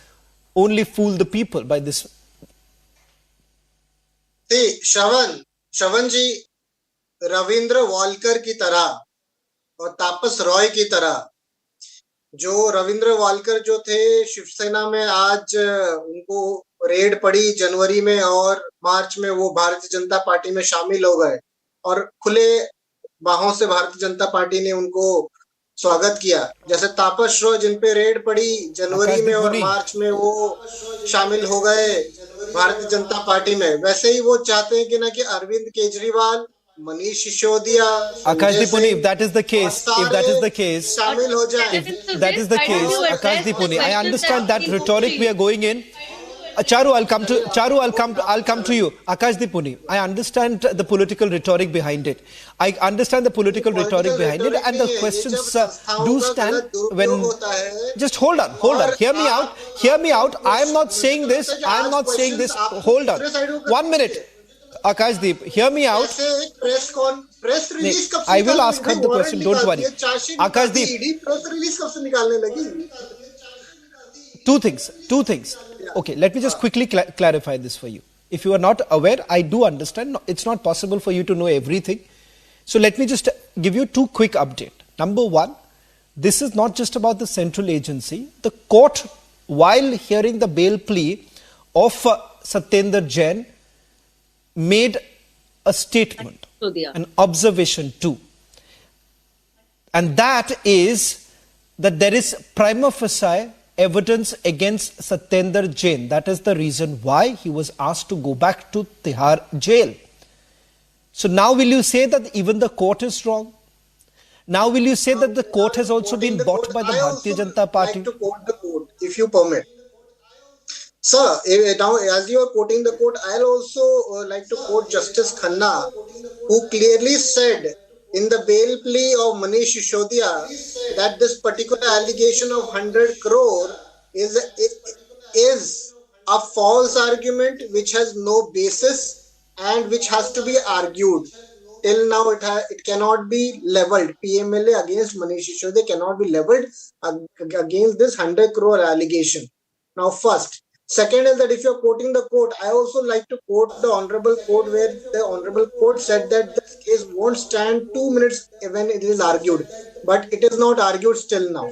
only fool the people by this?
Shravan ji, Ravindra Walkar की तरह और तापस रॉय की तरह, जो Ravindra Walker जो थे शिवसेना में, आज उनको रेड पड़ी जनवरी में और मार्च में वो भारतीय जनता पार्टी में शामिल हो गए और खुले बाहों से भारतीय जनता पार्टी ने उनको स्वागत किया। जैसे तापस रॉय जिन पे रेड पड़ी जनवरी में और मार्च में वो शामिल हो गए भारतीय जनता पार्टी में, वैसे ही वो चाहते हैं कि ना कि Arvind Kejriwal, Manish Sisodia,
Akashdeep Muni, if that is the case,
शामिल हो जाए,
if that is the case, Akashdeep Muni, I understand that rhetoric we are going in. Charu, I'll come to you. Akashdeep Muni, I understand the political rhetoric behind it. And the questions do stand when. Just hold on. Hear me out. I am not saying this. Hold on. 1 minute. Akashdeep, hear me out. I will ask her the question. Don't worry. Akashdeep. Two things. Okay, let me just quickly clarify this for you. If you are not aware, I do understand. It's not possible for you to know everything. So let me just give you 2 quick updates. Number 1, this is not just about the central agency. The court, while hearing the bail plea of Satender Jain, made a statement, an observation too. And that is that there is prima facie evidence against Satender Jain. That is the reason why he was asked to go back to Tihar jail. So now will you say that even the court is wrong? Now will you say that the court has also been bought by the Bharatiya Janata Party?
I would like to quote the court, if you permit. Sir, now as you are quoting the court, I'll also like to quote Justice Khanna, who clearly said in the bail plea of Manish Sisodia that this particular allegation of 100 crore is a false argument which has no basis and which has to be argued. Till now it cannot be leveled. PMLA against Manish Sisodia cannot be leveled against this 100 crore allegation. Now first. Second is that if you are quoting the court, I also like to quote the Honorable Court, where the Honorable Court said that this case won't stand 2 minutes when it is argued. But it is not argued still now.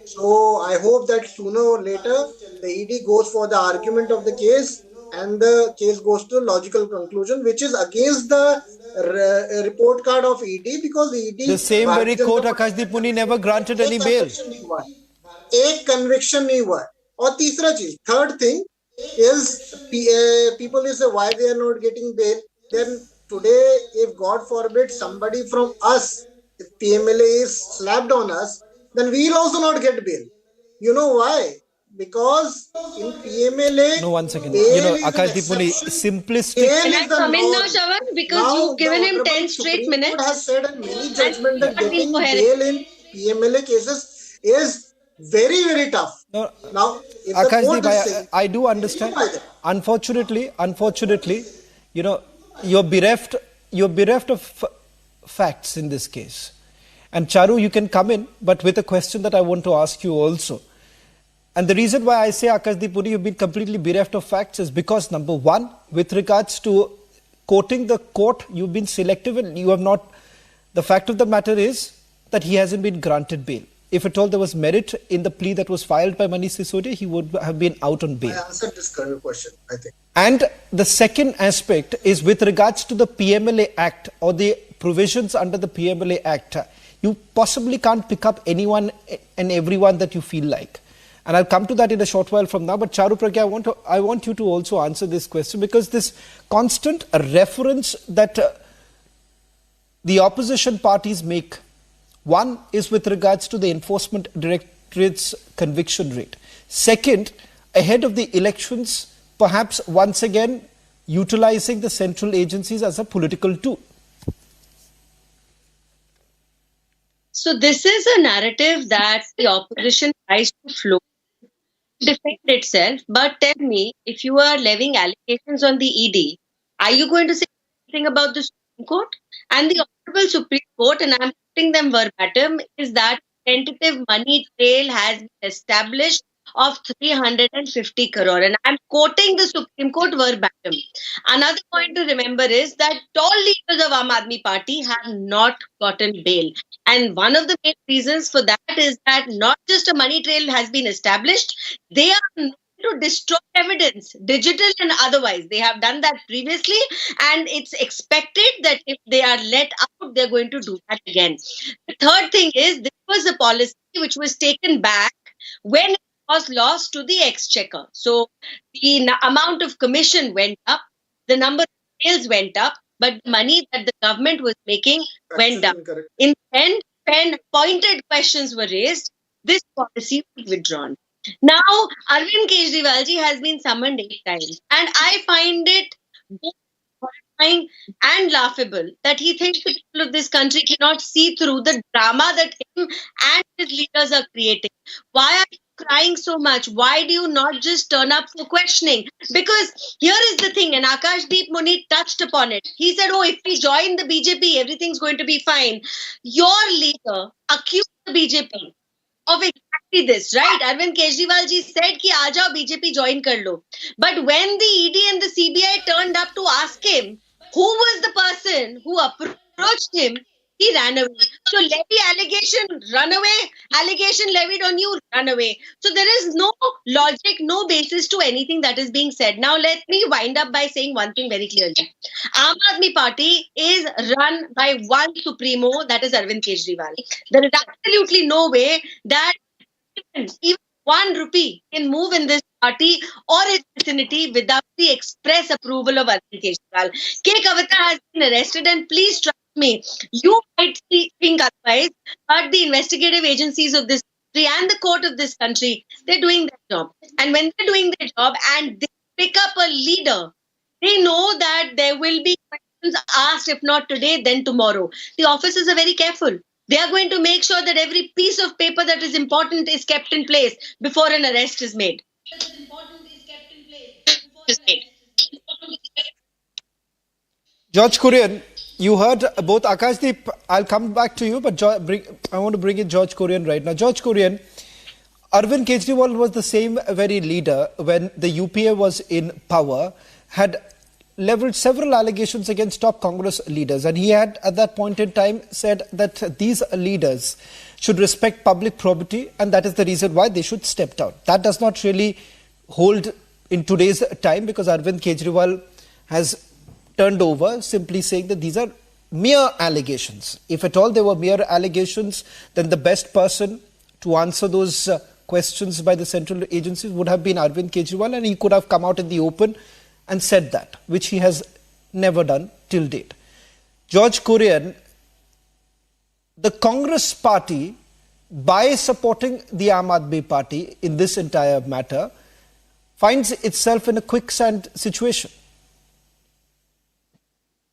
So I hope that sooner or later the ED goes for the argument of the case and the case goes to a logical conclusion, which is against the report card of ED, because ED...
The same very court, Akashdeep Muni, never granted any bail.
एक conviction नहीं हुआ. और तीसरा चीज, third thing, people is why they are not getting bail. Then today, if God forbid somebody from us, if PMLA is slapped on us, then we will also not get bail. You know why? Because in PMLA,
No, one second.
Akashdeep
Muni, simplistic.
Can I come in now, Shavan? Because you've given him 10 straight minutes. Court has said in many judgments that getting bail in PMLA cases is very, very tough.
No,
now, if
Akashdeep, I do understand. Unfortunately, you're bereft of facts in this case. And Charu, you can come in, but with a question that I want to ask you also. And the reason why I say, Akashdeep Puri, you've been completely bereft of facts is because, number one, with regards to quoting the court, you've been selective and you have not. The fact of the matter is that he hasn't been granted bail. If at all there was merit in the plea that was filed by Manish Sisodia, he would have been out on bail.
I answered this question, I think.
And the second aspect is with regards to the PMLA Act or the provisions under the PMLA Act. You possibly can't pick up anyone and everyone that you feel like. And I'll come to that in a short while from now. But Charu Pragya, I want you to also answer this question, because this constant reference that the opposition parties make, one is with regards to the Enforcement Directorate's conviction rate. Second, ahead of the elections, perhaps once again utilizing the central agencies as a political tool.
So this is a narrative that the opposition tries to float to defend itself. But tell me, if you are levying allegations on the ED, are you going to say anything about the Supreme Court? And the Honorable Supreme Court, and I'm putting them verbatim, is that tentative money trail has been established of 350 crore. And I'm quoting the Supreme Court verbatim. Another point to remember is that tall leaders of Aam Aadmi Party have not gotten bail. And one of the main reasons for that is that not just a money trail has been established, they are known to destroy evidence, digital and otherwise. They have done that previously, and it's expected that if they are let out, they're going to do that again. The third thing is, this was a policy which was taken back when it was lost to the exchequer. So the amount of commission went up, the number of sales went up, but the money that the government was making went down. In the end, when pointed questions were raised, this policy was withdrawn. Now, Arvind Kejriwal ji has been summoned 8 times, and I find it both horrifying and laughable that he thinks the people of this country cannot see through the drama that him and his leaders are creating. Why are you crying so much? Why do you not just turn up for questioning? Because here is the thing, and Akashdeep Muni touched upon it. He said, oh, if we join the BJP, everything's going to be fine. Your leader accused the BJP of exactly this, right? Arvind Kejriwal ji said ki aaja BJP join kar lo. But when the ED and the CBI turned up to ask him who was the person who approached him, he ran away. So levy allegation, run away. Allegation levied on you, run away. So there is no logic, no basis to anything that is being said. Now let me wind up by saying one thing very clearly. Aam Aadmi Party is run by one supremo, that is Arvind Kejriwal. There is absolutely no way that even 1 rupee can move in this party or its vicinity without the express approval of Arvind Kejriwal. K. Kavita has been arrested, and please trust me, you might think otherwise, but the investigative agencies of this country and the court of this country, they're doing their job. And when they're doing their job and they pick up a leader, they know that there will be questions asked, if not today, then tomorrow. The officers are very careful. They are going to make sure that every piece of paper that is important is kept in place before an arrest is made.
George Kurian, you heard both Akashdeep. I'll come back to you, but I want to bring in George Kurian right now. George Kurian, Arvind Kejriwal was the same very leader when the UPA was in power, had leveled several allegations against top Congress leaders, and he had at that point in time said that these leaders should respect public property, and that is the reason why they should step down. That does not really hold in today's time, because Arvind Kejriwal has turned over simply saying that these are mere allegations. If at all they were mere allegations, then the best person to answer those questions by the central agencies would have been Arvind Kejriwal, and he could have come out in the open and said that, which he has never done till date. George Kurian, the Congress party, by supporting the Aam Aadmi party in this entire matter, finds itself in a quicksand situation.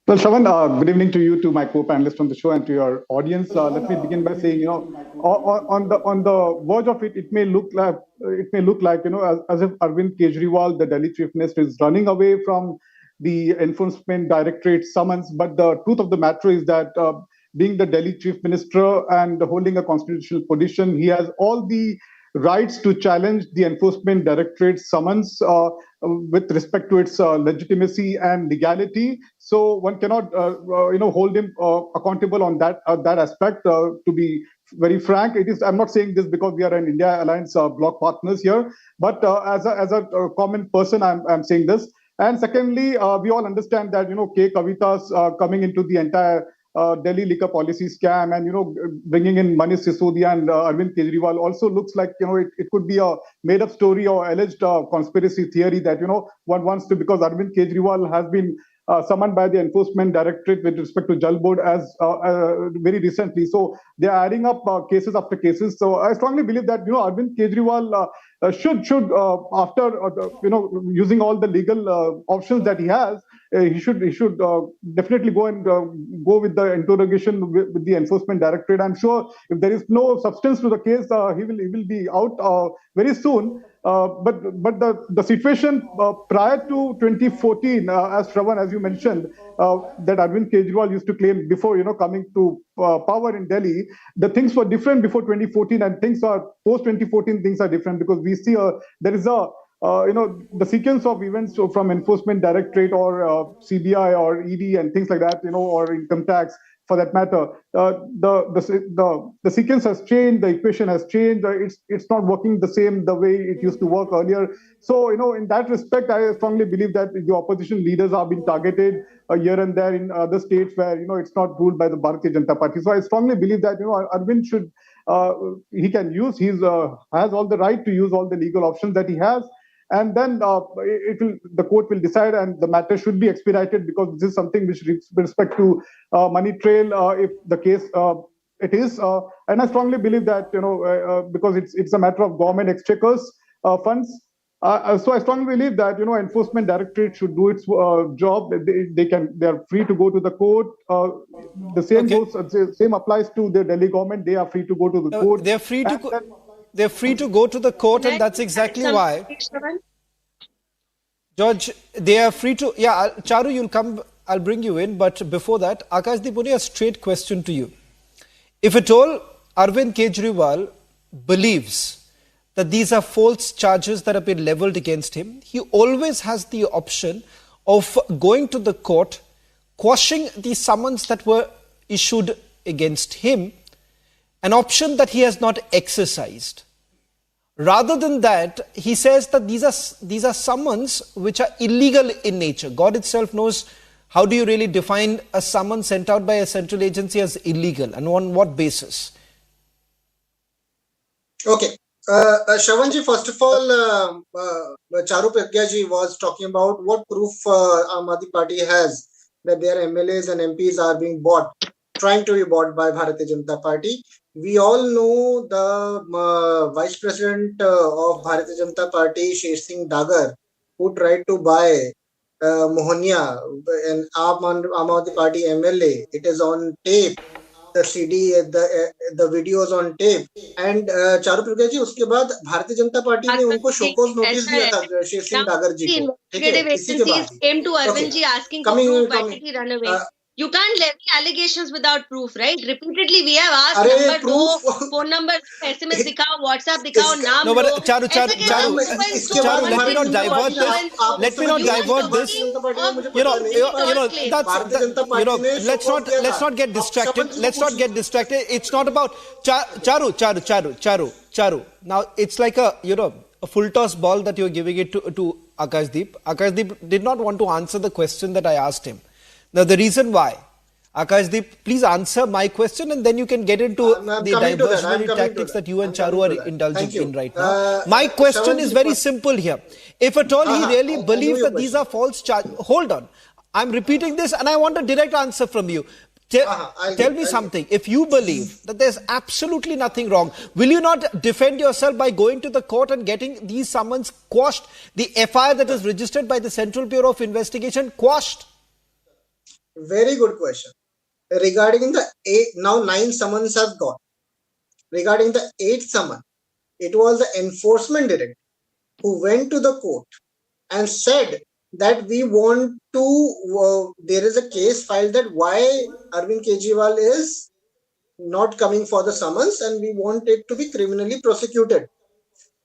Well, Shravan, good evening to you, to my co-panelists on the show, and to your audience. Let me begin by saying, on the verge of it, it may look like, as if Arvind Kejriwal, the Delhi Chief Minister, is running away from the Enforcement Directorate summons. But the truth of the matter is that being the Delhi Chief Minister and holding a constitutional position, he has all the rights to challenge the Enforcement Directorate summons with respect to its legitimacy and legality. So one cannot, hold him accountable on that aspect. To be very frank, I'm not saying this because we are an India Alliance bloc partners here, but as a common person, I'm saying this. And secondly, we all understand that K. Kavita's coming into the entire Delhi liquor policy scam, and bringing in Manish Sisodia and Arvind Kejriwal also looks like it could be a made-up story or alleged conspiracy theory that one wants to, because Arvind Kejriwal has been summoned by the Enforcement Directorate with respect to Jal Board as very recently. So they are adding up cases after cases. So I strongly believe that Arvind Kejriwal should after using all the legal options that he has, he should definitely go with the interrogation with the Enforcement Directorate. I'm sure if there is no substance to the case, he will be out very soon. But the situation prior to 2014, as Shravan, as you mentioned, that Arvind Kejriwal used to claim before coming to power in Delhi, the things were different before 2014, and things are post 2014. Things are different because we see there is the sequence of events from Enforcement Directorate or CBI or ED and things like that, or income tax for that matter. The sequence has changed, the equation has changed. It's not working the way it used to work earlier. So, in that respect, I strongly believe that the opposition leaders are being targeted here and there in other states where, it's not ruled by the Bharatiya Janata Party. So I strongly believe that, Arvind should, he has all the right to use all the legal options that he has. And then the court will decide, and the matter should be expedited, because this is something which, with respect to money trail, if the case it is, and I strongly believe that because it's a matter of government exchequers funds. So I strongly believe that Enforcement Directorate should do its job. They are free to go to the court. The same same applies to the Delhi government. They are free to go to the court.
They're free to go. They're free to go to the court, and that's exactly why, George, they are free to... Yeah, Charu, you'll come, I'll bring you in, but before that, Akashdeep, only a straight question to you. If at all Arvind Kejriwal believes that these are false charges that have been leveled against him, he always has the option of going to the court, quashing the summons that were issued against him, an option that he has not exercised. Rather than that, he says that these are summons which are illegal in nature. God itself knows, how do you really define a summons sent out by a central agency as illegal, and on what basis?
Okay. Shravanji, first of all, Charu Pragyaji was talking about what proof Aam Aadmi Party has that their MLAs and MPs are being trying to be bought by Bharatiya Janata Party. We all know the Vice President of Bharatiya Janata Party, Shesh Singh Dagar, who tried to buy Mohonia, an Aam Aadmi Party MLA. It is on tape. The CD, the videos on tape. And Charu Pragya ji, उसके बाद Bharatiya Janata party ने उनको show cause notice दिया था शेष सिंह डागर जी को.
Investigative agencies came to Arvind ji asking for proof. Why did he run away? You can't levy allegations without proof, right? Repeatedly we have asked number दो, phone number, SMS दिखाओ, WhatsApp दिखाओ, नाम.
No, but Charu, let me not divert this. Let me not divert this. Let's not get distracted. Let's not get distracted. It's not about Charu. Now it's like a full toss ball that you're giving it to Akashdeep. Akashdeep did not want to answer the question that I asked him. Now, the reason why Akashdeep, please answer my question and then you can get into the diversionary tactics that you and Charu are indulging in right now. My question is very simple here. If at all he really believes that these are false charges, hold on. I'm repeating this and I want a direct answer from you. Tell me something. If you believe that there's absolutely nothing wrong, will you not defend yourself by going to the court and getting these summons quashed? The FIR that is registered by the Central Bureau of Investigation quashed?
Very good question. Regarding the now 9 summons have gone. Regarding the 8th summon, it was the enforcement director who went to the court and said that we want to, there is a case filed that why Arvind Kejriwal is not coming for the summons and we want it to be criminally prosecuted.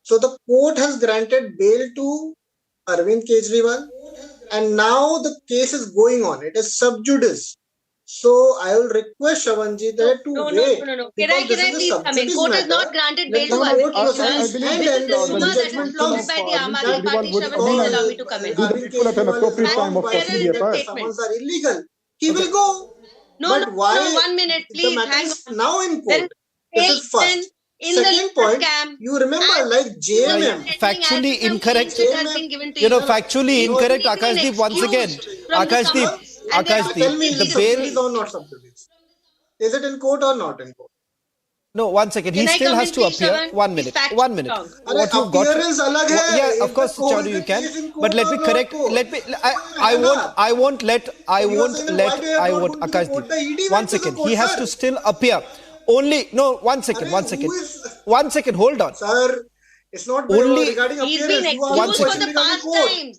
So the court has granted bail to Arvind Kejriwal and now the case is going on. It is sub judice. So I will request Shravanji that to wait.
No. Can I please come in? Court has not granted bail to Arvind Kejriwal. This is the rumor that is floated by the Aam Aadmi Party. Shravanji, allow me to come in.
Summons are illegal. He will go.
No,
1
minute, please.
The matter is now in court. This is first. Second point, you remember like JMM.
Factually incorrect. Factually incorrect, Akashdeep, once again. Akashdeep, the bail
is or not sub judice. Is it in court or not in court?
No, 1 second. He still has to appear. 1 minute. 1 minute. What you've got? Yeah, of course, Charu, you can. But let me correct. I won't let Akashdeep. 1 second. He has to still appear. No, 1 second. 1 second, hold on.
Sir, it's not
only
regarding appearance.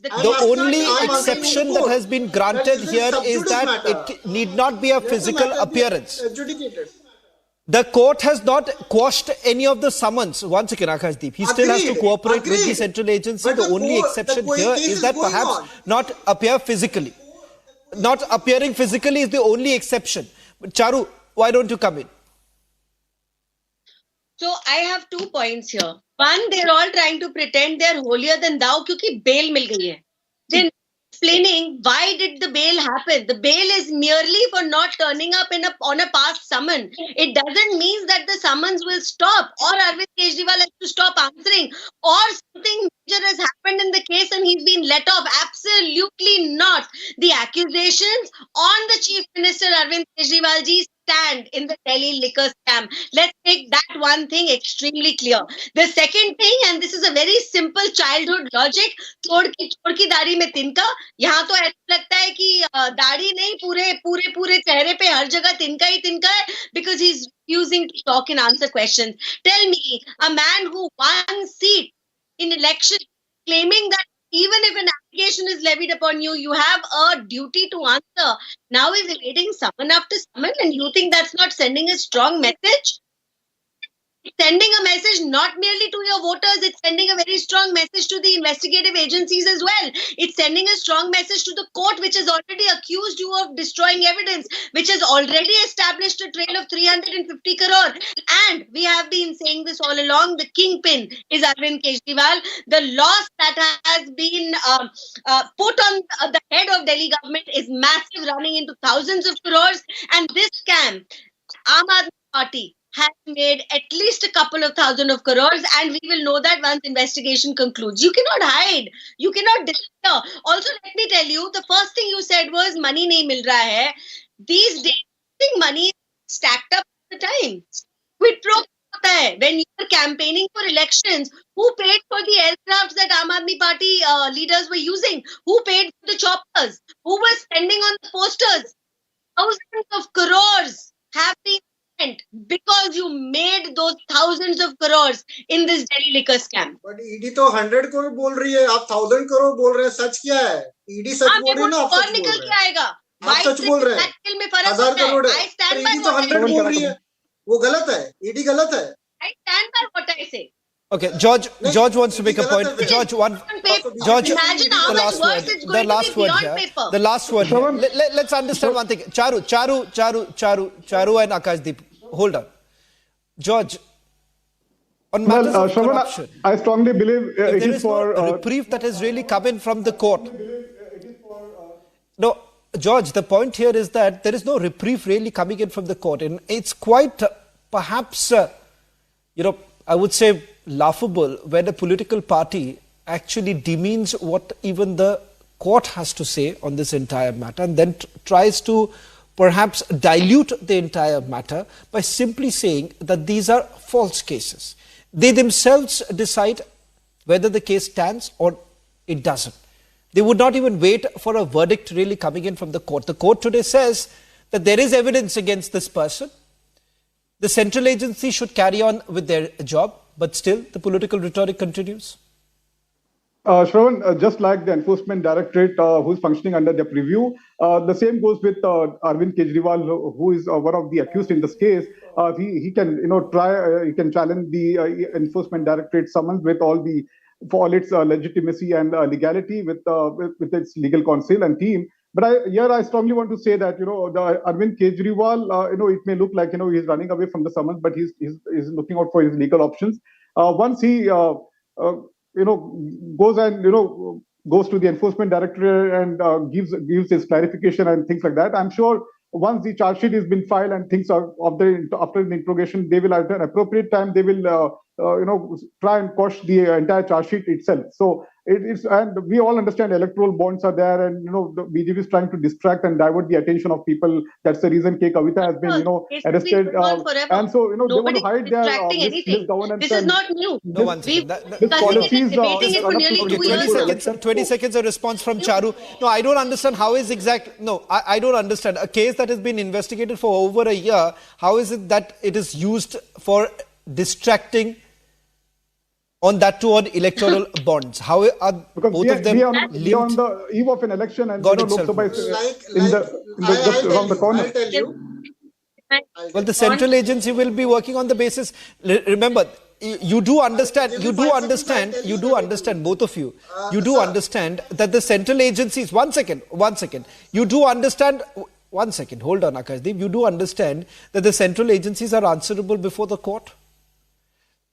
The only exception that has been granted here is that it need not be a physical appearance. The court has not quashed any of the summons. 1 second, Akashdeep. He still has to cooperate with the central agency. The only exception here is that perhaps not appear physically. Not appearing physically is the only exception. But Charu, why don't you come in?
So I have 2 points here. One, they're all trying to pretend they're holier than thou because bail mil gayi hai. Then explaining why did the bail happen. The bail is merely for not turning up on a past summon. It doesn't mean that the summons will stop or Arvind Kejriwal has to stop answering or something major has happened in the case and he's been let off. Absolutely not. The accusations on the Chief Minister Arvind Kejriwal ji stand in the Delhi liquor scam. Let's make that one thing extremely clear. The second thing, and this is a very simple childhood logic, chod ki daढ़ी में तिनका. यहाँ तो ऐसा लगता है कि दाढ़ी नहीं पूरे चेहरे पे हर जगह तिनका ही तिनका है because he's refusing to talk and answer questions. Tell me, a man who won seat in election claiming that even if an allegation is levied upon you, you have a duty to answer. Now he's evading summon after summon and you think that's not sending a strong message? It's sending a message not merely to your voters, it's sending a very strong message to the investigative agencies as well. It's sending a strong message to the court which has already accused you of destroying evidence, which has already established a trail of 350 crore. And we have been saying this all along, the kingpin is Arvind Kejriwal. The loss that has been put on the head of Delhi government is massive, running into thousands of crores. And this scam, Aam Aadmi Party has made at least a couple of thousand of crores, and we will know that once investigation concludes. You cannot hide. You cannot disappear. Also, let me tell you, the first thing you said was money nahi mil raha hai. These days, I think money is stacked up all the time. Quid pro quo hota hai. When you were campaigning for elections, who paid for the aircrafts that Aam Aadmi Party leaders were using? Who paid for the choppers? Who was spending on the posters? Thousands of crores have been because you made those thousands of crores in this Delhi liquor scam.
But ED तो 100 crore बोल रही है, आप 1000 crore बोल रहे हैं, सच क्या है? ED सच बोल रही है ना, आप सच बोल रहे हैं? आप सच बोल रहे हैं? 1000 crore है, ED तो 100 बोल रही है, वो गलत है, ED गलत है.
I stand by what I say.
Okay, George wants to make a point. George,
imagine how much worse it's going to be beyond paper.
The last word here. Let's understand one thing. Charu and Akashdeep. Hold on. George, on matters of corruption,
I strongly believe it is for
a reprieve that has really come in from the court. No, George, the point here is that there is no reprieve really coming in from the court. And it's quite perhaps, I would say laughable when a political party actually demeans what even the court has to say on this entire matter and then tries to perhaps dilute the entire matter by simply saying that these are false cases. They themselves decide whether the case stands or it doesn't. They would not even wait for a verdict really coming in from the court. The court today says that there is evidence against this person. The central agency should carry on with their job, but still the political rhetoric continues.
Shravan, just like the Enforcement Directorate who's functioning under the preview, the same goes with Arvind Kejriwal, who is one of the accused in this case. He can he can challenge the Enforcement Directorate summons with all its legitimacy and legality with its legal counsel and team. But I strongly want to say that the Arvind Kejriwal, it may look like he's running away from the summons, but he's looking out for his legal options. Once he goes to the Enforcement Directorate and gives his clarification and things like that, I'm sure once the charge sheet has been filed and things are after the interrogation, they will at an appropriate time they will try and quash the entire charge sheet itself. So and we all understand electoral bonds are there, and the BJP is trying to distract and divert the attention of people. That's the reason K. Kavita has been arrested, and so they want to hide their misgovernance.
This is not new.
No, one second.
This policies.
20 seconds a response from Charu. No, I don't understand how is exact. No, I don't understand a case that has been investigated for over a year. How is it that it is used for distracting? On that too on electoral bonds. How are both of them linked?
We are on the eve of an election and Lok Sabha is just around the corner.
I'll tell you.
Well, the central agency will be working on the basis. Remember, you do understand, both of you. You do understand that the central agencies, one second. You do understand, one second, hold on Akashdeep. You do understand that the central agencies are answerable before the court.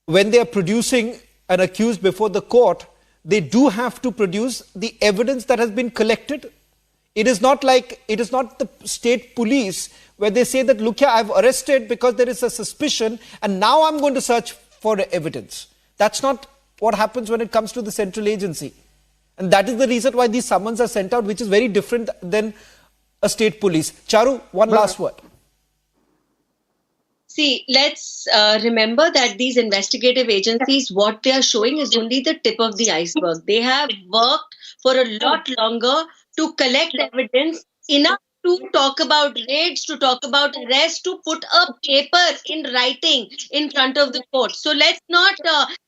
When they are producing an accused before the court, they do have to produce the evidence that has been collected. It is not the state police where they say that, look here, I've arrested because there is a suspicion and now I'm going to search for evidence. That's not what happens when it comes to the central agency. And that is the reason why these summons are sent out, which is very different than a state police. Charu, one last word.
See, let's remember that these investigative agencies, what they are showing is only the tip of the iceberg. They have worked for a lot longer to collect evidence enough to talk about raids, to talk about arrests, to put a paper in writing in front of the court. So let's not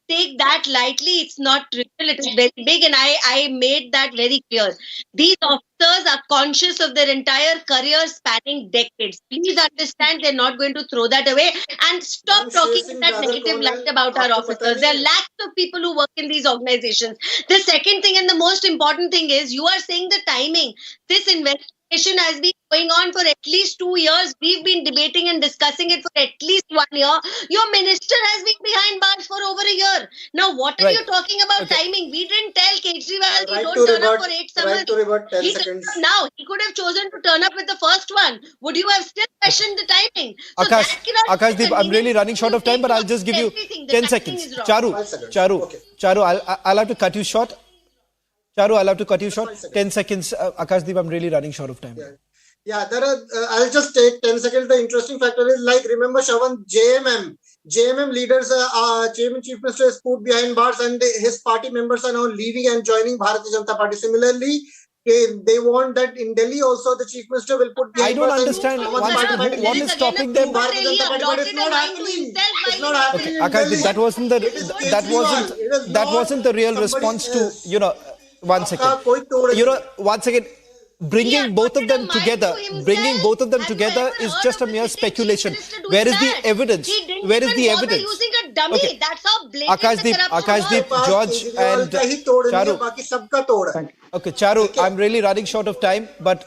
take that lightly. It's not trivial. It is very big, and I made that very clear. These officers are conscious of their entire career spanning decades. Please understand they're not going to throw that away and stop talking in that negative light about our officers. There are lakhs of people who work in these organizations. The second thing and the most important thing is you are saying the timing. This investigation has been going on for at least 2 years. We've been debating and discussing it for at least 1 year. Your minister has been behind bars for over a year. Now, what are you talking about timing? We didn't tell Kejriwal don't turn up for 8 summons. He could have now. He could have chosen to turn up with the first one. Would you have still questioned the timing? So
Akashdeep, I'm really running short of time, but I'll just give you 10 seconds. Charu, I'll have to cut you short. 10 seconds. Akashdeep, I'm really running short of time.
Yeah, there are. I'll just take 10 seconds. The interesting factor is, like, remember, Shravan, JMM leaders, JMM Chief Minister is put behind bars, and his party members are now leaving and joining Bharatiya Janata Party. Similarly, they want that in Delhi also the Chief Minister will put behind bars.
I don't understand what is stopping them.
It's not happening. It's not happening.
Akashdeep, that wasn't the real response to once again. Bringing both of them together is just a mere speculation. Where is the evidence? Where is the evidence?
Using a dummy. Okay. That's how blatant
Akashdeep, George and Charu. Okay, Charu, I'm really running short of time, but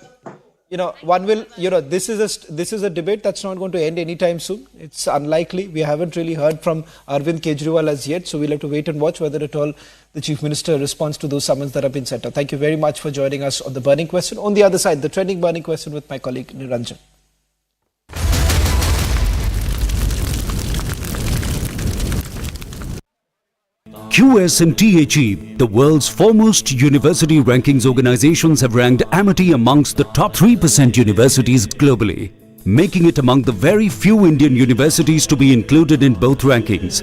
one will, this is a debate that's not going to end anytime soon. It's unlikely. We haven't really heard from Arvind Kejriwal as yet, so we'll have to wait and watch whether at all the Chief Minister responds to those summons that have been sent out. Thank you very much for joining us on The Burning Question. On the other side, the trending burning question with my colleague Niranjan.
QS and THE, the world's foremost university rankings organizations, have ranked Amity amongst the top 3% universities globally, making it among the very few Indian universities to be included in both rankings.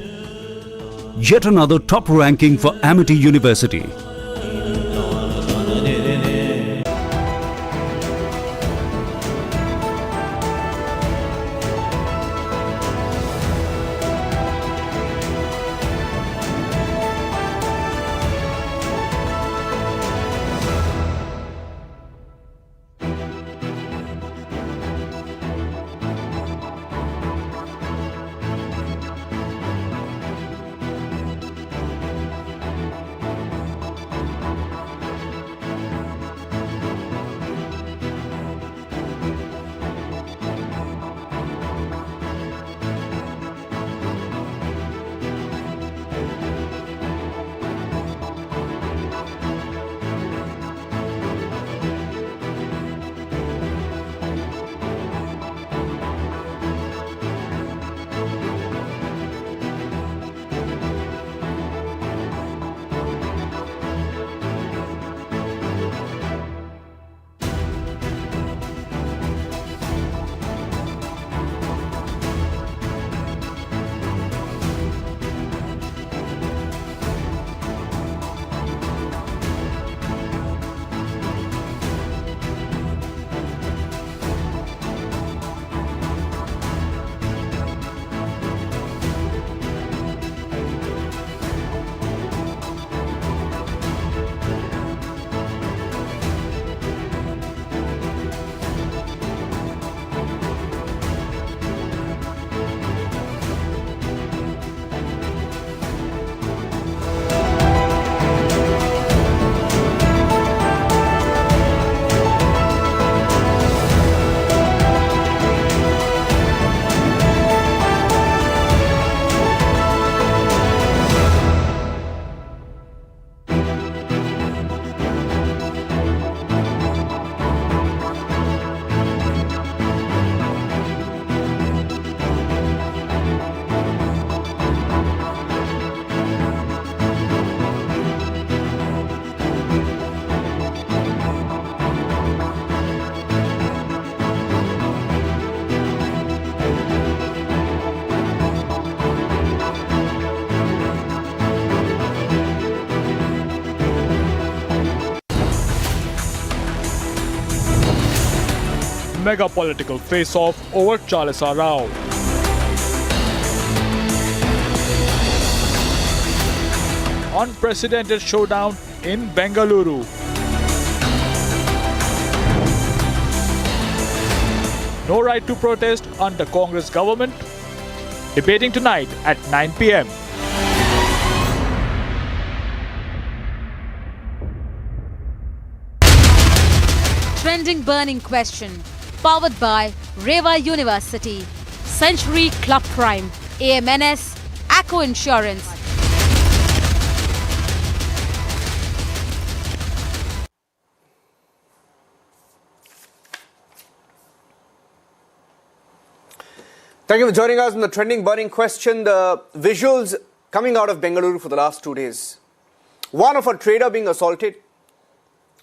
Yet another top ranking for Amity University.
Mega political face-off over Chalisa Rao. Unprecedented showdown in Bengaluru. No right to protest under Congress government. Debating tonight at 9 p.m.
Trending burning question. Powered by Reva University, Century Club Prime, AMNS, Acco Insurance.
Thank you for joining us on the trending burning question. The visuals coming out of Bengaluru for the last 2 days. One of a trader being assaulted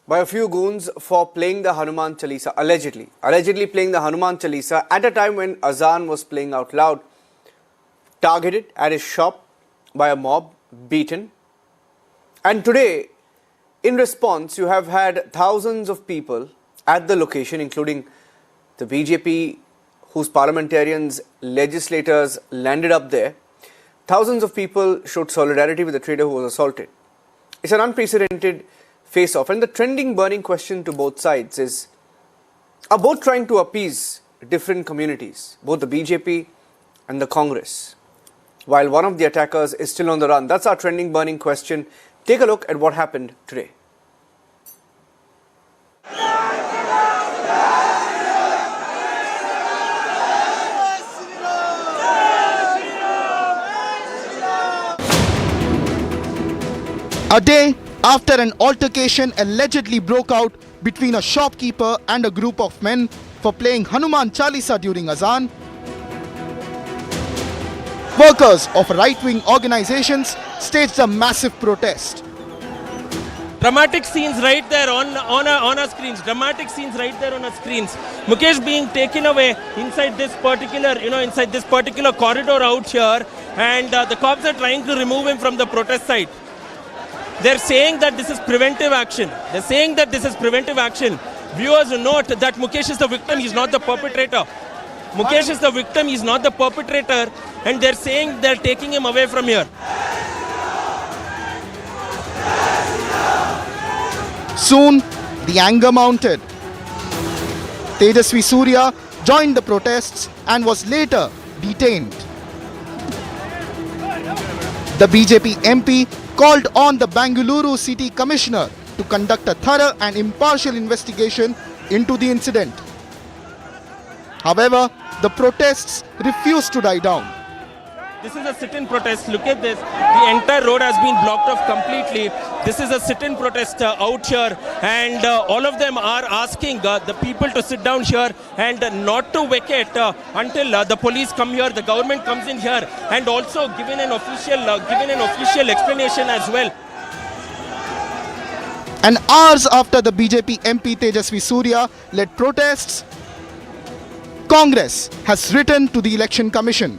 by a few goons for playing the Hanuman Chalisa, allegedly playing the Hanuman Chalisa at a time when Azan was playing out loud, targeted at his shop by a mob, beaten. And today, in response, you have had thousands of people at the location, including the BJP, whose parliamentarians, legislators landed up there. Thousands of people showed solidarity with the trader who was assaulted. It's an unprecedented face-off. And the trending burning question to both sides is, are both trying to appease different communities, both the BJP and the Congress, while one of the attackers is still on the run? That's our trending burning question. Take a look at what happened today.
A day after an altercation allegedly broke out between a shopkeeper and a group of men for playing Hanuman Chalisa during Azan, workers of right-wing organizations staged a massive protest.
Dramatic scenes right there on our screens. Dramatic scenes right there on our screens. Mukesh being taken away inside this particular corridor out here, and the cops are trying to remove him from the protest site. They're saying that this is preventive action. Viewers note that Mukesh is the victim, he's not the perpetrator. Mukesh is the victim, he's not the perpetrator, and they're saying they're taking him away from here.
Soon, the anger mounted. Tejasvi Surya joined the protests and was later detained. The BJP MP called on the Bengaluru City Commissioner to conduct a thorough and impartial investigation into the incident. However, the protests refused to die down.
This is a sit-in protest. Look at this. The entire road has been blocked off completely. This is a sit-in protest out here, and all of them are asking the people to sit down here and not to vacate until the police come here, the government comes in here, and also given an official explanation as well.
And hours after the BJP MP Tejasvi Surya led protests, Congress has written to the Election Commission,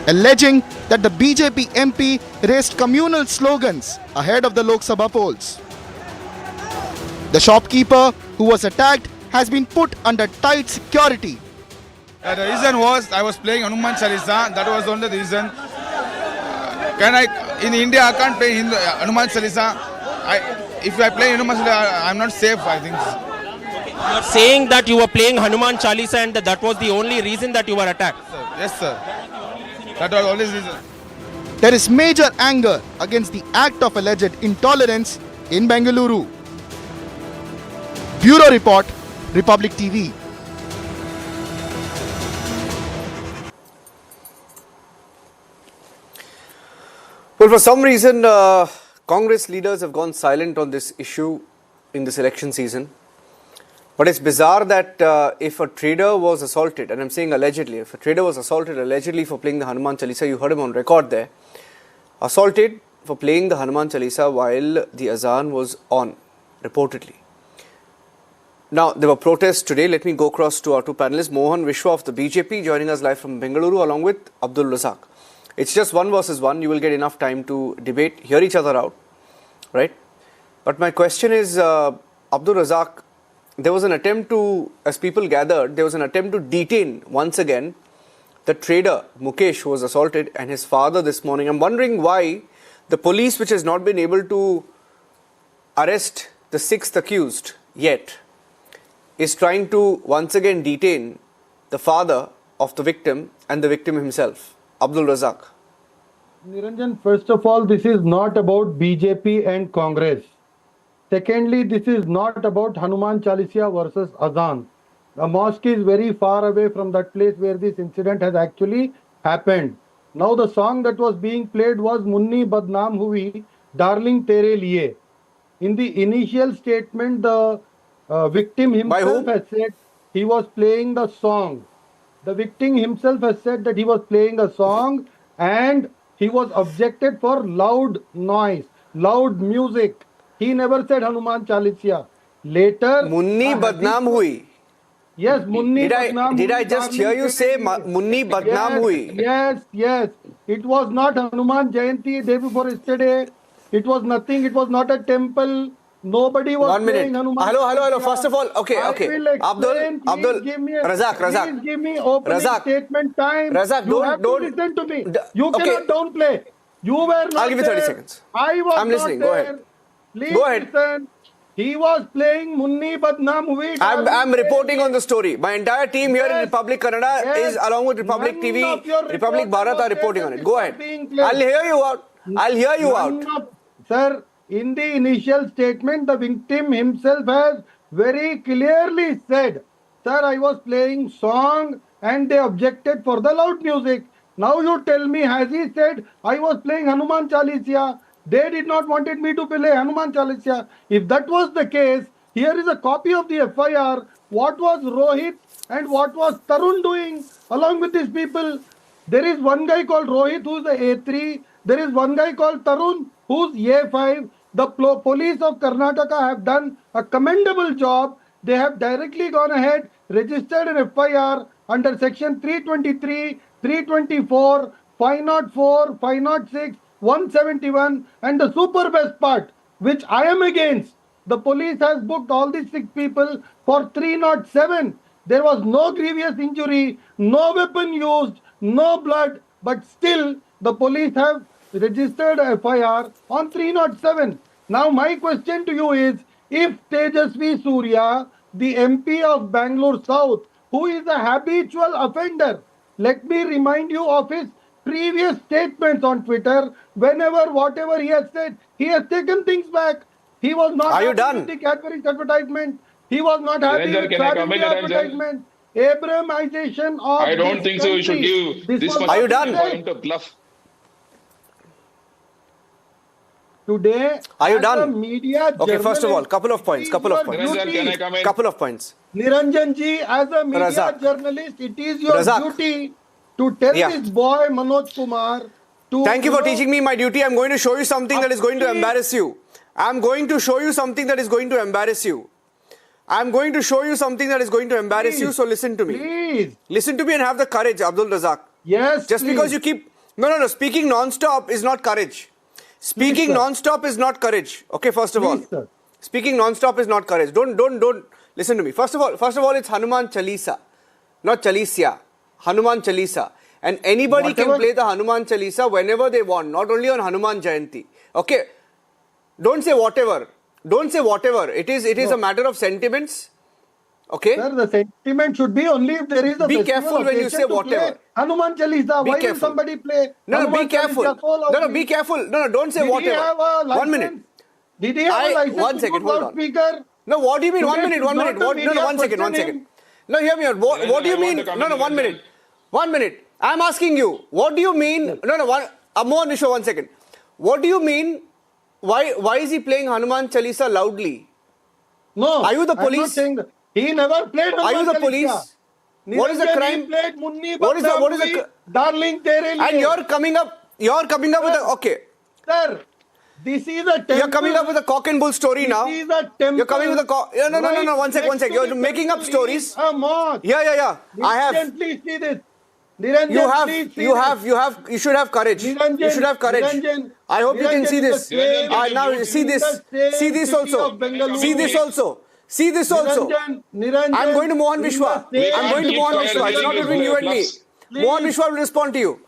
alleging that the BJP MP raised communal slogans ahead of the Lok Sabha polls. The shopkeeper who was attacked has been put under tight security.
The reason was I was playing Hanuman Chalisa. That was only the reason. In India I can't play Hanuman Chalisa. If I play Hanuman Chalisa, I'm not safe, I think.
You are saying that you were playing Hanuman Chalisa and that was the only reason that you were attacked?
Yes, sir. That was always the reason.
There is major anger against the act of alleged intolerance in Bengaluru. Bureau Report, Republic TV.
Well, for some reason, Congress leaders have gone silent on this issue in this election season. But it's bizarre that if a trader was assaulted, and I'm saying allegedly, if a trader was assaulted allegedly for playing the Hanuman Chalisa, you heard him on record there, assaulted for playing the Hanuman Chalisa while the Azan was on, reportedly. Now, there were protests today. Let me go across to our two panelists. Mohan Vishwa of the BJP joining us live from Bengaluru along with Abdul Razak. It's just 1 versus 1. You will get enough time to debate, hear each other out, right? But my question is, Abdul Razak, there was an attempt to, as people gathered, there was an attempt to detain once again the trader Mukesh who was assaulted and his father this morning. I'm wondering why the police, which has not been able to arrest the 6th accused yet, is trying to once again detain the father of the victim and the victim himself. Abdul Razak.
Niranjan, first of all, this is not about BJP and Congress. Secondly, this is not about Hanuman Chalisa versus Azan. The mosque is very far away from that place where this incident has actually happened. Now the song that was being played was Munni Badnaam Hui, Darling Tere Liye. In the initial statement, the victim himself has said he was playing the song. The victim himself has said that he was playing a song and he was objected for loud noise, loud music. He never said Hanuman Chalisa. Later,
Munni Badnaam Hui.
Yes, Munni Badnaam Hui.
Did I just hear you say Munni Badnaam Hui?
Yes. It was not Hanuman Jayanti day before yesterday. It was nothing. It was not a temple. Nobody was
1 minute.
playing Hanuman.
Hello. First of all, okay. Abdul, Razak.
Please give me opening statement time.
Razak,
don't listen to me. You cannot downplay. You were not
I'll give you 30
there.
seconds.
I was
I'm listening.
not
Go
there.
ahead.
Please
Go ahead.
listen. He was playing Munni Badnaam Hui.
I'm reporting on the story. My entire team here in Republic Kannada is along with Republic TV, Republic Bharat are reporting on it. Go ahead. I'll hear you out.
Sir, in the initial statement, the victim himself has very clearly said, sir, I was playing song and they objected for the loud music. Now you tell me, has he said, I was playing Hanuman Chalisa? They did not wanted me to play Hanuman Chalisa. If that was the case, here is a copy of the FIR. What was Rohit and what was Tarun doing along with these people? There is one guy called Rohit who is the A3. There is one guy called Tarun who's A5. The police of Karnataka have done a commendable job. They have directly gone ahead, registered an FIR under section 323, 324, 504, 506, 171, and the super best part, which I am against, the police has booked all these 6 people for 307. There was no grievous injury, no weapon used, no blood, but still the police have registered a FIR on 307. Now my question to you is, if Tejasvi Surya, the MP of Bangalore South, who is a habitual offender, let me remind you of his previous statements on Twitter. Whenever, whatever he has said, he has taken things back. He was not happy with the Cadbury's advertisement. He was not happy with the advertisement. Abramization of
I don't think so. You should give this much time to bluff.
Today,
are you done?
Media
okay, first of all, couple of points.
Niranjan ji, as a media journalist, it is your duty to tell this boy Manoj Kumar to...
Thank you for teaching me my duty. I'm going to show you something that is going to embarrass you. I'm going to show you something that is going to embarrass you. I'm going to show you something that is going to embarrass you, so listen to me.
Please.
Listen to me and have the courage, Abdul Razak.
Yes,
Just because you keep... No. Speaking non-stop is not courage. Speaking non-stop is not courage. Okay, first of all.
Sir.
Speaking non-stop is not courage. Don't listen to me. First of all, it's Hanuman Chalisa. Not Chalisya. Hanuman Chalisa. And anybody can play the Hanuman Chalisa whenever they want. Not only on Hanuman Jayanti. Okay. Don't say whatever. Don't say whatever. It is a matter of sentiments. Okay?
Sir, the sentiment should be only if there is a
Be careful when you say whatever.
Hanuman Chalisa.
Be
Why
careful.
will somebody play?
No, be careful. No, be careful. No, don't say whatever.
Did he have a license?
1 minute.
Did he have a license?
1 second, hold on.
Speaker?
No, what do you mean? 1 minute. What? No, 1 second. No, hear me out. What do you mean? No, 1 minute. 1 minute. I'm asking you. What do you mean? No, Mohan Vishwa, 1 second. What do you mean? Why is he playing Hanuman Chalisa loudly?
No.
Are you the police?
I'm not saying that. He never played Hanuman
Are you the
Chalisa.
police? What is the crime?
He played Munni
What is the
Darling Tere Liye.
And you're coming up with a... Okay.
Sir, this is a temple.
You're coming up with a cock and bull story now.
This is a temple.
You're coming with a... No. 1 sec. You're making up stories.
A mosque.
Yeah. I have...
Please see this.
You should have courage. You should have courage. I hope you can see this. Now see this. See this also. See this also. I'm going to Mohan Vishwa. It's not between you and me. Mohan Vishwa will respond to you.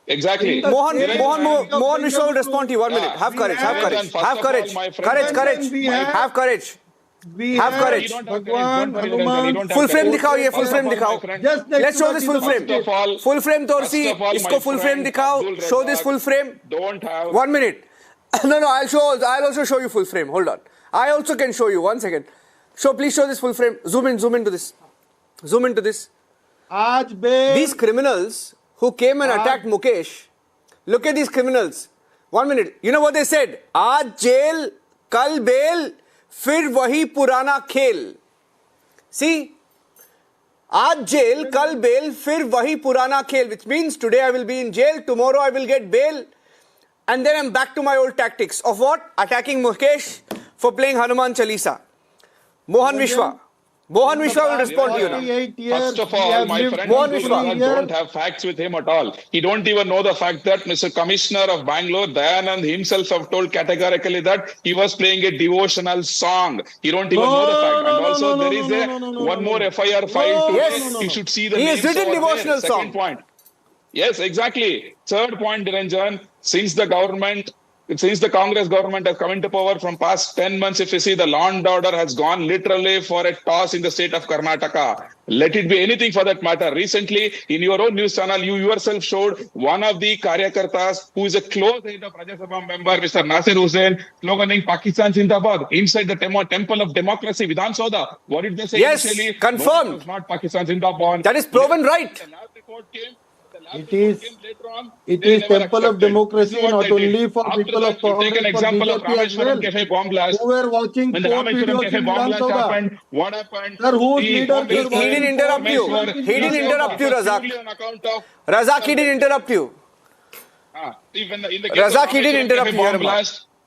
Exactly.
Mohan Vishwa will respond to you. 1 minute. Have courage. Have courage. Have courage. Full frame दिखाओ ये full frame दिखाओ. Let's show this full frame. Full frame तोड़सी इसको full frame दिखाओ. Show this full frame. 1 minute. No. I'll also show you full frame. Hold on. I also can show you. 1 second. Please show this full frame. Zoom into this. These criminals who came and attacked Mukesh. Look at these criminals. 1 minute. You know what they said? Aaj jail, kal bail. फिर वही पुराना खेल. See, आज jail, कल bail, फिर वही पुराना खेल. Which means today I will be in jail, tomorrow I will get bail, and then I'm back to my old tactics of what? Attacking Mukesh for playing Hanuman Chalisa. Mohan Vishwa will respond to you now.
First of all, my friend don't have facts with him at all. He don't even know the fact that Mr. Commissioner of Bangalore, Dayanand himself have told categorically that he was playing a devotional song. He don't even know the fact. And also there is one more FIR filed today.
Yes.
You should see the
He
names
has written
over
devotional
there.
song.
Second point. Yes, exactly. Third point, Niranjan, since the Congress government has come into power from past 10 months, if you see, the law and order has gone literally for a toss in the state of Karnataka. Let it be anything for that matter. Recently, in your own news channel, you yourself showed one of the Karyakartas who is a close aide of Rajya Sabha member, Mr. Nasir Hussain, sloganing Pakistan Zindabad inside the Temple of Democracy, Vidhan Soda. What did they say
yes,
initially?
confirmed.
No, it was not Pakistan Zindabad.
That is proven right.
The last report came.
It is temple of democracy, not only for people of Congress,
take an example
for
of
BJP as
Rameshwaram
well.
Cafe bomb blast.
Who were watching
When the
4
Rameshwaram
videos
Cafe
in
bomb
Vidhan
blast
Sabha.
happened, what happened?
Sir, whose
The
leaders
bomb
were
blast
He didn't interrupt you. He didn't interrupt you, Razak. Razak, he didn't interrupt you. Razak, he didn't interrupt you.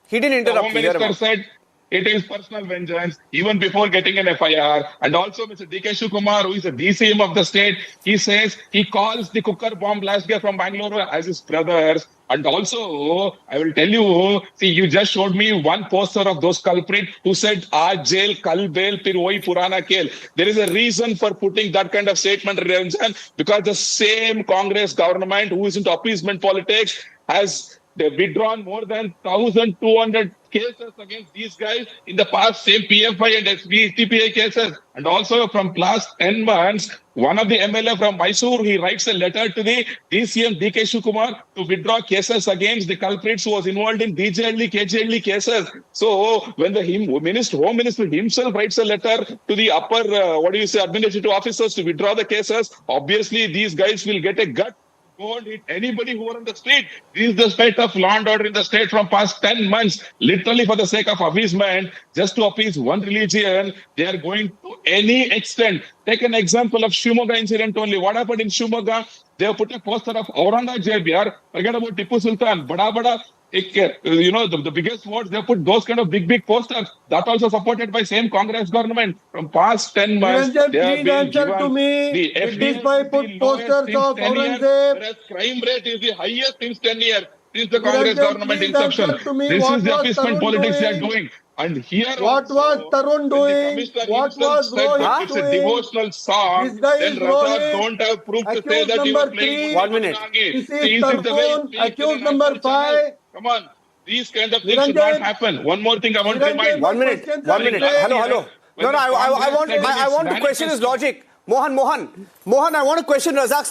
He didn't interrupt you.
The Home Minister said it is personal vengeance even before getting an FIR. And also Mr. D.K. Shivakumar, who is the DCM of the state, he says he calls the cooker bomb blast guy from Bengaluru as his brothers. And also, I will tell you, see, you just showed me one poster of those culprits who said, "Aaj jail, kal bail, fir wahi purana khel." There is a reason for putting that kind of statement, Ranjan, because the same Congress government who is into appeasement politics has withdrawn more than 1,200 cases against these guys in the past, same PFI and SBTPI cases. And also from last 10 months, one of the MLA from Mysore, he writes a letter to the DCM D.K. Shivakumar to withdraw cases against the culprits who was involved in DJLE, KJLE cases. So when the Home Minister himself writes a letter to the upper, administrative officers to withdraw the cases, obviously these guys will get a gut. Won't hit anybody who are on the street. This is the state of law and order in the state from past 10 months. Literally for the sake of appeasement, just to appease one religion, they are going to any extent. Take an example of Shimoga incident only. What happened in Shimoga? They have put a poster of Aurangzeb here. Forget about Tipu Sultan. The biggest words, they put those kind of big posters. That also supported by same Congress government. From past 10 months,
Niranjan,
they have
please
been
answer
given
to me.
the
Did this guy put posters of Aurangzeb?
whereas crime rate is the highest since 10 years, since the Congress
Niranjan,
government
please
inception.
answer to me.
This
What
is the
was
appeasement
Tarun
politics they are
doing?
doing. And here
What was Tarun doing? What was Rohit
it's
doing?
a devotional song.
This guy
Then
is
Razak
Rohit.
don't have proof to say
Accused
that he was
number
playing
3.
1 minute.
This is Tarun. Accused number 5.
Come on. These kind of things should not happen. One more thing I want to remind.
1 minute. 1 minute. Hello. No, I want to question his logic. Mohan, I want to question Razak's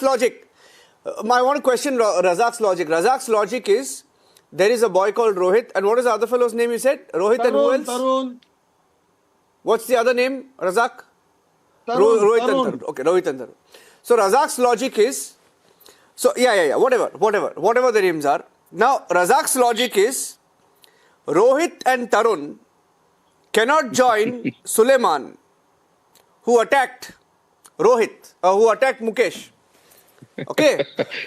logic. Razak's logic is, there is a boy called Rohit, and what is the other fellow's name you said? Rohit, and who else?
Tarun.
What's the other name, Razak?
Tarun.
Rohit and Tarun. Okay, Rohit and Tarun. So Razak's logic is, whatever the names are. Now, Razak's logic is, Rohit and Tarun cannot join Suleiman, who attacked Rohit, who attacked Mukesh. Okay?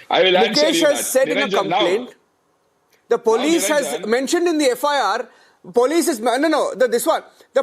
I will answer
Mukesh
you
has
that.
said in a
Niranjan,
complaint,
now.
the police
Now,
has
Niranjan.
mentioned in the FIR, the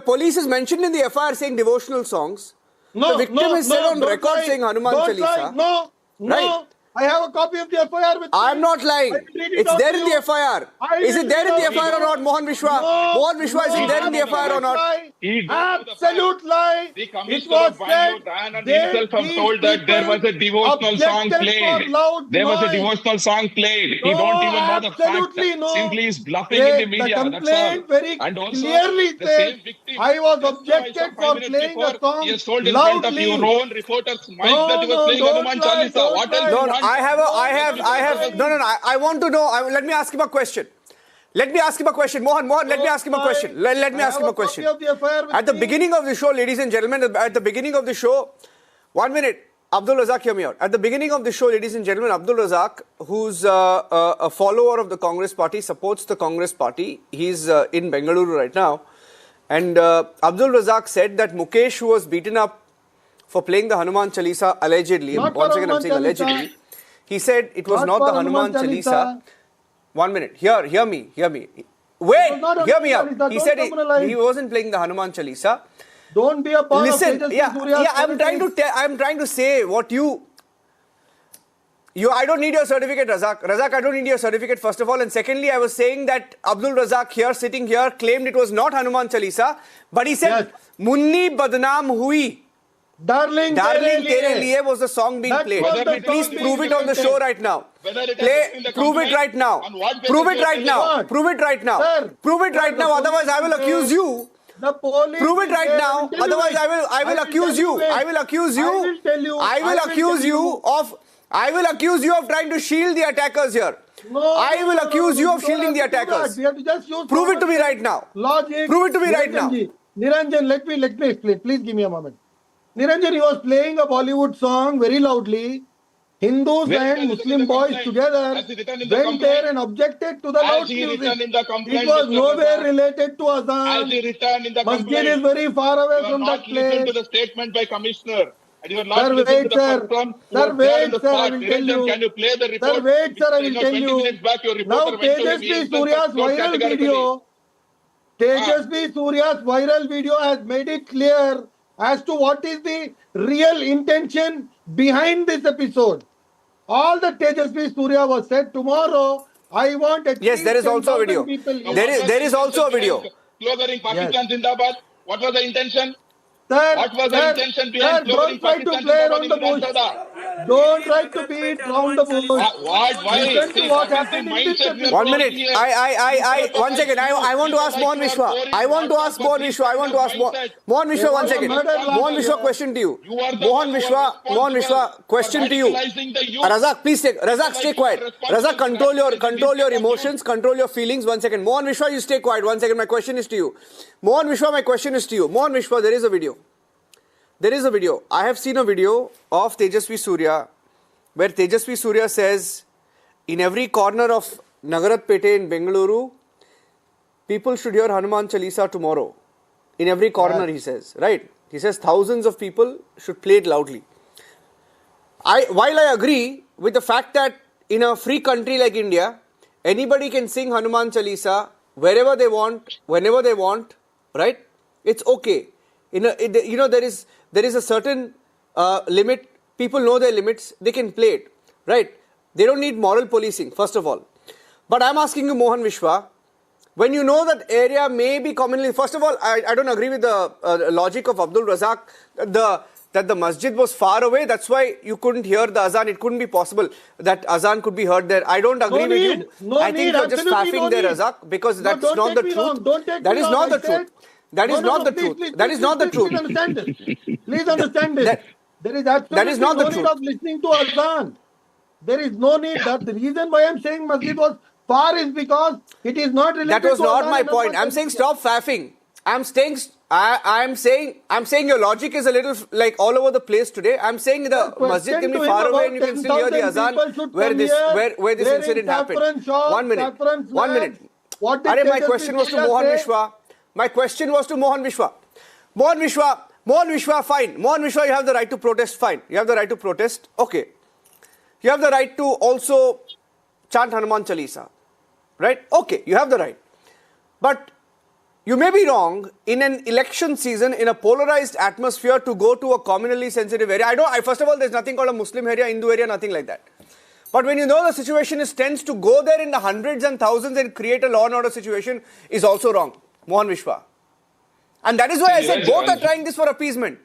police is mentioned in the FIR saying devotional songs. The victim is said on record saying Hanuman Chalisa.
No.
Right.
I have a copy of the FIR with me.
I'm not lying. It's there in the FIR. Is it there in the FIR or not, Mohan Vishwa? Mohan Vishwa, is it there in the FIR or not?
Absolute lie. It was said
himself have told that there was a devotional song played. There was a devotional song played. He don't even know the fact.
No.
Simply is bluffing in the media.
The complaint very
and also,
clearly
the
said
same victim,
I was objected for playing a song
he has told in front of
loudly.
your own reporters that he was playing Hanuman Chalisa. What else?
No, I want to know. Let me ask him a question. Mohan, let me ask him a question. Let me ask him a question. At the beginning of the show, ladies and gentlemen, at the beginning of the show, 1 minute, Abdul Razak, hear me out. At the beginning of the show, ladies and gentlemen, Abdul Razak, who's a follower of the Congress party, supports the Congress party. He's in Bengaluru right now. And Abdul Razak said that Mukesh, who was beaten up for playing the Hanuman Chalisa, allegedly, once again I'm saying allegedly, he said it was not the Hanuman Chalisa. 1 minute. Hear me. Wait, hear me out. He said he wasn't playing the Hanuman Chalisa.
Don't be a part
Listen,
of
I'm trying to say what you I don't need your certificate, Razak. Razak, I don't need your certificate, first of all. And secondly, I was saying that Abdul Razak here, sitting here, claimed it was not Hanuman Chalisa. But he said, Munni Badnaam Hui.
Darling
Tere Liye was the song being played. Please prove it on the show right now. Prove it right now. Prove it right now. Otherwise, I will accuse you. Prove it right now. Otherwise, I will accuse you. I will accuse you of trying to shield the attackers here. I will accuse you of shielding the attackers. Prove it to me right now. Prove it to me right now.
Niranjan, let me explain. Please give me a moment. Niranjan, he was playing a Bollywood song very loudly. Hindus
Where
and
has he
Muslim
written the
boys
complaint?
together
Has he written in the
went
complaint?
there and objected to the
Has he written
loudspeaker.
in the complaint,
It was
Mr.
nowhere
Razak?
related to
Has
Azan.
he written in the
Masjid
complaint?
is very far away
You are
from
not
that
listening to
place.
the statement by Commissioner. And you are not
Sir,
listening to
wait,
the
sir.
person who
Sir,
was there in
wait,
the
sir, I
spot.
will tell
Niranjan,
you.
can you play the report?
Sir, wait, sir, I will tell
20
you.
minutes back, your
Now,
reporter went to him.
Tejasvi
He
Surya's
told
viral
categorically.
video. Tejasvi Surya's viral video has made it clear as to what is the real intention behind this episode. All that Tejasvi Surya was said tomorrow. I want at
Yes,
least
there is also a
10,000
video.
people.
There is also a video.
Clothering Pakistan Zindabad. What was the intention?
Sir,
What was the intention behind
don't
clothering
try to
Pakistan
play
Zindabad
around
in
the
Vidhan
bush.
Sabha?
Don't try to beat around the bush.
What? Why?
Listen to
See,
what
that is the
happened in this
mindset we are
episode.
1 minute.
here.
One second. I want to ask Mohan Vishwa. I want to ask Mohan Vishwa. I want to ask Mohan Vishwa. 1 second. Mohan Vishwa, question to you. Mohan Vishwa, question to you. Razak, please Razak, stay quiet. Razak, control your emotions, control your feelings. 1 second. Mohan Vishwa, you stay quiet. 1 second. My question is to you. Mohan Vishwa, my question is to you. Mohan Vishwa, there is a video. There is a video. I have seen a video of Tejasvi Surya where Tejasvi Surya says in every corner of Nagaratpete in Bengaluru, people should hear Hanuman Chalisa tomorrow. In every corner, he says, right? He says thousands of people should play it loudly. While I agree with the fact that in a free country like India, anybody can sing Hanuman Chalisa wherever they want, whenever they want, right? It's okay. There is a certain limit. People know their limits. They can play it, right? They don't need moral policing, first of all. But I'm asking you, Mohan Vishwa, when you know that area may be commonly... First of all, I don't agree with the logic of Abdul Razak that the masjid was far away. That's why you couldn't hear the azan. It couldn't be possible that azan could be heard there. I don't agree with you. I think you're just faffing there, Razak, because that's not the truth. That is not the truth. That is not the truth. That is not the truth.
Please understand this. Please understand this. There is absolutely no need of listening to Azan. There is no need. The reason why I'm saying masjid was far is because it is not related to
That was not
Azan
my
and
point. I'm saying stop faffing. I'm saying your logic is a little like all over the place today. I'm saying the masjid can be far away and you can still hear the azan where this incident happened. 1 minute. 1 minute. My question was to Mohan Vishwa. My question was to Mohan Vishwa. Mohan Vishwa, fine. Mohan Vishwa, you have the right to protest, fine. You have the right to protest, okay. You have the right to also chant Hanuman Chalisa, right? Okay, you have the right. But you may be wrong in an election season, in a polarized atmosphere, to go to a communally sensitive area. First of all, there's nothing called a Muslim area, Hindu area, nothing like that. But when you know the situation is tense, to go there in the hundreds and thousands and create a law and order situation is also wrong. Mohan Vishwa. And that is why I said both are trying this for appeasement.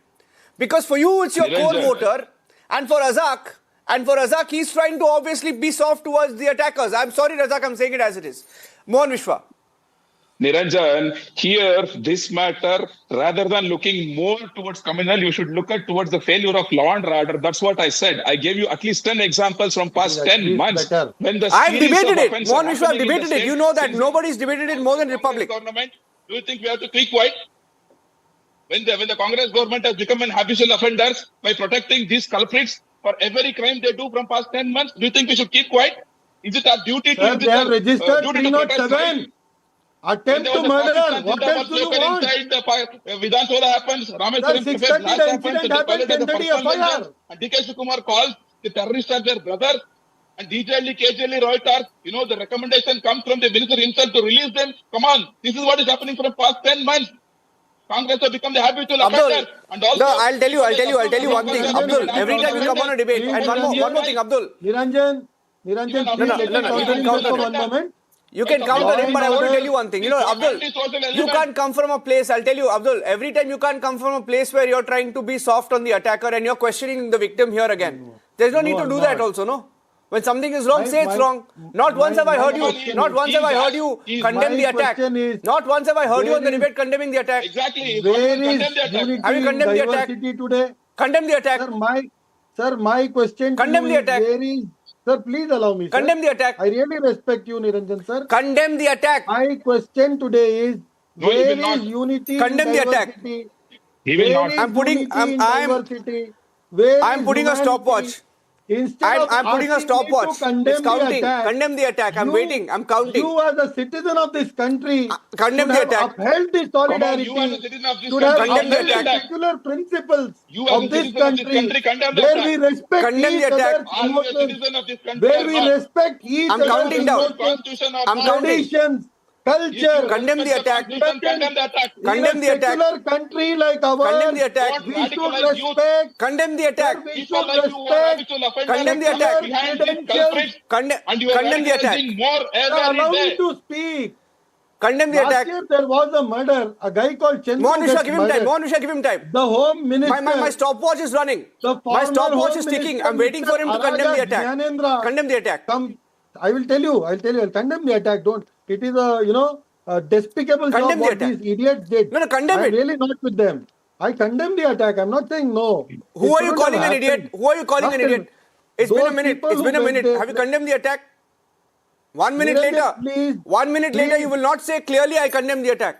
Because for you, it's your core voter. And for Razak, he's trying to obviously be soft towards the attackers. I'm sorry, Razak, I'm saying it as it is. Mohan Vishwa.
Niranjan, here, this matter, rather than looking more towards communal, you should look at towards the failure of law and order. That's what I said. I gave you at least 10 examples from past 10 months.
I've debated it. Mohan Vishwa, I've debated it. You know that nobody's debated it more than Republic.
Do you think we have to keep quiet? When the Congress government has become an habitual offenders by protecting these culprits for every crime they do from past 10 months, do you think we should keep quiet? Is it our duty to...
They have registered 307. Attempt to murder. What else do you want?
Inside the Vidhan Sabha happens, Rameswaram
incident happened, 10:30 FIR.
And DK Kumar calls the terrorists are their brothers. And DJL, KJL, Reuters, the recommendation comes from the minister himself to release them. Come on, this is what is happening for the past 10 months. Congress has become the habitual offender. And also,
no, I'll tell you one thing. Abdul, every time you come on a debate, and one more thing, Abdul.
Niranjan, please for 1 moment.
You can counter him, but I want to tell you one thing. Abdul, you can't come from a place, I'll tell you, Abdul, every time you can't come from a place where you're trying to be soft on the attacker and you're questioning the victim here again. There's no need to do that also, no? When something is wrong, say it's wrong. Not once have I heard you condemn the attack. Not once have I heard you on the debate condemning the attack.
Exactly.
Where is unity
have you condemned the attack
today?
Condemn the attack.
Sir, my question
condemn the attack.
Sir, please allow me, sir.
Condemn the attack.
I really respect you, Niranjan, sir.
Condemn the attack.
My question today is, where is unity
condemn
in
the attack.
He will not.
I'm putting a stopwatch.
I'm
putting a stopwatch. It's counting. Condemn the attack. I'm waiting. I'm counting.
You as a citizen of this country
condemn the attack.
Upheld the solidarity. Should have upheld the secular principles of this country, where we respect each other's emotions, where we respect each other's emotions, traditions, culture.
Condemn the attack.
Condemn the attack. In a secular country like ours,
condemn the attack.
We should respect.
Condemn the attack.
We should respect.
Condemn the attack. Condemn the attack.
Allow me to speak.
Condemn the attack.
Last year there was a murder. A guy called Chandru.
Monisha, give him time. Monisha, give him time.
The Home Minister.
My stopwatch is running. My stopwatch is ticking. I'm waiting for him to condemn the attack. Condemn the attack.
I will tell you. I'll condemn the attack. Don't. It is a despicable job what these idiots did.
No, condemn it.
I'm really not with them. I condemn the attack. I'm not saying no.
Who are you calling an idiot? Who are you calling an idiot? It's been a minute. It's been a minute. Have you condemned the attack? 1 minute later.
Please.
1 minute later, you will not say clearly, I condemn the attack.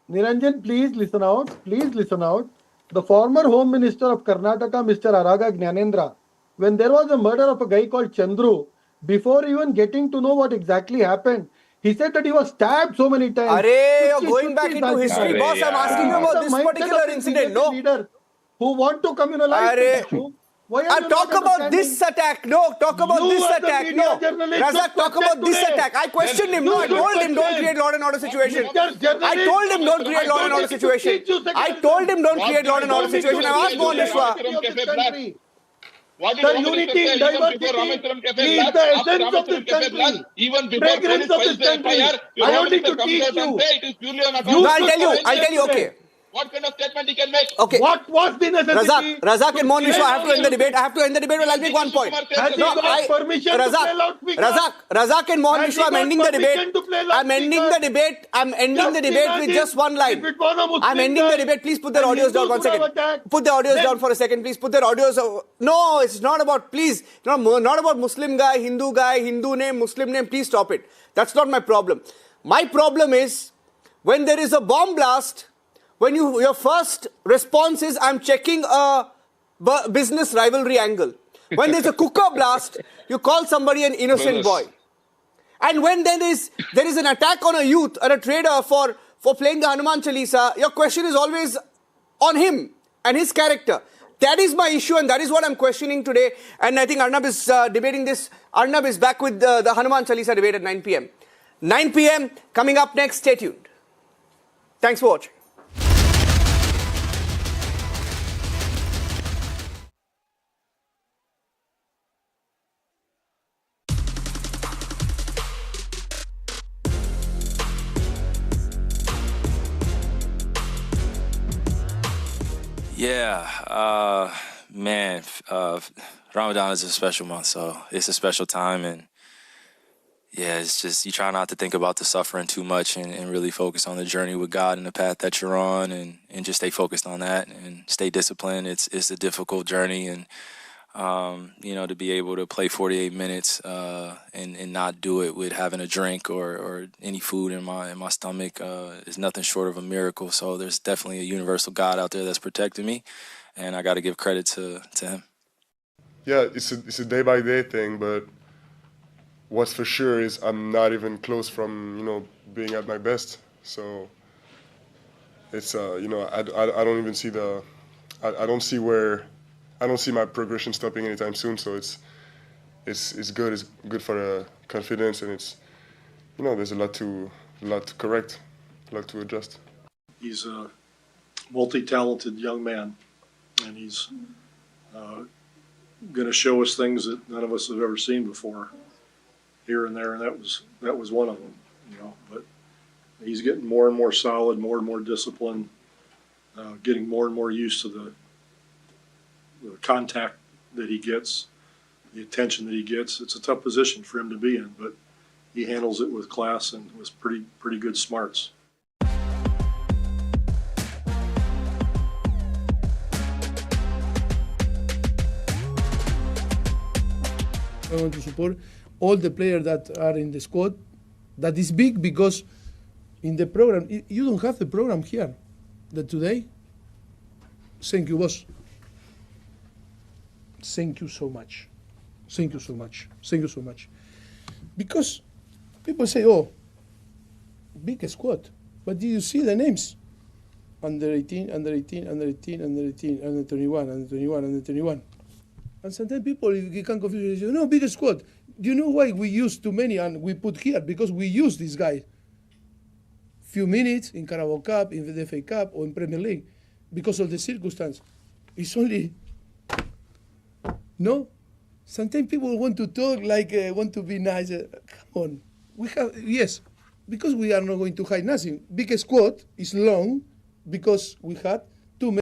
Niranjan, please listen out. Please listen out. The former Home Minister of Karnataka, Mr. Araga Gnanendra, when there was a murder of a guy called Chandru, before even getting to know what exactly happened, he said that he was stabbed so many times.
You're going back into history, boss. I'm asking you about this particular incident, no?
Leader who want to communalize the issue.
Talk about this attack. No, talk about this attack. No, Razak, talk about this attack. I questioned him. No, I told him don't create law and order situation. I told him don't create law and order situation. I told him don't create law and order situation. I asked Mohaneshwar.
The unity and diversity is the essence of this country.
Even before
fragrance of this country. I don't need to teach you.
No, I'll tell you, okay.
What kind of statement he can make?
Okay.
What was the necessity?
Razak and Mohaneshwar, I have to end the debate. Well, I'll make one point.
Has he got permission to play loudspeaker?
Razak and Mohaneshwar, I'm ending the debate. I'm ending the debate with just one line. I'm ending the debate. Please put their audios down 1 second. Put the audios down for a second. Please put their audios. No, it's not about, please. Not about Muslim guy, Hindu name, Muslim name. Please stop it. That's not my problem. My problem is when there is a bomb blast, when your first response is, I'm checking a business rivalry angle. When there's a cooker blast, you call somebody an innocent boy. And when there is an attack on a youth or a trader for playing the Hanuman Chalisa, your question is always on him and his character. That is my issue and that is what I'm questioning today. And I think Arnab is debating this. Arnab is back with the Hanuman Chalisa debate at 9 p.m. 9 p.m. coming up next. Stay tuned. Thanks for watching.
Yeah, man, Ramadan is a special month, so it's a special time, and yeah, it's just, you try not to think about the suffering too much and really focus on the journey with God and the path that you're on, and just stay focused on that and stay disciplined. It's a difficult journey, and to be able to play 48 minutes and not do it with having a drink or any food in my stomach is nothing short of a miracle. So there's definitely a universal God out there that's protecting me, and I got to give credit to him.
Yeah, it's a day-by-day thing, but what's for sure is I'm not even close from being at my best. So it's I don't even see I don't see my progression stopping anytime soon. So it's good. It's good for the confidence, and it's there's a lot to correct, a lot to adjust.
He's a multi-talented young man, and he's going to show us things that none of us have ever seen before, here and there, and that was one of them. But he's getting more and more solid, more and more disciplined, getting more and more used to the contact that he gets, the attention that he gets. It's a tough position for him to be in, but he handles it with class and with pretty good smarts.
I want to support all the players that are in the squad. That is big because in the program, you don't have the program here. That today, thank you, boss. thank you so much. Thank you so much. Thank you so much. Because people say, oh, big squad. But did you see the names? Under 18, under 18, under 18, under 18, under 21, under 21, under 21. And sometimes people you can confuse. They say, no, big squad. Do you know why we use too many and we put here? Because we use this guy. Few minutes in Carabao Cup, in the FA Cup, or in Premier League. Because of the circumstance. It's only... No? Sometimes people want to talk like, want to be nice. Come on. We have, yes, because we are not going to hide nothing. Big squad is long because we had too many.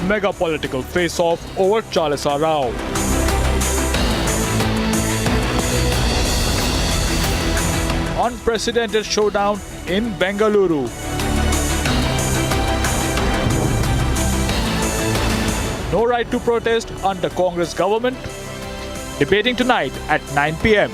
Mega political face-off over Chalisa Rao. Unprecedented showdown in Bengaluru. No right to protest under Congress government. Debating tonight at 9 p.m.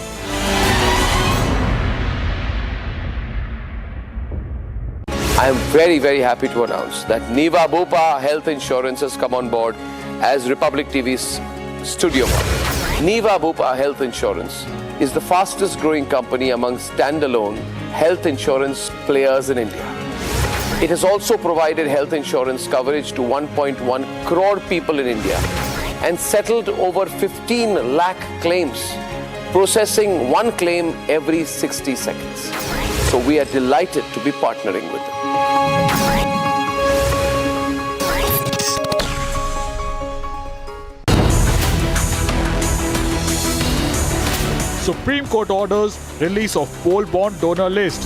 I am very, very happy to announce that Niva Bupa Health Insurance has come on board as Republic TV's studio partner. Niva Bupa Health Insurance is the fastest growing company among standalone health insurance players in India. It has also provided health insurance coverage to 1.1 crore people in India and settled over 15 lakh claims, processing one claim every 60 seconds. So we are delighted to be partnering with them.
Supreme Court orders release of poll bond donor list.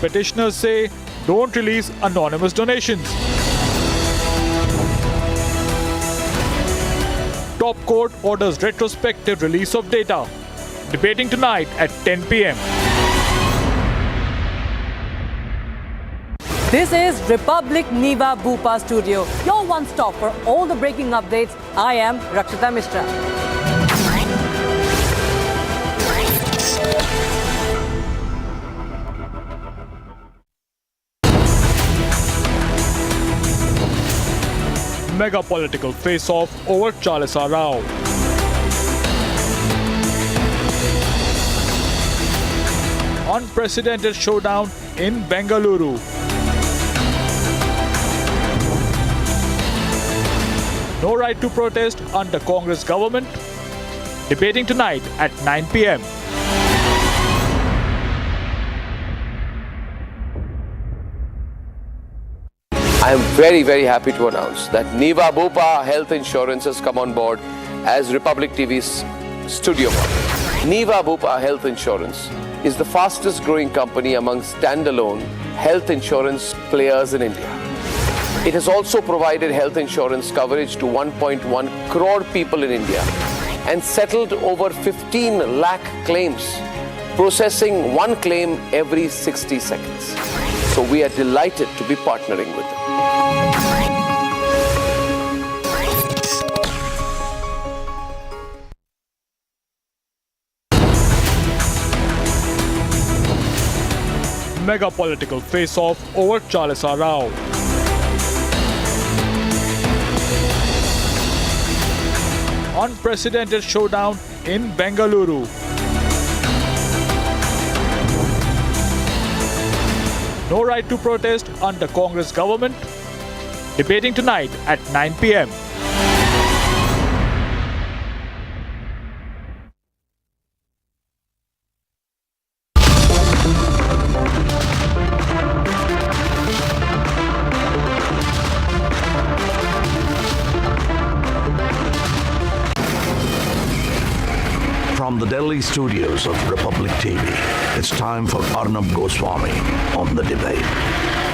Petitioners say don't release anonymous donations. Top court orders retrospective release of data. Debating tonight at 10 p.m.
This is Republic Niva Bupa Studio, your one-stop for all the breaking updates. I am Rakshita Mishra.
Mega political face-off over Chalisa Rao. Unprecedented showdown in Bengaluru. No right to protest under Congress government. Debating tonight at 9 p.m.
I am very, very happy to announce that Niva Bupa Health Insurance has come on board as Republic TV's studio partner. Niva Bupa Health Insurance is the fastest growing company among standalone health insurance players in India. It has also provided health insurance coverage to 1.1 crore people in India and settled over 15 lakh claims, processing one claim every 60 seconds. So we are delighted to be partnering with them.
Mega political face-off over Chalisa Rao. Unprecedented showdown in Bengaluru. No right to protest under Congress government. Debating tonight at 9 p.m.
From the Delhi studios of Republic TV, it's time for Arnab Goswami on The Debate.